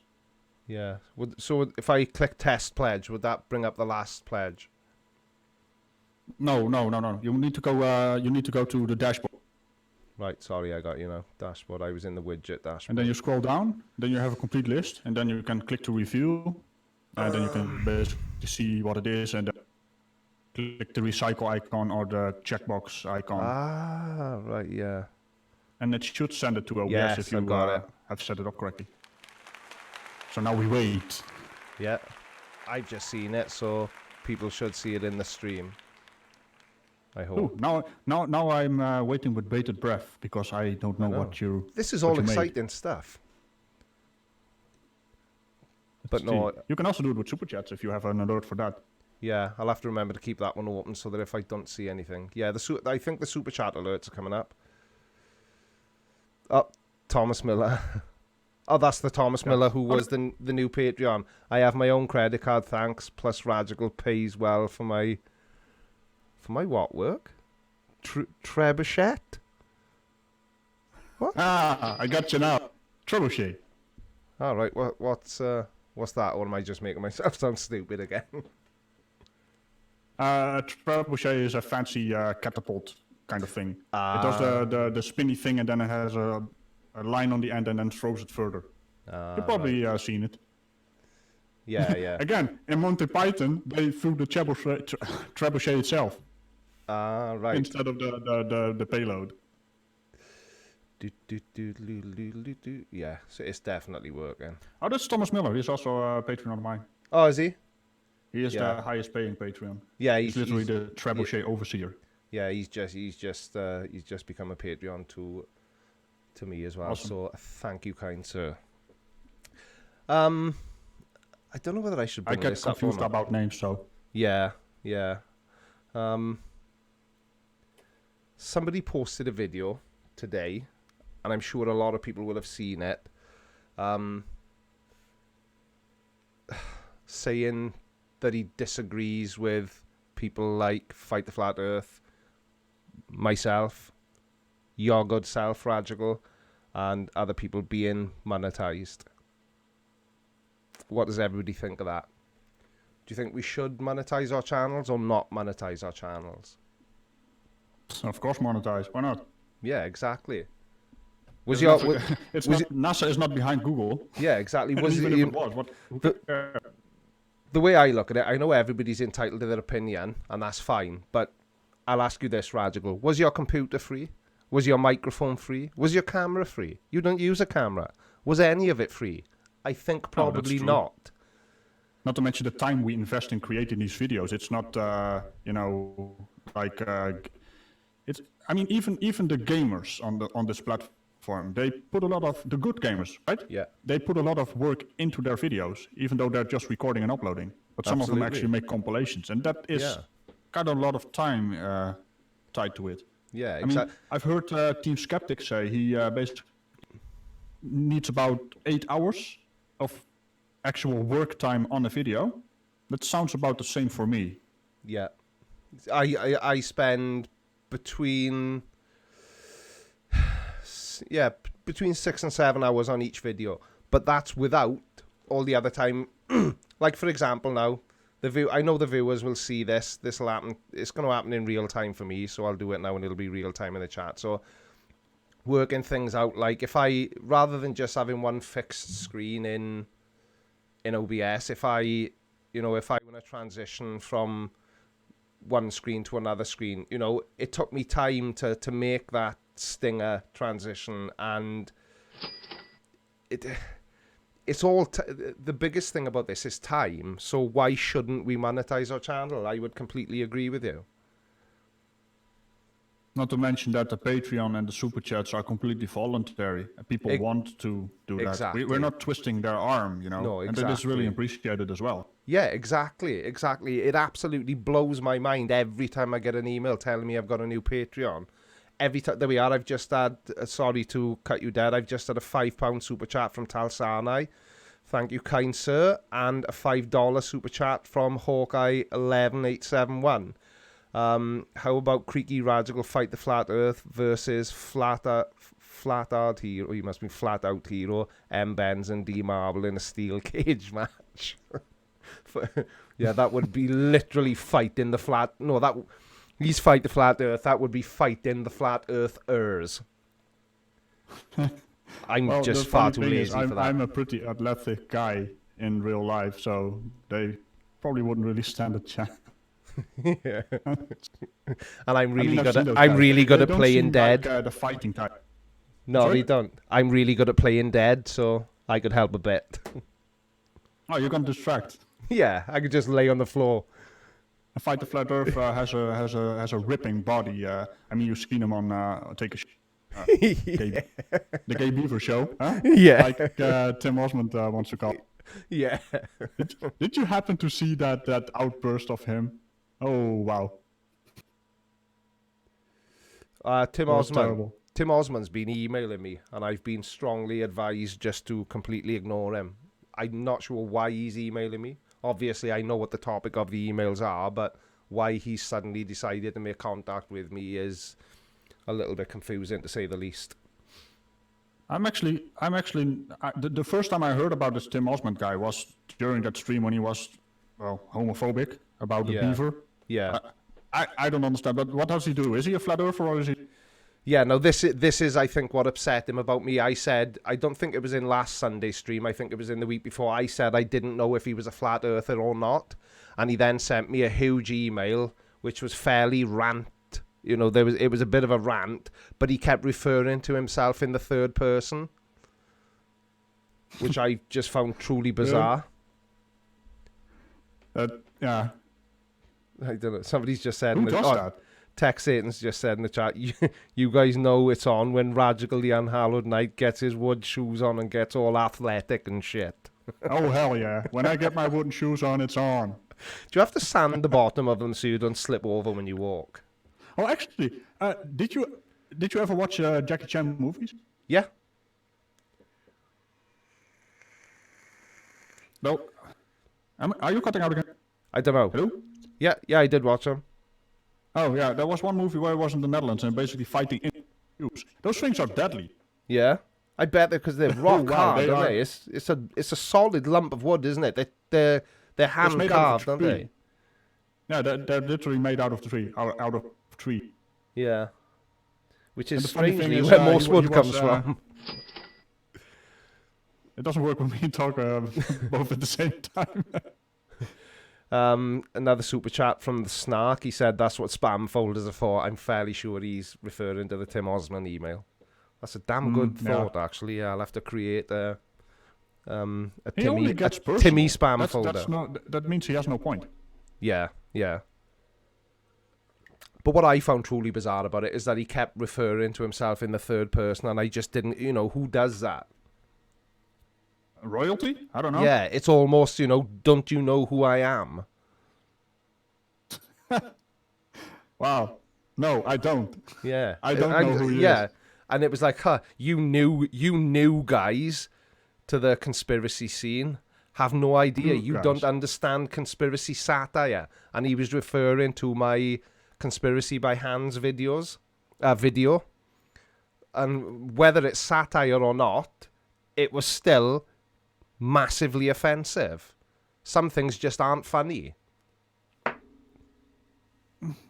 A: Yeah. So if I click test pledge, would that bring up the last pledge?
B: No. You need to go. You need to go to the dashboard.
A: Right. Sorry, I got you now. Dashboard. I was in the widget dashboard.
B: And then you scroll down. Then you have a complete list, and then you can click to review, and then you can basically see what it is, and click the recycle icon or the checkbox icon.
A: Ah, right. Yeah.
B: And it should send it to OBS if you have set it up correctly. So now we wait.
A: Yeah. I've just seen it, so people should see it in the stream. I hope.
B: Ooh, now I'm waiting with bated breath because I don't know what you.
A: This is all exciting stuff. But no,
B: you can also do it with super chats if you have an alert for that.
A: Yeah, I'll have to remember to keep that one open so that if I don't see anything, yeah, I think the super chat alerts are coming up. Oh, Thomas Miller. Oh, that's the Thomas Miller who was the new Patreon. I have my own credit card, thanks. Plus Ragical pays well for my what work? Trebuchet? What?
B: Ah, I got you now. Trebuchet.
A: All right. What's that? Or am I just making myself sound stupid again?
B: Trebuchet is a fancy catapult kind of thing. It does the spinny thing, and then it has a line on the end, and then throws it further. You've probably seen it.
A: Yeah.
B: Again, in Monty Python, they threw the trebuchet itself.
A: Right.
B: Instead of the payload.
A: Yeah, so it's definitely working.
B: Oh, that's Thomas Miller. He's also a Patreon of mine.
A: Oh, is he?
B: He is the highest paying Patreon.
A: Yeah,
B: he's literally the trebuchet overseer.
A: Yeah, he's just become a Patreon to me as well.
B: Awesome.
A: So thank you, kind sir. I don't know whether I should
B: I
A: bring
B: get
A: this up or
B: confused
A: not.
B: about names, so
A: Yeah. Somebody posted a video today, and I'm sure a lot of people will have seen it, saying that he disagrees with people like Fight the Flat Earth, myself, your good self, Ragical, and other people being monetized. What does everybody think of that? Do you think we should monetize our channels or not monetize our channels?
B: of course monetize. Why not?
A: Yeah, exactly.
B: It's
A: Was
B: not, NASA is not behind Google.
A: yeah, exactly.
B: And
A: Was
B: even
A: it,
B: if it was, who cares?
A: the way I look at it, I know everybody's entitled to their opinion, and that's fine. But I'll ask you this, Ragical. Was your computer free? Was your microphone free? Was your camera free? You don't use a camera. Was any of it free? I think
B: No, that's
A: probably
B: true.
A: not.
B: Not to mention the time we invest in creating these videos. It's not, it's. I mean, even the gamers on this platform, they put a lot of the good gamers, right?
A: Yeah.
B: They put a lot of work into their videos, even though they're just recording and uploading. But some of them
A: Absolutely.
B: actually make compilations, and that is
A: Yeah.
B: kind of a lot of time tied to it.
A: Yeah,
B: I mean, I've heard Team Skeptic say he basically needs about 8 hours of actual work time on a video. That sounds about the same for me.
A: Yeah. I spend between between 6 and 7 hours on each video, but that's without all the other time. Like, for example, now I know the viewers will see this will happen. It's going to happen in real time for me, so I'll do it now and it'll be real time in the chat. So working things out, like if I, rather than just having one fixed screen in OBS, if I want to transition from one screen to another screen, it took me time to make that stinger transition, and it's all the biggest thing about this is time. So why shouldn't we monetize our channel? I would completely agree with you.
B: Not to mention that the Patreon and the Super Chats are completely voluntary. And people want to do
A: Exactly.
B: that. We're not twisting their arm,
A: No,
B: And that is really
A: exactly.
B: appreciated as well.
A: Yeah, exactly. It absolutely blows my mind every time I get an email telling me I've got a new Patreon. Every time, there we are. I've just had, sorry to cut you dead, I've just had a £5 super chat from Talsanai. Thank you, kind sir. And a $5 super chat from Hawkeye11871. How about Creaky Ragical Fight the Flat Earth versus Flat Out Hero? He must be Flat Out Hero, M. Benz and D Marble in a steel cage match. Yeah, that would be literally fighting the flat. No, he's Fight the Flat Earth. That would be fighting the Flat Earthers. I'm just far too lazy for that.
B: I'm a pretty athletic guy in real life, so they probably wouldn't really stand a chance.
A: Yeah. And I'm really
B: I've
A: good
B: seen
A: at
B: those
A: I'm
B: guys.
A: really good
B: They
A: at
B: don't
A: playing
B: seem
A: dead.
B: Like, the fighting type.
A: No,
B: Sorry?
A: they don't. I'm really good at playing dead, so I could help a bit.
B: Oh, you can distract.
A: Yeah, I could just lay on the floor.
B: Fight the Flat Earth has a ripping body. I mean, you've seen him on the Gay Beaver show, huh?
A: Yeah.
B: Like Tim Osmond wants to call.
A: Yeah.
B: Did you happen to see that outburst of him? Oh wow!
A: Tim
B: That was
A: Osmond.
B: terrible.
A: Tim Osmond's been emailing me, and I've been strongly advised just to completely ignore him. I'm not sure why he's emailing me. Obviously, I know what the topic of the emails are, but why he's suddenly decided to make contact with me is a little bit confusing, to say the least.
B: The first time I heard about this Tim Osmond guy was during that stream when he was, homophobic about the beaver.
A: Yeah.
B: I don't understand, but what does he do? Is he a flat earther or is he?
A: Yeah, no, this is, I think, what upset him about me. I said, I don't think it was in last Sunday's stream, I think it was in the week before, I said I didn't know if he was a flat earther or not, and he then sent me a huge email, which was fairly rant. It was a bit of a rant, but he kept referring to himself in the third person, which I just found truly bizarre.
B: Yeah.
A: I don't know, somebody's just said...
B: Who does that?
A: Tech Satan's just said in the chat, you guys know it's on when Ragical the Unhallowed Knight gets his wood shoes on and gets all athletic and shit.
B: Oh, hell yeah. When I get my wooden shoes on, it's on.
A: Do you have to sand the bottom of them so you don't slip over when you walk?
B: Oh, actually, did you ever watch Jackie Chan movies?
A: Yeah.
B: No. Are you cutting out again?
A: I don't know.
B: Hello?
A: Yeah, I did watch them.
B: Oh, yeah. There was one movie where it was in the Netherlands and basically fighting in tubes. Those things are deadly.
A: Yeah. I bet because they're rock
B: wow,
A: hard,
B: they
A: aren't
B: are.
A: they? It's a solid lump of wood, isn't it? They're hand
B: made out of
A: carved, aren't
B: tree.
A: they?
B: Yeah, they're literally made out of tree. Out of tree.
A: Yeah. Which
B: And
A: is
B: the funny thing
A: strangely
B: is,
A: where
B: he
A: most
B: wa-
A: wood
B: he
A: comes
B: was,
A: from.
B: It doesn't work when we talk both at the same time.
A: Another super chat from the Snark. He said that's what spam folders are for. I'm fairly sure he's referring to the Tim Osman email. That's a damn good thought, actually. Yeah, I'll have to create a
B: He only gets personal.
A: Timmy spam folder.
B: That means he has no point.
A: Yeah. But what I found truly bizarre about it is that he kept referring to himself in the third person, and I just didn't, who does that?
B: Royalty? I don't know.
A: Yeah, it's almost, don't you know who I am?
B: Wow. No, I don't.
A: Yeah.
B: I don't know who he
A: Yeah.
B: is.
A: And it was like, you new guys to the conspiracy scene have no idea.
B: New
A: You
B: guys.
A: don't understand conspiracy satire. And he was referring to my Conspiracy by Hands video. And whether it's satire or not, it was still massively offensive. Some things just aren't funny.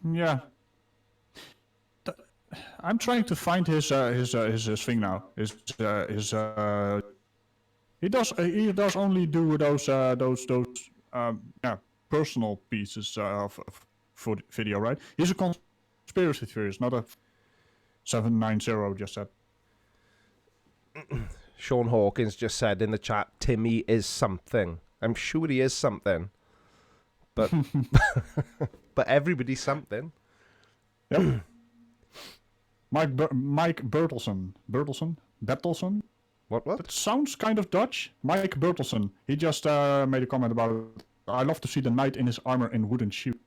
B: Yeah. I'm trying to find his thing now. He does only do those personal pieces of video, right? He's a conspiracy theorist, not a 790 just said.
A: Sean Hawkins just said in the chat, Timmy is something. I'm sure he is something. But but everybody's something.
B: Yep. Mike Bertelsen. Bertelsen?
A: What?
B: That sounds kind of Dutch. Mike Bertelsen. He just made a comment about, I love to see the knight in his armor in wooden shoe.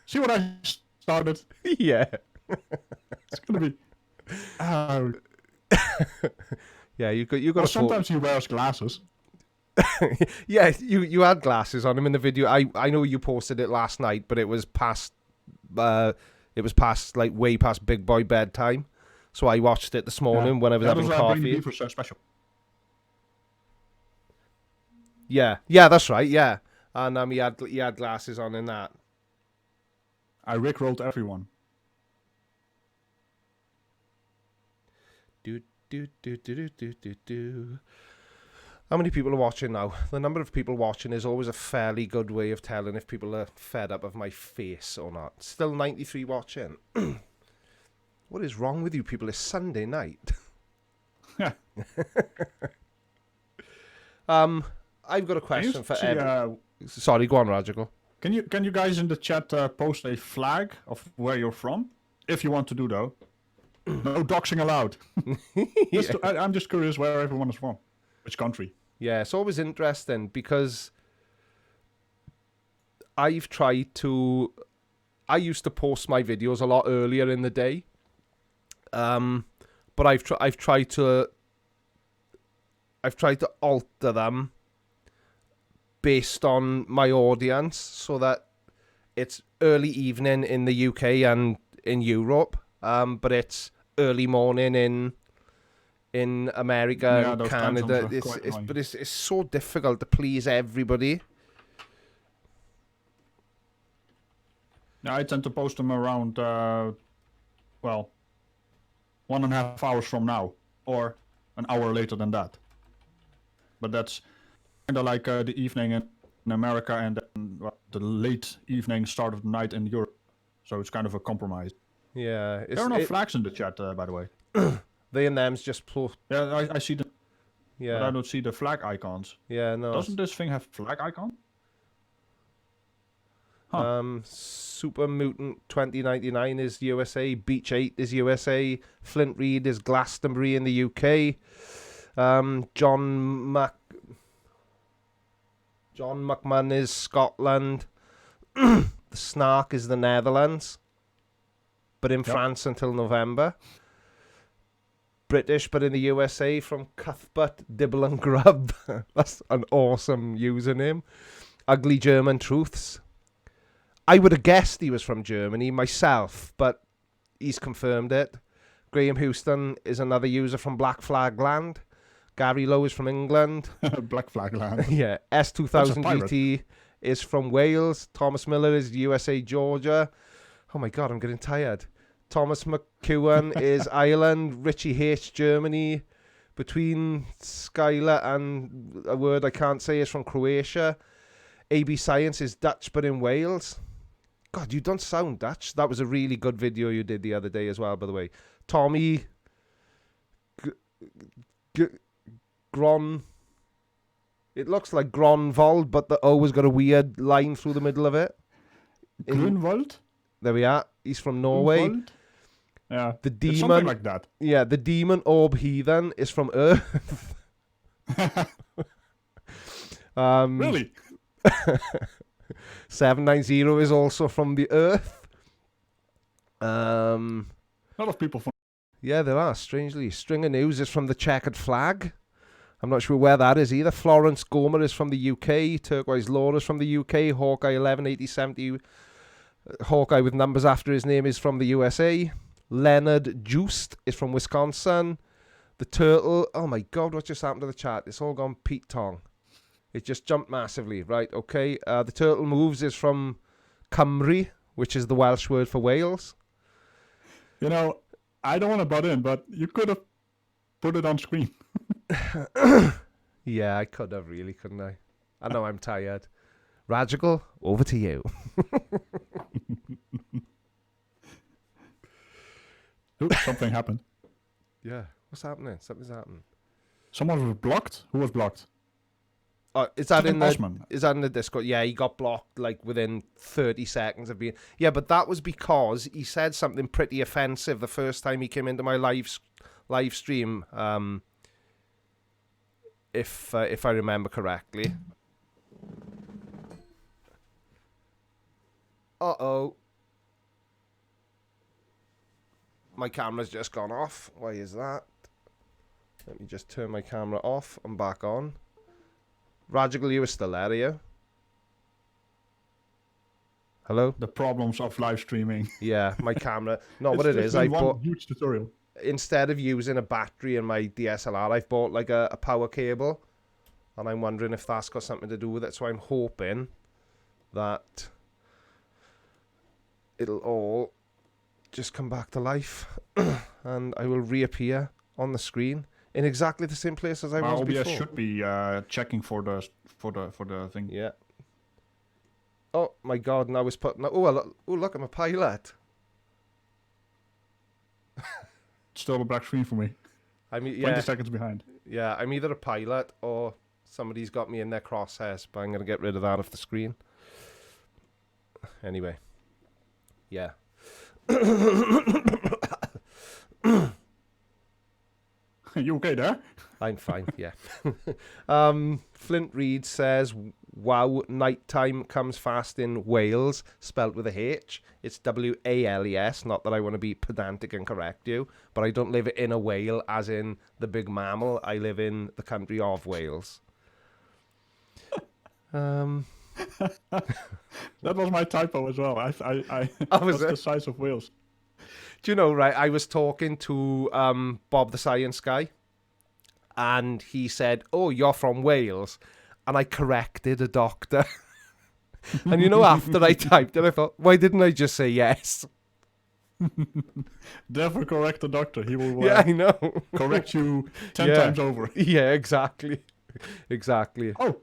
B: See what I started?
A: Yeah.
B: It's gonna be...
A: Yeah, you got
B: well,
A: to
B: sometimes he wears glasses.
A: Yeah, you had glasses on him in the video. I know you posted it last night, but it was past like way past big boy bedtime. So I watched it this morning when I was having coffee.
B: For special.
A: Yeah, that's right. Yeah, and he had glasses on in that.
B: I rickrolled everyone.
A: Do. How many people are watching now? The number of people watching is always a fairly good way of telling if people are fed up of my face or not. Still 93 watching. What is wrong with you people? It's Sunday night. I've got a question for Ed. Sorry, go on, Ragical.
B: Can you guys in the chat post a flag of where you're from? If you want to do though. No doxing allowed. I'm just curious where everyone is from. Which country?
A: Yeah, it's always interesting because I used to post my videos a lot earlier in the day. But I've tried to alter them based on my audience so that it's early evening in the UK and in Europe, but it's early morning in America and Canada. It's so difficult to please everybody.
B: Yeah, I tend to post them around 1.5 hours from now, or an hour later than that. But that's kind of like the evening in America and then, the late evening, start of the night in Europe. So it's kind of a compromise.
A: Yeah,
B: there are no flags in the chat, by the way.
A: They and them's just
B: Yeah, I see them.
A: Yeah,
B: but I don't see the flag icons.
A: Yeah, no.
B: Doesn't this thing have flag icon?
A: Super Mutant 2099 is USA. Beach 8 is USA. Flint Reed is Glastonbury in the UK. John McMahon is Scotland. The Snark is the Netherlands, but in France until November. British, but in the USA from Cuthbert Dibble and Grub. That's an awesome username. Ugly German Truths. I would have guessed he was from Germany myself, but he's confirmed it. Graham Houston is another user from Black Flag Land. Gary Lowe is from England.
B: Black Flag Land.
A: Yeah. S2000 GT is from Wales. Thomas Miller is USA, Georgia. Oh my God, I'm getting tired. Thomas McEwen is Ireland. Richie H, Germany. Between Skylar and a word I can't say is from Croatia. AB Science is Dutch but in Wales. God, you don't sound Dutch. That was a really good video you did the other day as well, by the way. Tommy Gron. It looks like Gronwald, but the O has got a weird line through the middle of it.
B: Grunwald?
A: There we are. He's from Norway.
B: Grunwald? Yeah,
A: The demon,
B: something like that.
A: Yeah, the demon orb heathen is from Earth.
B: Really?
A: 790 is also from the Earth.
B: A lot of people from...
A: Yeah, there are, strangely. Stringer News is from the Checkered Flag. I'm not sure where that is either. Florence Gomer is from the UK. Turquoise Law is from the UK. Hawkeye 118070. Hawkeye with numbers after his name is from the USA. Leonard Juiced is from Wisconsin. The Turtle. Oh my God, what just happened to the chat? It's all gone Pete Tong. It just jumped massively. Right, okay. The Turtle Moves is from Cymru, which is the Welsh word for Wales.
B: You know, I don't want to butt in, but you could have put it on screen.
A: Yeah, I could have really, couldn't I? I know I'm tired. Ragical, over to you.
B: Oops, something happened.
A: Yeah, what's happening? Something's happened.
B: Someone was blocked? Who was blocked?
A: Is that in
B: Osman.
A: Is that in the Discord? Yeah, he got blocked like within 30 seconds of being. Yeah, but that was because he said something pretty offensive the first time he came into my live stream. If I remember correctly. Uh-oh. My camera's just gone off. Why is that? Let me just turn my camera off and back on. Ragical, you are still there, are you? Hello?
B: The problems of live streaming.
A: Yeah, my camera. No, what it is,
B: I
A: I
B: bought
A: bought...
B: huge tutorial.
A: Instead of using a battery in my DSLR, I've bought like a power cable. And I'm wondering if that's got something to do with it. So I'm hoping that it'll all just come back to life. And I will reappear on the screen in exactly the same place as I was
B: OBS
A: before.
B: should be checking for the thing.
A: Yeah. Oh my God! Now it's put. Oh look! I'm a pilot.
B: Still a black screen for me.
A: I mean,
B: 20 seconds behind.
A: Yeah, I'm either a pilot or somebody's got me in their crosshairs, but I'm gonna get rid of that off the screen. Anyway. Yeah.
B: You okay there?
A: I'm fine, yeah. Flint Reed says, wow, nighttime comes fast in Wales, spelt with a H. It's W-A-L-E-S, not that I want to be pedantic and correct you, but I don't live in a whale as in the big mammal. I live in the country of Wales.
B: That was my typo as well. I
A: Oh, was
B: that's
A: it?
B: the size of Wales.
A: Do you know, right, I was talking to Bob the Science Guy, and he said, oh, you're from Wales. And I corrected a doctor. And you know, after I typed it, I thought, why didn't I just say yes?
B: Therefore, correct the doctor. He will
A: Yeah, I know.
B: correct you 10
A: Yeah.
B: times over.
A: Yeah, exactly. Exactly.
B: Oh,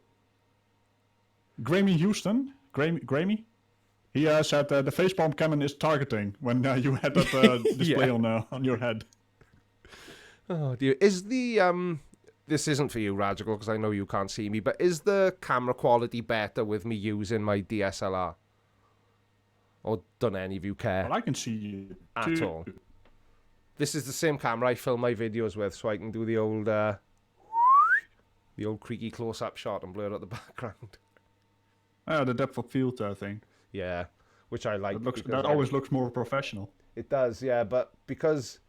B: Grammy Houston. Grammy? He said the facepalm cannon is targeting when you had that display
A: Yeah.
B: on your head.
A: Oh, dear. Is the... This isn't for you, Ragical, because I know you can't see me, but is the camera quality better with me using my DSLR? Or don't any of you care
B: Well, I can see it
A: at
B: too.
A: all. This is the same camera I film my videos with, so I can do the old creaky close-up shot and blur out the background.
B: The depth of field thing.
A: Yeah, which I like.
B: That always looks more professional.
A: It does, yeah, but because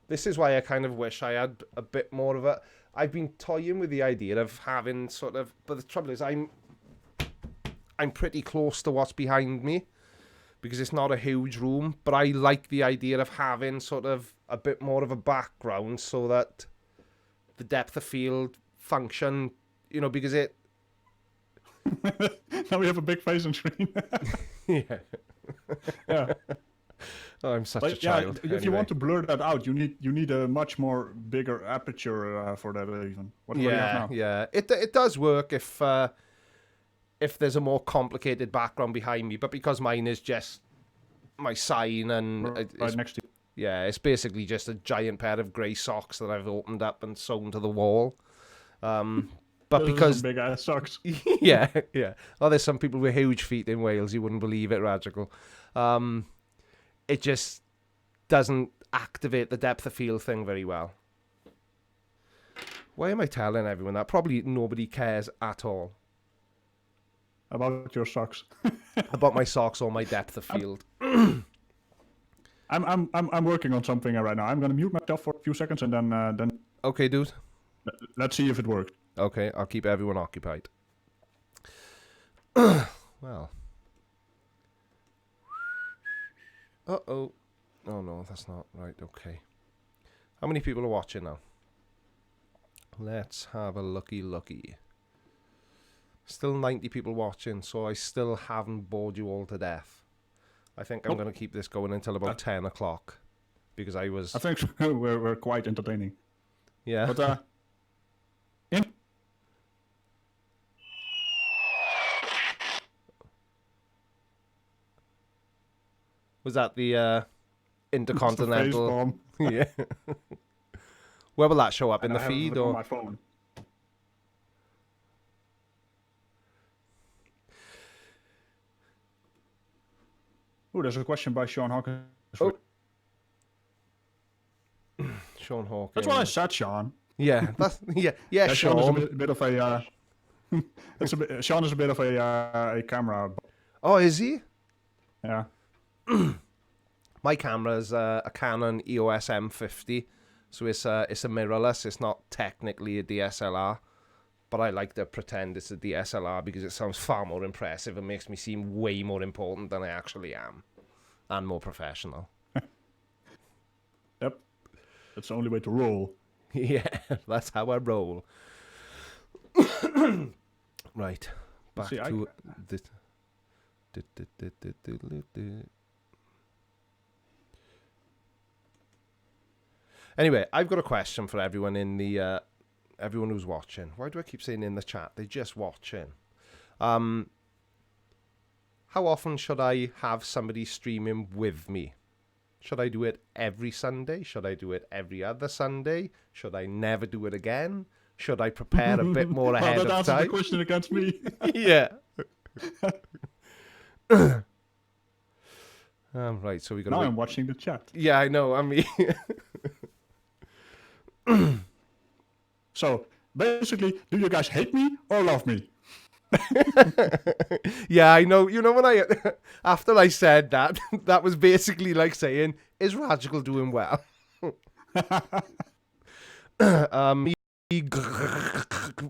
A: this is why I kind of wish I had a bit more of a... I've been toying with the idea of having sort of... But the trouble is I'm pretty close to what's behind me because it's not a huge room, but I like the idea of having sort of a bit more of a background so that the depth of field function, you know, because it...
B: Now we have a big face on screen.
A: Yeah.
B: Yeah.
A: Oh, I'm such
B: But
A: a child.
B: if you want to blur that out, you need a much more bigger aperture for that even. What do you have now?
A: Yeah. It does work if there's a more complicated background behind me, but because mine is just my sign and
B: Right next to you.
A: yeah, it's basically just a giant pair of grey socks that I've opened up and sewn to the wall. But
B: Those are
A: because
B: some big ass socks.
A: yeah. Oh, there's some people with huge feet in Wales. You wouldn't believe it, Ragical. It just doesn't activate the depth of field thing very well. Why am I telling everyone that? Probably nobody cares at all
B: About your socks.
A: about my socks or my depth of field.
B: I'm working on something right now. I'm gonna mute myself for a few seconds and then
A: Okay, dude.
B: let's see if it works.
A: Okay, I'll keep everyone occupied. Well. Uh-oh. Oh, no, that's not right. Okay. How many people are watching now? Let's have a looky. Still 90 people watching, so I still haven't bored you all to death. I think I'm going to keep this going until about 10 o'clock. Because I think
B: we're quite entertaining.
A: Yeah.
B: But
A: Was that the intercontinental? Yeah. Where will that show up in the feed
B: on
A: or?
B: my phone? Oh, there's a question by Sean Hawkins.
A: Oh. Sean Hawkins.
B: That's what I said, Sean.
A: Yeah, that's yeah.
B: Sean is
A: Sean.
B: a bit of a. Sean is a bit of a camera.
A: Oh, is he?
B: Yeah.
A: My camera's a Canon EOS M50, so it's a mirrorless. It's not technically a DSLR, but I like to pretend it's a DSLR because it sounds far more impressive and makes me seem way more important than I actually am, and more professional.
B: Yep. That's the only way to roll.
A: Yeah, that's how I roll. Right, back
B: See,
A: to the. Anyway, I've got a question for everyone in the everyone who's watching. Why do I keep saying in the chat? They're just watching. How often should I have somebody streaming with me? Should I do it every Sunday? Should I do it every other Sunday? Should I never do it again? Should I prepare a bit more ahead
B: that
A: of
B: answers
A: time?
B: the question against me.
A: Yeah. Right, so we got.
B: Now I'm watching the chat.
A: Yeah, I know. I mean.
B: So basically, do you guys hate me or love me?
A: Yeah, I know. You know when I after I said that, that was basically like saying, "Is Ragical doing well?"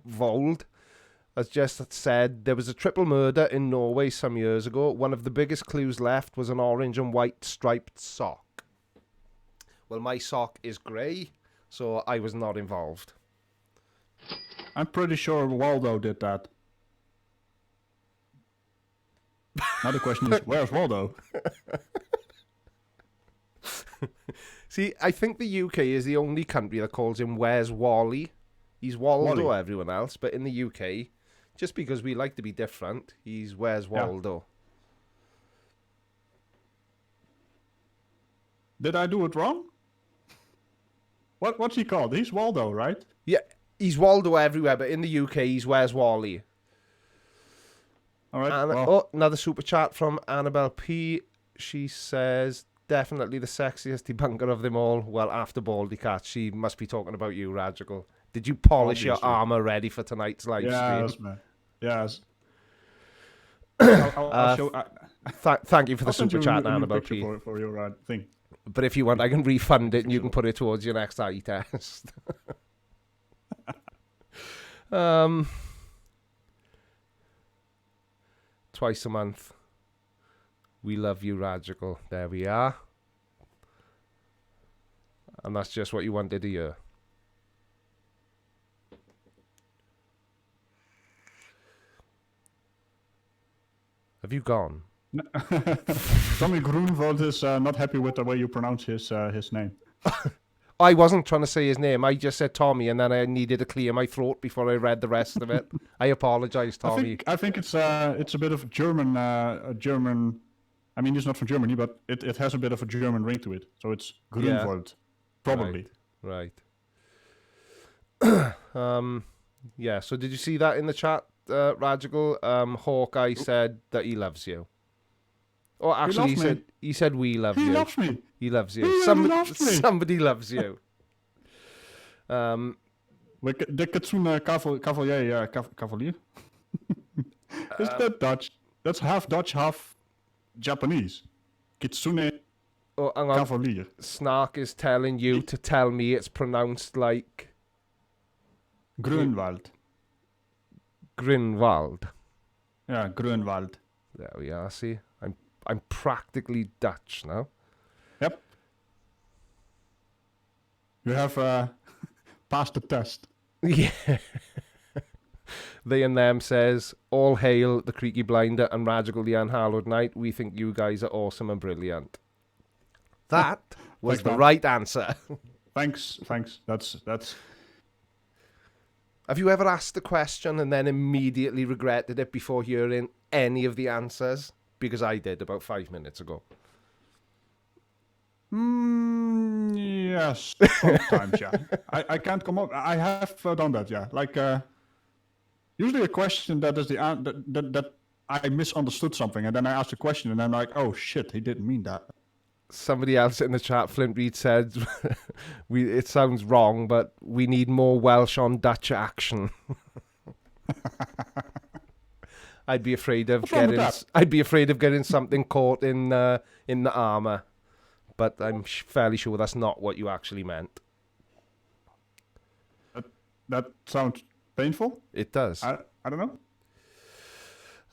A: Vold has just said there was a triple murder in Norway some years ago. One of the biggest clues left was an orange and white striped sock. Well, my sock is grey, so I was not involved.
B: I'm pretty sure Waldo did that. Now the question is, where's Waldo?
A: See, I think the UK is the only country that calls him Where's Wally. He's Waldo,
B: Wally.
A: everyone else, but in the UK, just because we like to be different, he's Where's Waldo.
B: Did I do it wrong? What's he called? He's Waldo, right?
A: Yeah, he's Waldo everywhere, but in the UK, he's Where's Wally.
B: All right.
A: And,
B: well,
A: oh, another super chat from Annabelle P. she says, definitely the sexiest debunker of them all. Well, after Baldy Cat, she must be talking about you, Ragical. Did you polish your
B: Obviously.
A: armor ready for tonight's live stream?
B: Yes, man. Yes. I'll show.
A: Thank you for the
B: I'll send
A: super
B: you
A: chat,
B: a new
A: Annabelle
B: picture
A: P.
B: for your thing.
A: But if you want, I can refund it and you
B: so.
A: can put it towards your next eye test. Twice a month. We love you, Ragical. There we are. And that's just what you wanted to hear. Have you gone?
B: Tommy Groenvold is not happy with the way you pronounce his name.
A: I wasn't trying to say his name. I just said Tommy, and then I needed to clear my throat before I read the rest of it. I apologize, Tommy.
B: I think it's a bit of German. I mean, he's not from Germany, but it has a bit of a German ring to it. So it's Groenvold, probably.
A: Right. Yeah. So did you see that in the chat, Ragical? Hawkeye said that he loves you. Or actually, he said we love you.
B: He loves me.
A: He loves you.
B: He really loves me.
A: Somebody loves you.
B: De Katsune Cavalier. Is that Dutch? That's half Dutch, half Japanese. Kitsune Cavalier.
A: Snark is telling you to tell me it's pronounced like
B: Grunwald.
A: Grinwald.
B: Yeah, Grunwald.
A: There we are. See, I'm practically Dutch now.
B: Yep. You have passed the test.
A: Yeah. They and them says, all hail the Creaky Blinder and Ragical the Unhallowed Knight. We think you guys are awesome and brilliant. That was the right answer.
B: Thanks. That's.
A: Have you ever asked a question and then immediately regretted it before hearing any of the answers? Because I did about 5 minutes ago.
B: Yes, sometimes, yeah. I can't come up. I have done that, yeah. Like, usually a question that is that I misunderstood something, and then I ask a question, and I'm like, oh shit, he didn't mean that.
A: Somebody else in the chat, Flint Reed, said, it sounds wrong, but we need more Welsh on Dutch action. I'd be afraid of getting something caught in the armor, but I'm fairly sure that's not what you actually meant.
B: That sounds painful.
A: It does.
B: I don't know.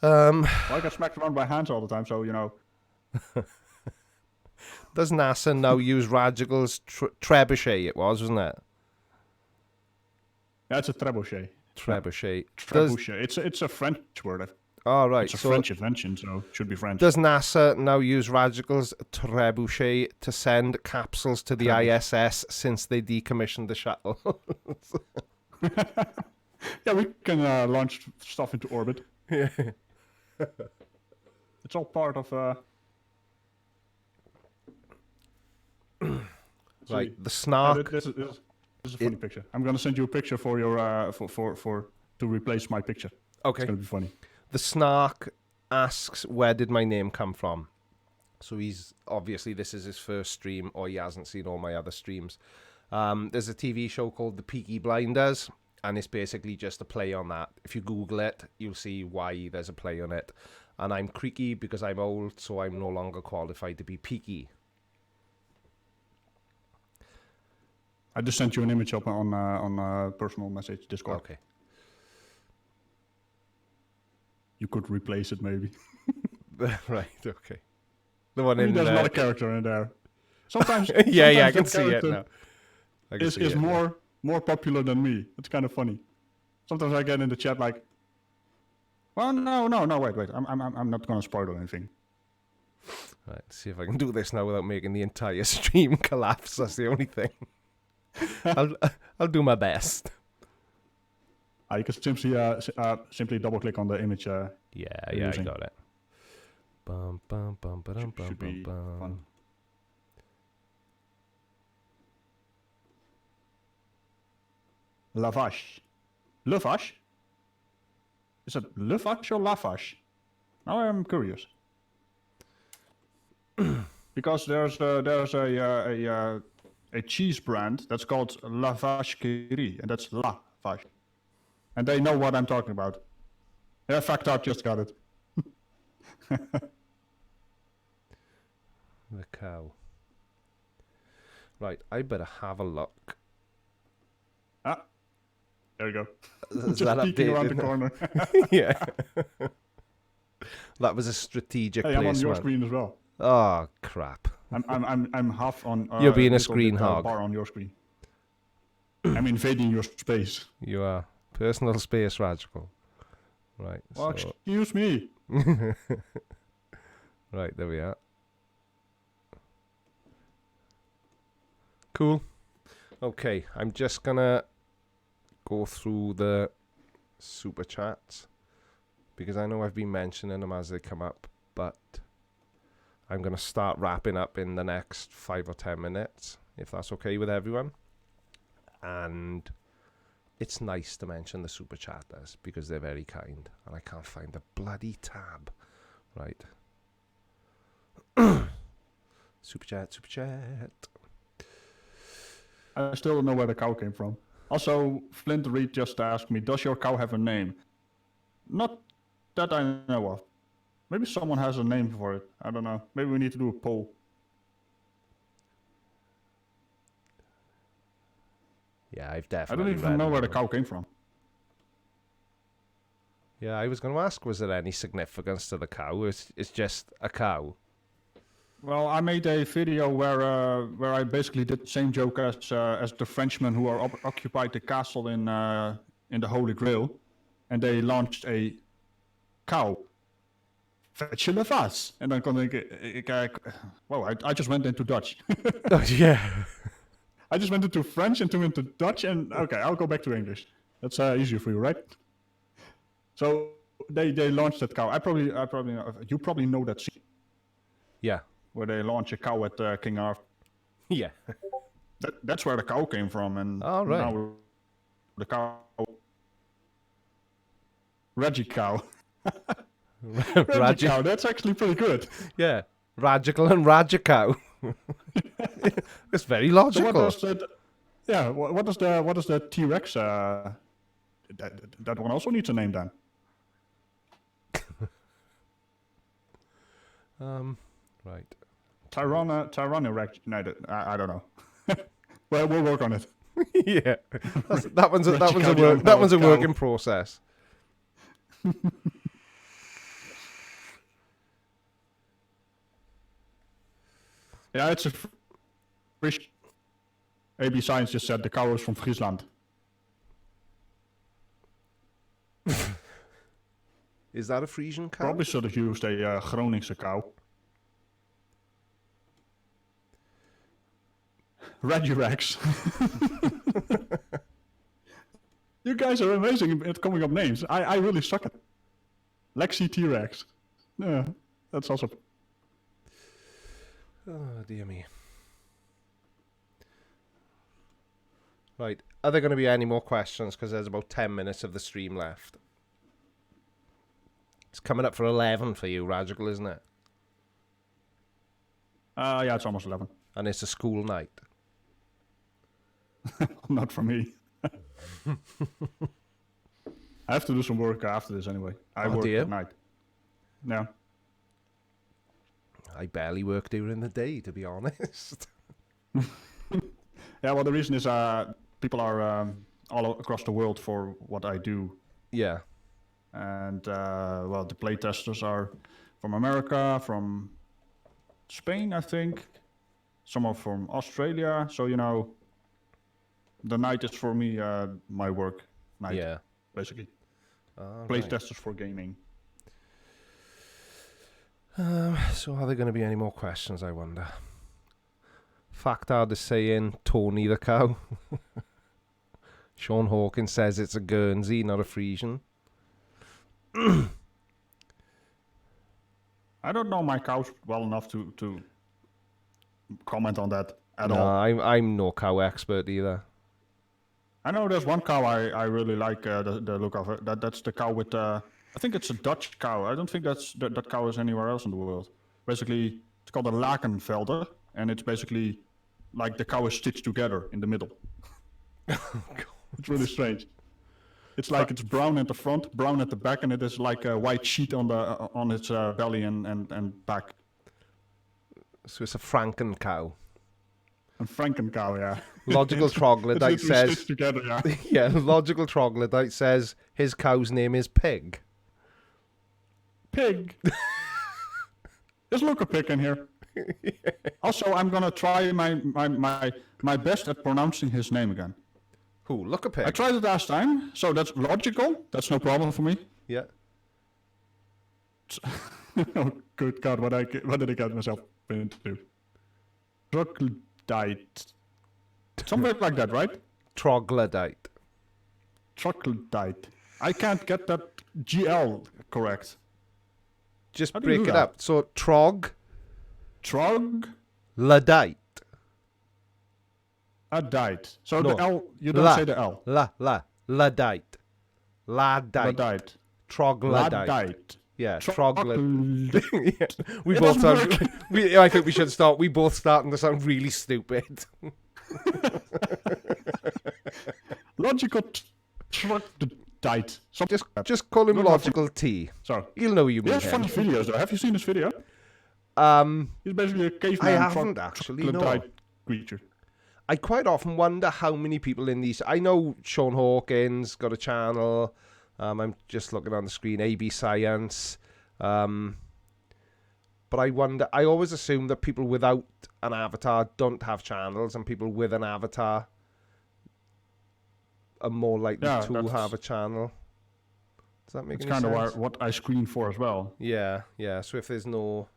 B: Well, I get smacked around by hands all the time, so you know.
A: Does NASA now use Ragical's trebuchet? It was, wasn't it?
B: Yeah, it's a trebuchet.
A: Trebuchet.
B: Trebuchet. It's a French word.
A: All right.
B: It's a French invention, so it should be French.
A: Does NASA now use Ragical's trebuchet to send capsules to the ISS since they decommissioned the shuttle?
B: Yeah, we can launch stuff into orbit.
A: Yeah.
B: It's all part of.
A: Right, the snark.
B: This is a funny picture. I'm gonna send you a picture for your for to replace my picture.
A: Okay.
B: It's gonna be funny.
A: The snark asks, where did my name come from? So he's obviously, this is his first stream, or he hasn't seen all my other streams. There's a TV show called The Peaky Blinders, and it's basically just a play on that. If you Google it, you'll see why there's a play on it. And I'm Creaky because I'm old, so I'm no longer qualified to be peaky.
B: I just sent you an image up on personal message Discord.
A: Okay.
B: You could replace it maybe.
A: Right, okay. The one
B: I mean,
A: in
B: there's another character in there. Sometimes
A: yeah, I can see it now.
B: Is more popular than me. It's kind of funny. Sometimes I get in the chat like, well, no, wait. I'm not gonna spoil anything.
A: Right, see if I can do this now without making the entire stream collapse. That's the only thing. I'll do my best.
B: You can simply double click on the image.
A: Yeah, I got it.
B: Should be fun. Lavash. Lavash? Is it Lavash or Lavash? Now I'm curious. Because there's a cheese brand that's called La Vache qui rit, and that's La Vache. And they know what I'm talking about. Yeah, fact out, just got it.
A: The cow. Right, I better have a look.
B: Ah, there you go.
A: Is
B: Just
A: that
B: peeking around the
A: updated?
B: corner.
A: Yeah. That was a strategic
B: Hey, I'm on your
A: placement.
B: screen as well.
A: Oh, crap.
B: I'm half on.
A: You're being a
B: little
A: screen
B: bit,
A: hog.
B: bar on your screen. I'm invading your space.
A: You are. Personal space Ragical. Right,
B: Well,
A: so...
B: excuse me.
A: Right, there we are. Cool. Okay, I'm just gonna go through the super chats because I know I've been mentioning them as they come up, but I'm gonna start wrapping up in the next 5 or 10 minutes, if that's okay with everyone. And it's nice to mention the super chatters because they're very kind, and I can't find the bloody tab. Right. Super chat, super chat.
B: I still don't know where the cow came from. Also, Flint Reed just asked me, does your cow have a name? Not that I know of. Maybe someone has a name for it. I don't know. Maybe we need to do a poll.
A: Yeah, I've
B: I
A: definitely
B: don't even
A: read
B: know where the
A: about it.
B: cow came from.
A: Yeah, I was going to ask, was there any significance to the cow? It's just a cow.
B: Well, I made a video where I basically did the same joke as the Frenchmen who occupied the castle in the Holy Grail, and they launched a cow. Fetch je vas. En dan kon I just went into Dutch.
A: Oh, yeah.
B: I just went into French and into Dutch, and okay, I'll go back to English. That's easier for you, right? So they launched that cow. You probably know that scene
A: Yeah.
B: where they launch a cow at King Arthur.
A: Yeah.
B: That's where the cow came from, and
A: Oh, right.
B: now the cow, Ragical. Ragical. That's actually pretty good.
A: Yeah. Ragical and Ragicow. It's very
B: So
A: logical.
B: what does that? Yeah. What does the T-Rex? That one also needs a name then.
A: Right.
B: Tyrannorex. No, I don't know. Well, we'll work on it.
A: Yeah. That one's a
B: Ragical
A: that one's a work
B: cow.
A: in process.
B: Yeah, it's a Frisch. AB Science just said the cow is from Friesland.
A: Is that a Frisian cow?
B: Probably should have used a Groningse cow. Regirex. You guys are amazing at coming up names. I really suck at Lexi T-Rex. Yeah, that's also...
A: Oh, dear me. Right. Are there going to be any more questions? Because there's about 10 minutes of the stream left. It's coming up for 11 for you, Ragical, isn't it?
B: Yeah, it's almost 11.
A: And it's a school night.
B: Not for me. I have to do some work after this anyway. I work at night. Yeah.
A: I barely work during the day, to be honest.
B: Yeah, well, the reason is people are all across the world for what I do.
A: Yeah.
B: And, well, the playtesters are from America, from Spain, I think. Some are from Australia. So, you know, the night is for me my work night,
A: Yeah.
B: basically.
A: Right.
B: Playtesters for gaming.
A: So are there going to be any more questions, I wonder? Factard is saying Tony the cow. Sean Hawkins says it's a Guernsey, not a Frisian.
B: I don't know my cows well enough to comment on that at
A: No,
B: all.
A: I'm no cow expert either.
B: I know there's one cow I really like the look of it. That's the cow with I think it's a Dutch cow. I don't think that cow is anywhere else in the world. Basically, It's called a Lakenvelder, and it's basically like the cow is stitched together in the middle. It's really strange. It's like it's brown at the front, brown at the back, and it is like a white sheet on its belly and back.
A: So it's a Franken cow.
B: And Franken cow, yeah.
A: Logical Troglodyte
B: it's
A: says...
B: stitched together, yeah.
A: Yeah, Logical Troglodyte says his cow's name is Pig.
B: Pig. There's look a pig in here. Yeah. Also, I'm gonna try my best at pronouncing his name again.
A: Who? Look a Pig.
B: I tried it last time, so that's logical. That's no problem for me.
A: Yeah.
B: Oh, good God! What did I get myself into? Troglodyte. Something like that, right?
A: Troglodyte.
B: Troglodyte. I can't get that GL correct.
A: Just
B: How do you
A: break
B: do
A: it
B: that?
A: up. So Troglodyte.
B: Troglodyte. So
A: No.
B: the L, you don't say the L.
A: Ladite.
B: Ladite.
A: Troglodyte.
B: Ladite.
A: Yeah,
B: Troglodyte.
A: Yeah. We
B: It
A: both
B: doesn't
A: sound. I think we should start. We both starting to sound really stupid.
B: Logical Troglodyte.
A: Just call him
B: Good
A: Logical T.
B: Sorry.
A: You'll know you
B: He
A: mean
B: has
A: him.
B: funny videos though. Have you seen this video? He's basically a caveman.
A: I haven't actually, no.
B: troglodyte creature.
A: I quite often wonder how many people in these. I know Sean Hawkins got a channel. I'm just looking on the screen. AB Science. But I wonder. I always assume that people without an avatar don't have channels, and people with an avatar are more likely to have a channel. Does that make
B: It's
A: any
B: kind
A: sense?
B: of what I screen for as well.
A: Yeah. So if there's no,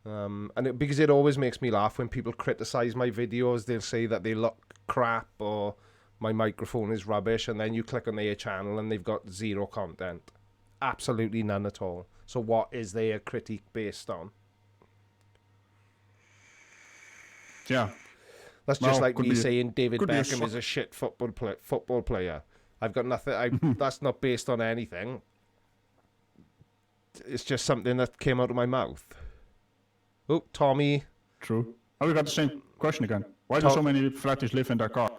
A: because it always makes me laugh when people criticize my videos. They'll say that they look crap or my microphone is rubbish, and then you click on their channel and they've got zero content, absolutely none at all. So what is their critique based on?
B: Yeah.
A: That's just like
B: could
A: me
B: be
A: saying David
B: could be a
A: Beckham
B: so-
A: is a shit football player. I've got nothing. That's not based on anything. It's just something that came out of my mouth. Oh, Tommy.
B: True. Oh, we got the same question again. Why do so many flatties live in their car?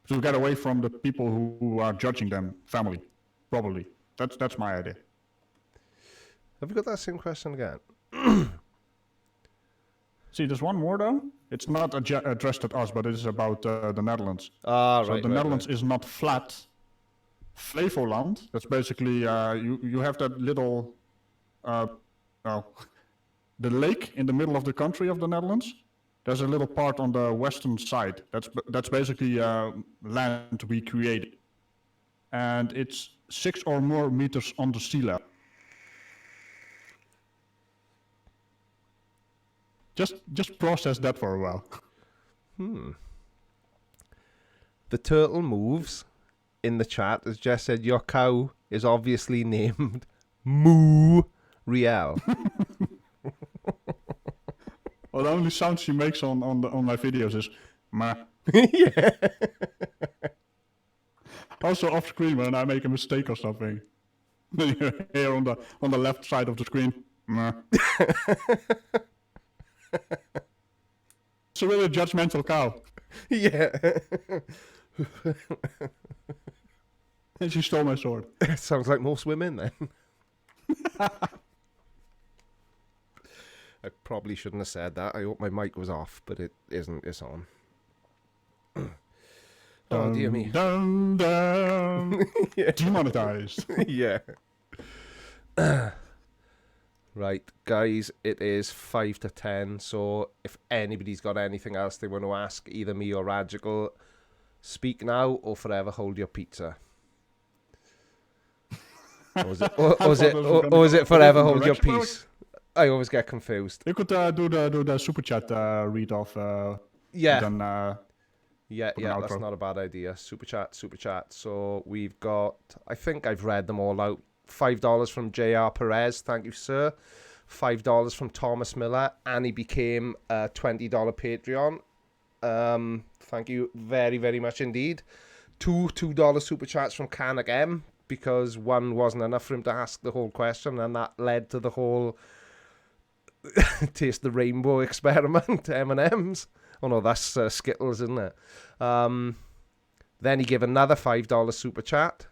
B: To get away from the people who are judging them. Family. Probably. That's my idea.
A: Have you got that same question again?
B: See, there's one more though. It's not addressed at us, but it is about the Netherlands.
A: Ah,
B: So
A: right.
B: the Netherlands is not flat. Flevoland, that's basically, you have that little, the lake in the middle of the country of the Netherlands. There's a little part on the western side. That's basically land we created. And it's 6 or more meters on the sea level. Just process that for a while.
A: The turtle moves in the chat has just said your cow is obviously named Moo Riel.
B: Well, the only sound she makes on my videos is ma.
A: Yeah.
B: Also off screen when I make a mistake or something. Then you hear on the left side of the screen. Ma. It's a really judgmental cow.
A: Yeah.
B: And she stole my sword.
A: Sounds like most women then. I probably shouldn't have said that. I hope my mic was off, but it isn't. It's on. Oh, dear me.
B: Dun, dun.
A: Yeah.
B: Demonetized.
A: Yeah. Right, guys, it is 5 to 10, so if anybody's got anything else they want to ask, either me or Ragical, speak now or forever hold your pizza. Or is it forever hold your peace? I always get confused.
B: You could do the super chat read off.
A: Yeah.
B: Then,
A: Yeah, that's
B: outro.
A: not a bad idea. Super chat. So we've got, I think I've read them all out. $5 from JR Perez, thank you, sir. $5 from Thomas Miller, and he became a $20 Patreon. Thank you very, very much indeed. Two $2 super chats from Canon M, because one wasn't enough for him to ask the whole question, and that led to the whole taste the rainbow experiment, M&M's. Oh no, that's Skittles, isn't it? Then he gave another $5 super chat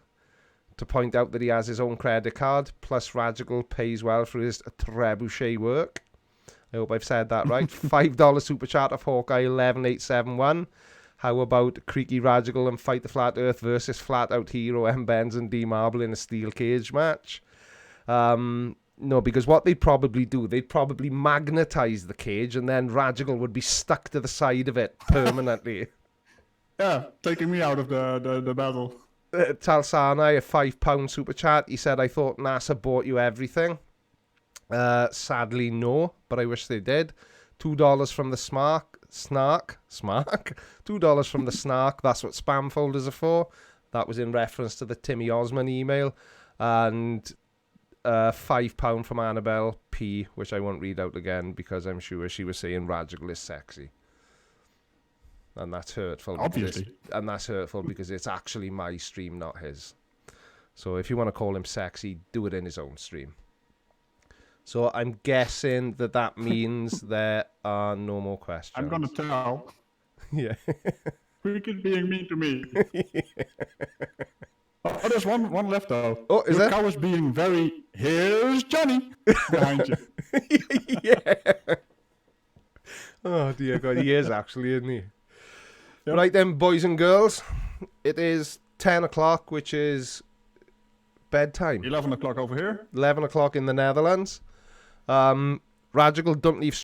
A: to point out that he has his own credit card, plus Ragical pays well for his trebuchet work. I hope I've said that right. $5 super chat of Hawkeye 11871. How about Creaky, Ragical and Fight the Flat Earth versus Flat Out Hero M. Benz and D Marble in a steel cage match? No, because what they'd probably do, they'd probably magnetize the cage and then Ragical would be stuck to the side of it permanently.
B: Yeah, taking me out of the battle.
A: Talsanai, a £5 super chat. He said, I thought NASA bought you everything. Sadly, no, but I wish they did. $2 from the Snark. $2 from the Snark. That's what spam folders are for. That was in reference to the Timmy Osman email. And £5 from Annabelle P, which I won't read out again because I'm sure she was saying Ragical is sexy. And that's hurtful.
B: Obviously.
A: And that's hurtful because it's actually my stream, not his. So if you want to call him sexy, do it in his own stream. So I'm guessing that means there are no more questions.
B: I'm gonna tell.
A: Yeah.
B: Cricket being mean to me. Oh, there's one left though.
A: Oh, is
B: Your
A: there?
B: cow is being very. Here's Johnny behind you.
A: Yeah. Oh dear God, he is actually, isn't he?
B: Yep.
A: Right then, boys and girls, it is 10 o'clock, which is bedtime.
B: 11 o'clock over here.
A: 11 o'clock in the Netherlands. Ragical, don't leave